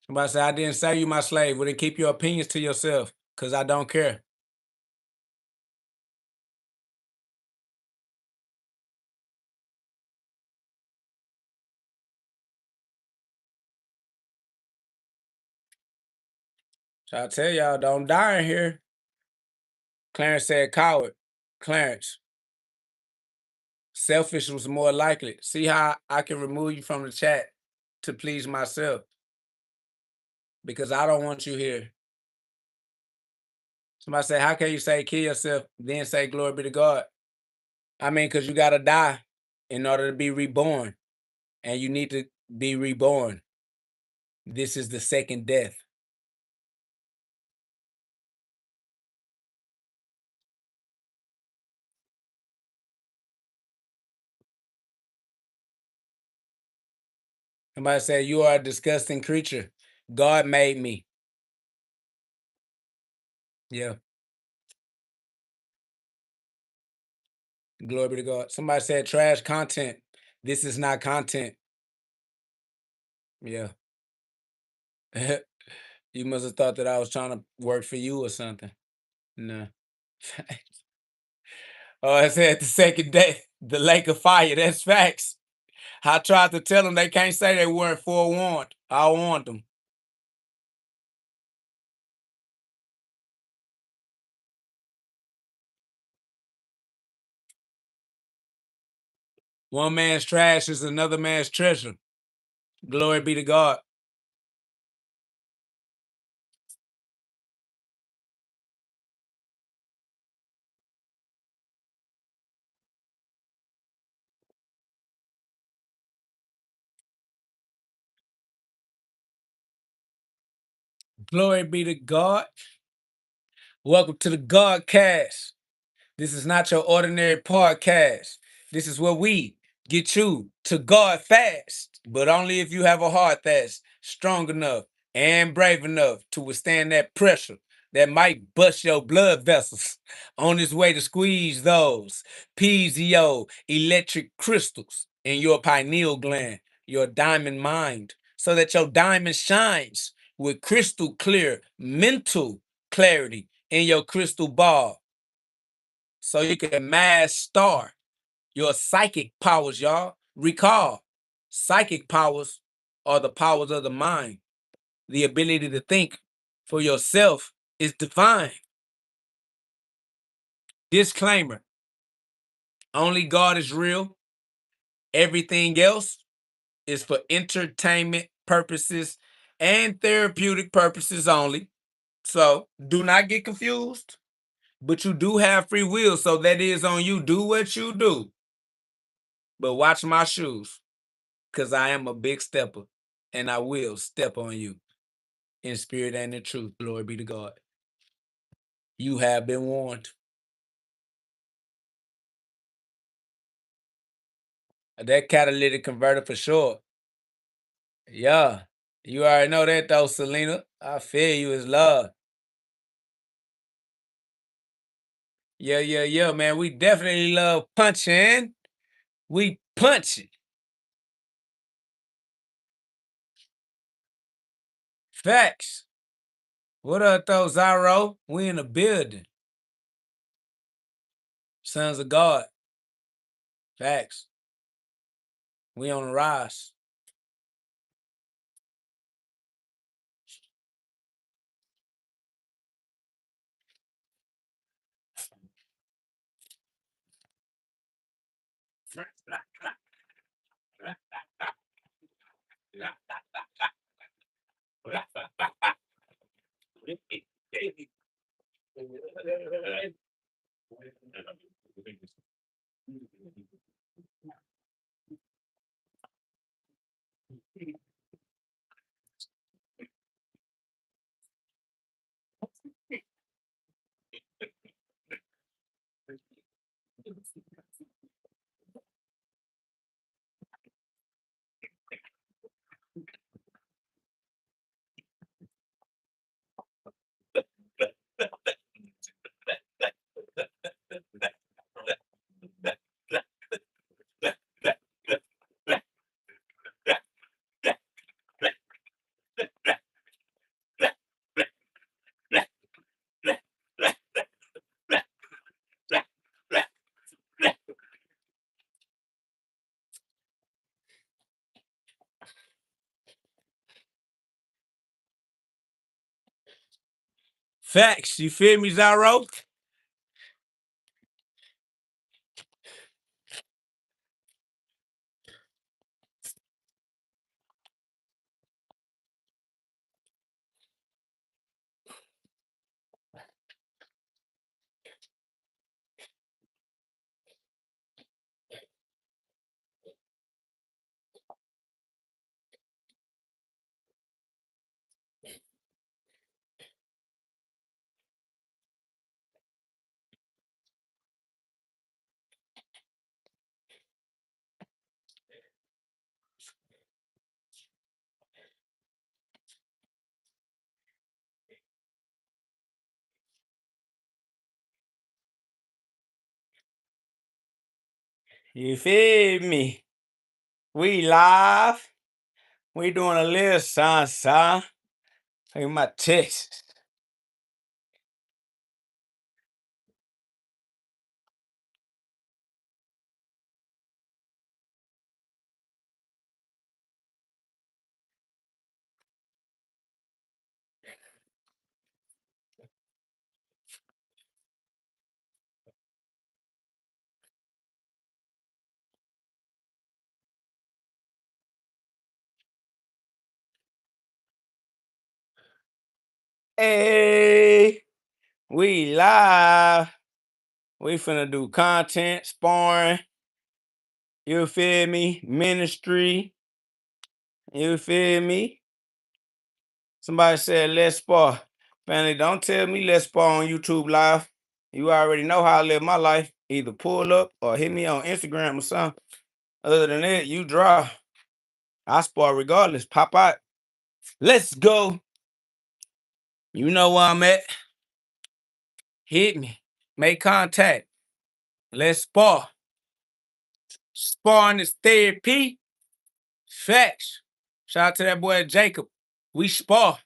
Somebody said, I didn't say you my slave. Well, then keep your opinions to yourself, because I don't care. So I tell y'all, don't die in here. Clarence said, coward. Clarence. Selfish was more likely. See how I can remove you from the chat to please myself. Because I don't want you here. Somebody say, how can you say kill yourself, then say glory be to God? I mean, because you got to die in order to be reborn. And you need to be reborn. This is the second death. Somebody said, you are a disgusting creature. God made me. Yeah. Glory be to God. Somebody said, trash content. This is not content. Yeah. You must have thought that I was trying to work for you or something. No. Oh, I said the second day, the lake of fire. That's facts. I tried to tell them they can't say they weren't forewarned. I warned them. One man's trash is another man's treasure. Glory be to God. Glory be to God. Welcome to the GhODCast. This is not your ordinary podcast. This is where we get you to God fast, but only if you have a heart that's strong enough and brave enough to withstand that pressure that might bust your blood vessels on its way to squeeze those piezo electric crystals in your pineal gland, your diamond mind, so that your diamond shines with crystal clear mental clarity in your crystal ball, so you can master your psychic powers, y'all. Recall, psychic powers are the powers of the mind. The ability to think for yourself is divine. Disclaimer, only God is real. Everything else is for entertainment purposes and therapeutic purposes only. So do not get confused. But you do have free will, so that is on you. Do what you do. But watch my shoes, because I am a big stepper, and I will step on you in spirit and in truth. Glory be to God. You have been warned. That catalytic converter for sure. Yeah. You already know that though, Selena. I feel you is love. Yeah, man. We definitely love punching. We punch it. Facts. What up, though, Zyro? We in the building. Sons of God. Facts. We on the rise. Facts, you feel me, Zaro? You feel me? We live. We doing a little son. Look at my text. Hey, we live. We finna do content, sparring. You feel me? Ministry. You feel me? Somebody said let's spar. Family, don't tell me let's spar on YouTube Live. You already know how I live my life. Either pull up or hit me on Instagram or something. Other than that, you draw. I spar regardless. Pop out. Let's go. You know where I'm at. Hit me. Make contact. Let's spar. Sparring is therapy. Facts. Shout out to that boy Jacob. We spar.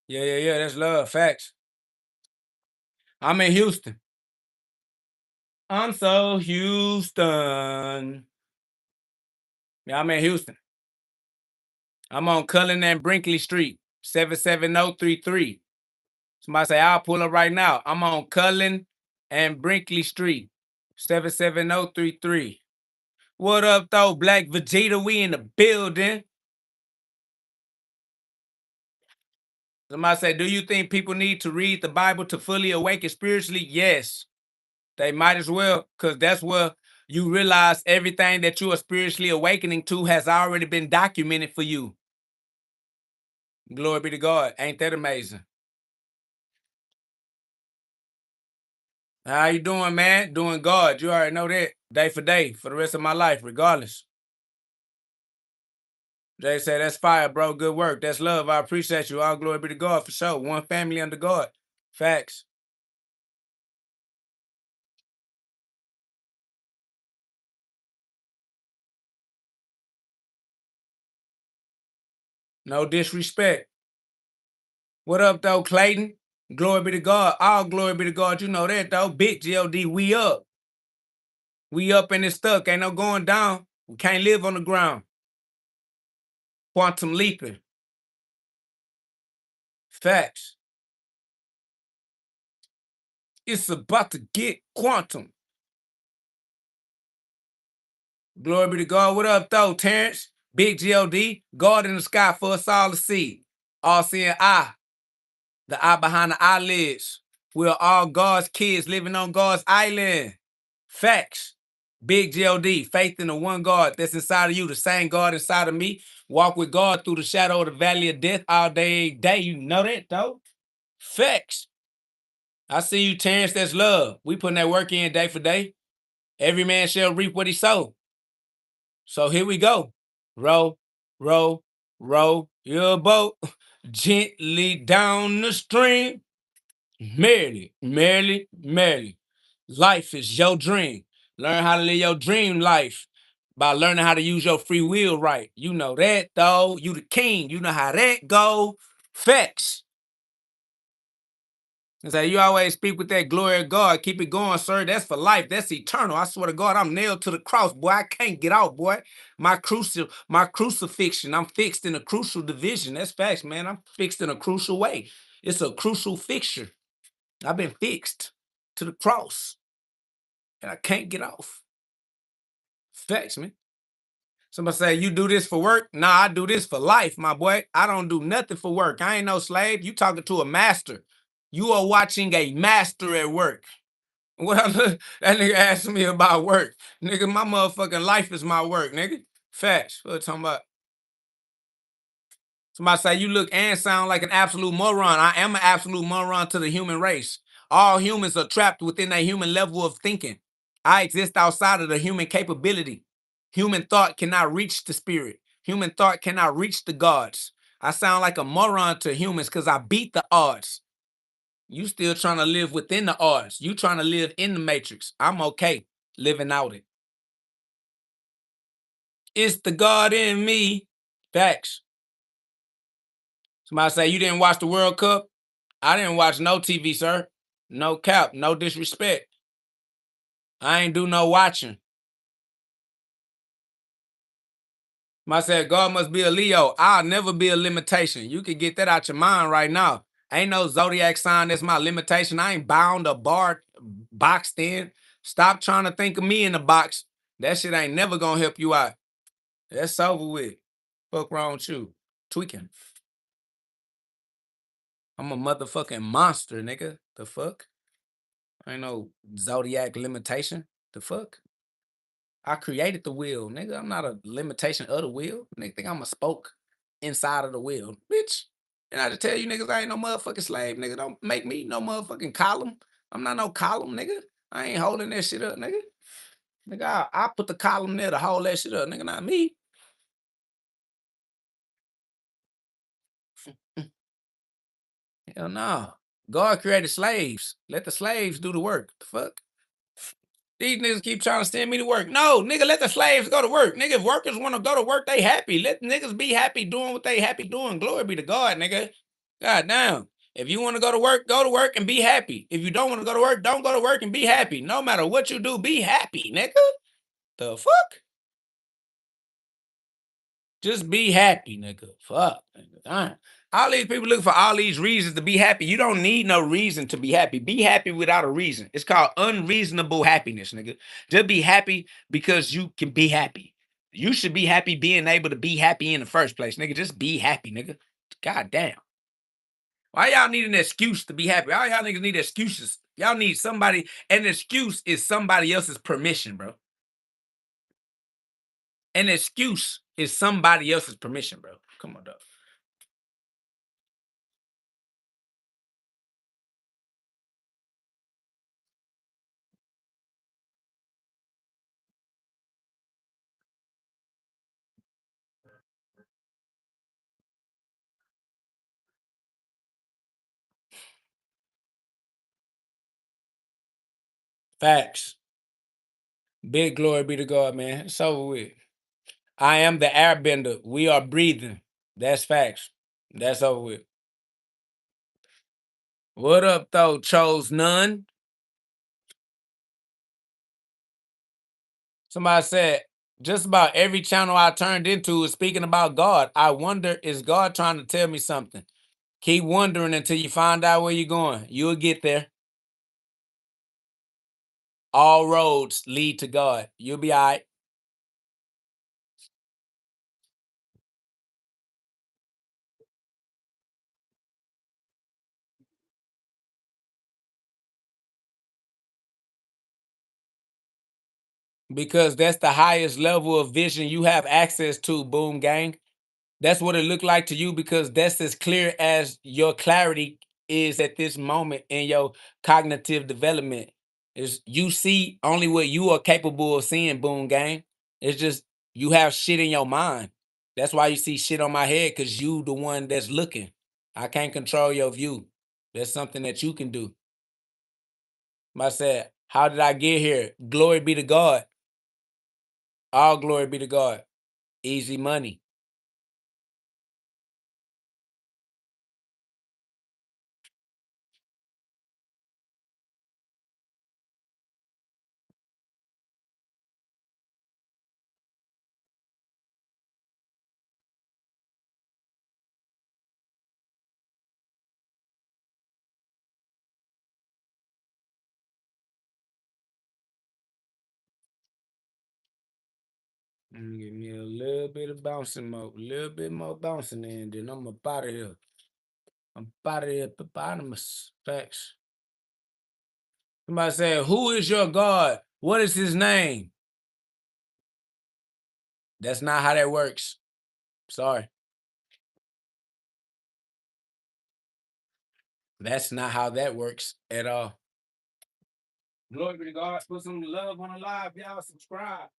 Yeah. That's love. Facts. I'm in Houston. I'm so Houston. Yeah, I'm in Houston. I'm on Cullen and Brinkley Street, 77033. Somebody say, I'll pull up right now. I'm on Cullen and Brinkley Street, 77033. What up, though, Black Vegeta? We in the building. Somebody say, do you think people need to read the Bible to fully awaken spiritually? Yes. They might as well, because that's where you realize everything that you are spiritually awakening to has already been documented for you. Glory be to God. Ain't that amazing? How you doing, man? Doing God. You already know that. Day for day, for the rest of my life, regardless. Jay said, that's fire, bro. Good work. That's love. I appreciate you. All glory be to God for sure. One family under God. Facts. No disrespect. What up, though, Clayton? Glory be to God. All glory be to God. You know that, though. Big GhOD, we up. We up and it's stuck. Ain't no going down. We can't live on the ground. Quantum leaping. Facts. It's about to get quantum. Glory be to God. What up, though, Terrence? Big GhOD. God in the sky for us all to see. All seeing eye. The eye behind the eyelids. We're all God's kids living on God's island. Facts. Big GhOD. Faith in the one God that's inside of you. The same God inside of me. Walk with God through the shadow of the valley of death all day. You know that, though? Facts. I see you, Terrence. That's love. We putting that work in day for day. Every man shall reap what he sow. So here we go. Row, row, row your boat gently down the stream. Merrily, merrily, merrily. Life is your dream. Learn how to live your dream life by learning how to use your free will right. You know that, though. You the king. You know how that go. Facts. And so you always speak with that glory of God. Keep it going, sir. That's for life. That's eternal. I swear to God, I'm nailed to the cross, boy. I can't get out, boy. My crucifixion. I'm fixed in a crucial division. That's facts, man. I'm fixed in a crucial way. It's a crucial fixture. I've been fixed to the cross. And I can't get off. Facts, man. Somebody say, you do this for work? Nah, I do this for life, my boy. I don't do nothing for work. I ain't no slave. You talking to a master. You are watching a master at work. Well, that nigga asked me about work. Nigga, my motherfucking life is my work, nigga. Facts. What you talking about? Somebody say, you look and sound like an absolute moron. I am an absolute moron to the human race. All humans are trapped within a human level of thinking. I exist outside of the human capability. Human thought cannot reach the spirit. Human thought cannot reach the gods. I sound like a moron to humans because I beat the odds. You still trying to live within the odds. You trying to live in the matrix. I'm okay living out it. It's the God in me. Facts. Somebody say, you didn't watch the World Cup? I didn't watch no TV, sir. No cap, no disrespect. I ain't do no watching. I said, God must be a Leo. I'll never be a limitation. You can get that out your mind right now. Ain't no zodiac sign that's my limitation. I ain't bound or barred, boxed in. Stop trying to think of me in the box. That shit ain't never gonna help you out. That's over with. Fuck wrong with you? Tweaking. I'm a motherfucking monster, nigga. The fuck? Ain't no zodiac limitation. The fuck? I created the wheel, nigga. I'm not a limitation of the wheel. Nigga think I'm a spoke inside of the wheel, bitch. And I just tell you niggas I ain't no motherfucking slave, nigga. Don't make me no motherfucking column. I'm not no column, nigga. I ain't holding that shit up, nigga. Nigga, I put the column there to hold that shit up, nigga, not me. Hell no. God created slaves. Let the slaves do the work. The fuck? These niggas keep trying to send me to work. No, nigga, let the slaves go to work. Nigga, if workers want to go to work, they happy. Let niggas be happy doing what they happy doing. Glory be to God, nigga. God damn. If you want to go to work and be happy. If you don't want to go to work, don't go to work and be happy. No matter what you do, be happy, nigga. The fuck? Just be happy, nigga. Fuck. Nigga. Damn. All these people looking for all these reasons to be happy. You don't need no reason to be happy. Be happy without a reason. It's called unreasonable happiness, nigga. Just be happy because you can be happy. You should be happy being able to be happy in the first place, nigga. Just be happy, nigga. God damn. Why y'all need an excuse to be happy? All y'all niggas need excuses. Y'all need somebody. An excuse is somebody else's permission, bro. An excuse is somebody else's permission, bro. Come on, dog. Facts. Big glory be to God, man. It's over with. I am the airbender. We are breathing. That's facts. That's over with. What up, though? Chose none. Somebody said, just about every channel I turned into is speaking about God. I wonder, is God trying to tell me something? Keep wondering until you find out where you're going. You'll get there. All roads lead to God. You'll be all right. Because that's the highest level of vision you have access to, boom gang. That's what it looked like to you, because that's as clear as your clarity is at this moment in your cognitive development. Is you see only what you are capable of seeing, boom gang. It's just you have shit in your mind. That's why you see shit on my head, because you the one that's looking. I can't control your view. That's something that you can do. I said, how did I get here? Glory be to God. All glory be to God. Easy money. Give me a little bit of bouncing more, a little bit more bouncing in, then I'm up out of here. I'm out of here, hippopotamus. Facts. Somebody said, who is your God? What is his name? That's not how that works. Sorry. That's not how that works at all. Glory be to God. Put some love on the live. Y'all subscribe.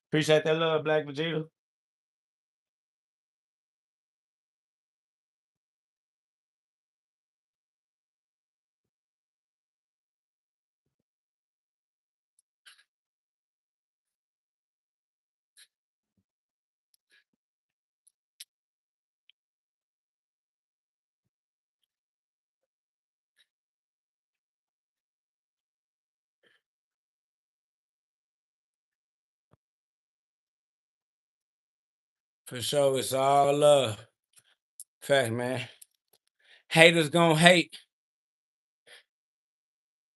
Appreciate that love, Black Vegeta. For sure, it's all love. Fact, man. Haters gonna hate,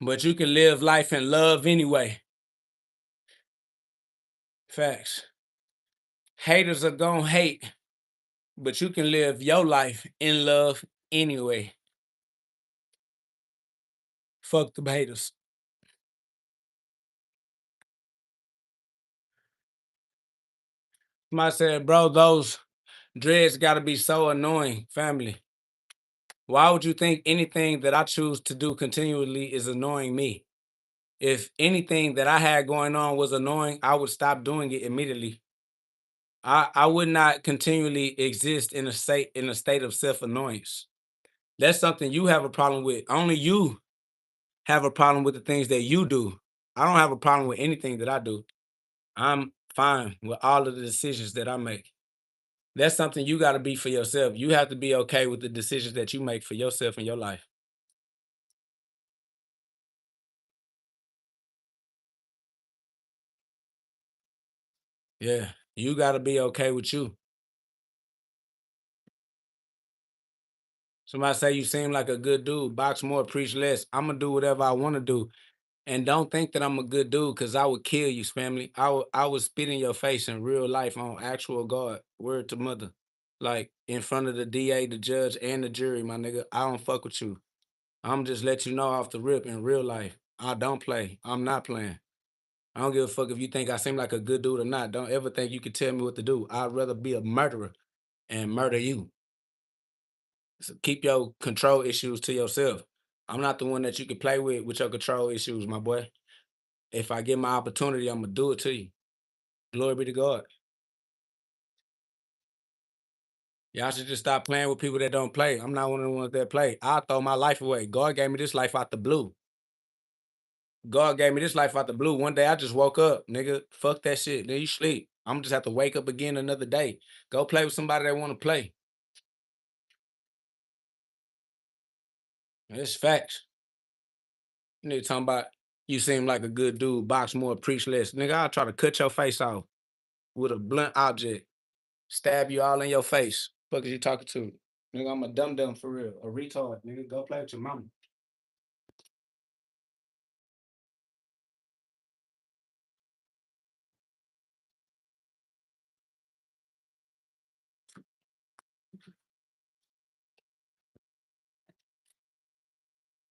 but you can live life in love anyway. Facts. Haters are gonna hate, but you can live your life in love anyway. Fuck the haters. Somebody said, bro, those dreads gotta be so annoying, family. Why would you think anything that I choose to do continually is annoying me? If anything that I had going on was annoying, I would stop doing it immediately. I would not continually exist in a state of self-annoyance. That's something you have a problem with. Only you have a problem with the things that you do. I don't have a problem with anything that I do. I'm fine with all of the decisions that I make. That's something you got to be for yourself. You have to be okay with the decisions that you make for yourself in your life. Yeah, you got to be okay with you. Somebody say you seem like a good dude. Box more, preach less. I'm gonna do whatever I want to do. And don't think that I'm a good dude, because I would kill you, family. I would spit in your face in real life on actual God. Word to mother. Like in front of the DA, the judge, and the jury, my nigga. I don't fuck with you. I'm just let you know off the rip in real life. I don't play. I'm not playing. I don't give a fuck if you think I seem like a good dude or not. Don't ever think you can tell me what to do. I'd rather be a murderer and murder you. So keep your control issues to yourself. I'm not the one that you can play with your control issues, my boy. If I get my opportunity, I'm gonna do it to you. Glory be to God. Y'all should just stop playing with people that don't play. I'm not one of the ones that play. I'll throw my life away. God gave me this life out the blue. God gave me this life out the blue. One day I just woke up, nigga. Fuck that shit. Then you sleep. I'm just have to wake up again another day. Go play with somebody that want to play. It's facts. Nigga talking about you seem like a good dude, box more, preach less. Nigga, I'll try to cut your face off with a blunt object, stab you all in your face. Fuck is you talking to? Nigga, I'm a dum dum for real, a retard. Nigga, go play with your mama.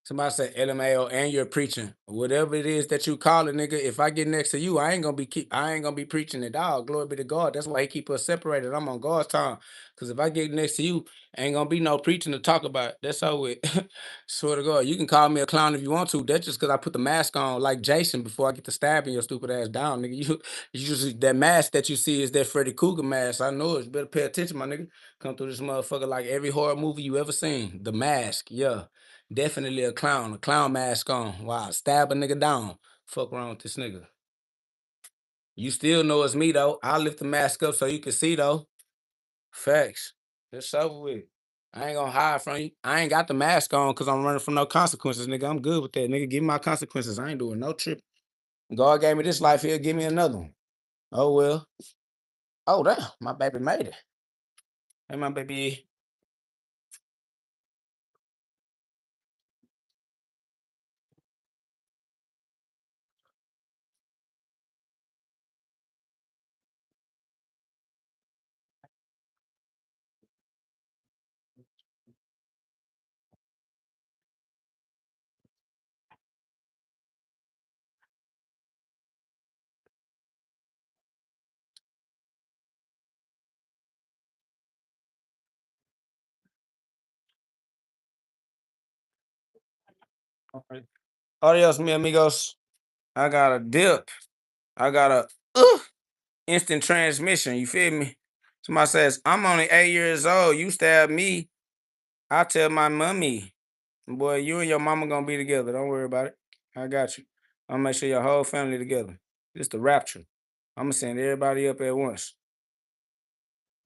Somebody said LMAO and you're preaching. Whatever it is that you call it, nigga. If I get next to you, I ain't gonna be preaching it, dog. Glory be to God. That's why he keep us separated. I'm on God's time. Cause if I get next to you, ain't gonna be no preaching to talk about. That's how it. Swear to God. You can call me a clown if you want to. That's just cause I put the mask on like Jason before I get to stabbing your stupid ass down, nigga. You just that mask that you see is that Freddy Krueger mask. I know it. You better pay attention, my nigga. Come through this motherfucker like every horror movie you ever seen. The Mask, yeah. Definitely a clown mask on. Wow, stab a nigga down. Fuck around with this nigga. You still know it's me though. I'll lift the mask up so you can see though. Facts. It's over with. I ain't gonna hide from you. I ain't got the mask on because I'm running from no consequences, nigga. I'm good with that. Nigga, give me my consequences. I ain't doing no trip. God gave me this life here, give me another one. Oh well. Oh damn, my baby made it. Hey, my baby. All right. Adios, mi amigos. I got a dip. I got a instant transmission. You feel me? Somebody says, I'm only 8 years old. You stab me. I tell my mommy, boy, you and your mama gonna be together. Don't worry about it. I got you. I'm gonna make sure your whole family together. It's the rapture. I'm gonna send everybody up at once.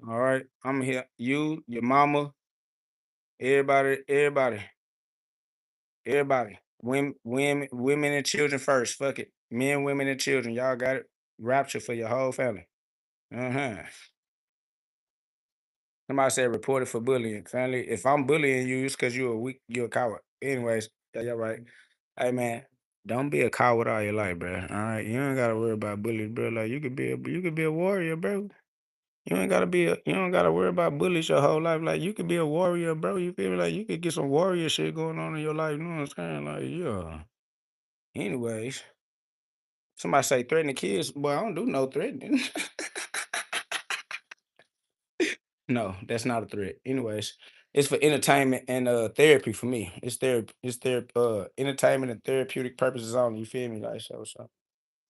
All right. I'm here. You, your mama, everybody. Women and children first. Fuck it. Men, women, and children. Y'all got it. Rapture for your whole family. Uh-huh. Somebody said reported for bullying. Family, if I'm bullying you, it's because you're a coward. Anyways, yeah, you're right. Hey man, don't be a coward all your life, bro. All right. You ain't gotta worry about bullies, bro. Like you could be a warrior, bro. You don't gotta worry about bullies your whole life. Like you could be a warrior, bro. You feel me? Like you could get some warrior shit going on in your life. You know what I'm saying? Like, yeah. Anyways, somebody say threatening kids. Boy, I don't do no threatening. No, that's not a threat. Anyways, it's for entertainment and therapy for me. It's entertainment and therapeutic purposes only. You feel me? Like so.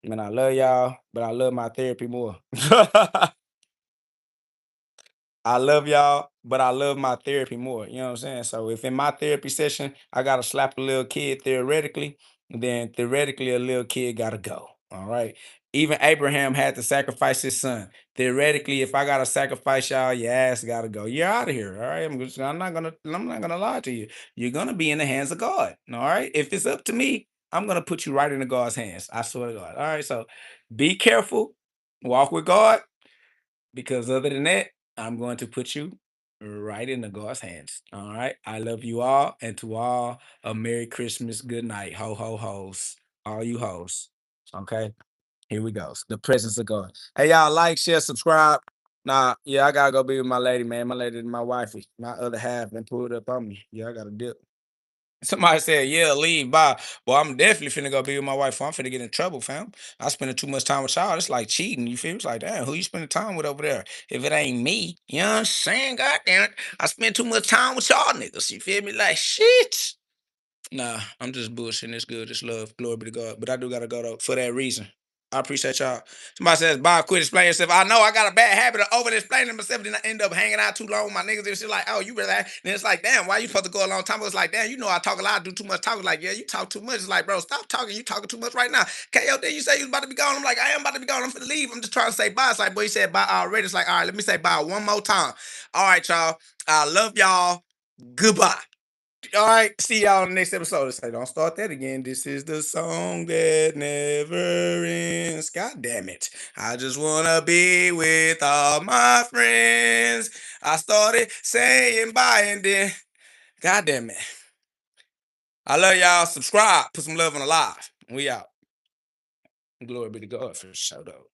Man, I love y'all, but I love my therapy more. I love y'all, but I love my therapy more. You know what I'm saying? So if in my therapy session I gotta slap a little kid theoretically, then theoretically a little kid gotta go. All right. Even Abraham had to sacrifice his son. Theoretically, if I gotta sacrifice y'all, your ass gotta go. You're out of here. All right. I'm not gonna lie to you. You're gonna be in the hands of God. All right. If it's up to me, I'm gonna put you right into God's hands. I swear to God. All right. So be careful. Walk with God. Because other than that, I'm going to put you right in the God's hands. All right. I love you all. And to all, a Merry Christmas. Good night. Ho, ho, hoes. All you hoes. Okay. Here we go. The presence of God. Hey, y'all, like, share, subscribe. Nah, yeah, I gotta go be with my lady, man. My lady, my wifey, my other half, been pulled up on me. Yeah, I gotta dip. Somebody said, yeah, leave, bye. Well, I'm definitely finna go be with my wife. I'm finna get in trouble, fam. I spending too much time with y'all. It's like cheating. You feel? It's like, damn, who you spending time with over there? If it ain't me, you know what I'm saying? God damn it. I spend too much time with y'all niggas. You feel me? Like, shit. Nah, I'm just bullshitting. It's good. It's love. Glory be to God. But I do gotta go though for that reason. I appreciate y'all. Somebody says, Bob, quit explaining yourself. I know I got a bad habit of over explaining myself, and then I end up hanging out too long with my niggas. And shit like, oh, you really? And it's like, damn, why you supposed to go a long time? It's like, damn, you know I talk a lot, I do too much talking. Like, yeah, you talk too much. It's like, bro, stop talking. You talking too much right now. KO, then you say you was about to be gone. I'm like, I am about to be gone. I'm finna leave. I'm just trying to say bye. It's like, boy, you said bye already. It's like, all right, let me say bye one more time. All right, y'all. I love y'all. Goodbye. All right, see y'all in the next episode. Say, don't start that again. This is the song that never ends. God damn it. I just wanna be with all my friends. I started saying bye and then, God damn it. I love y'all. Subscribe. Put some love on the live. We out. Glory be to God for sure though.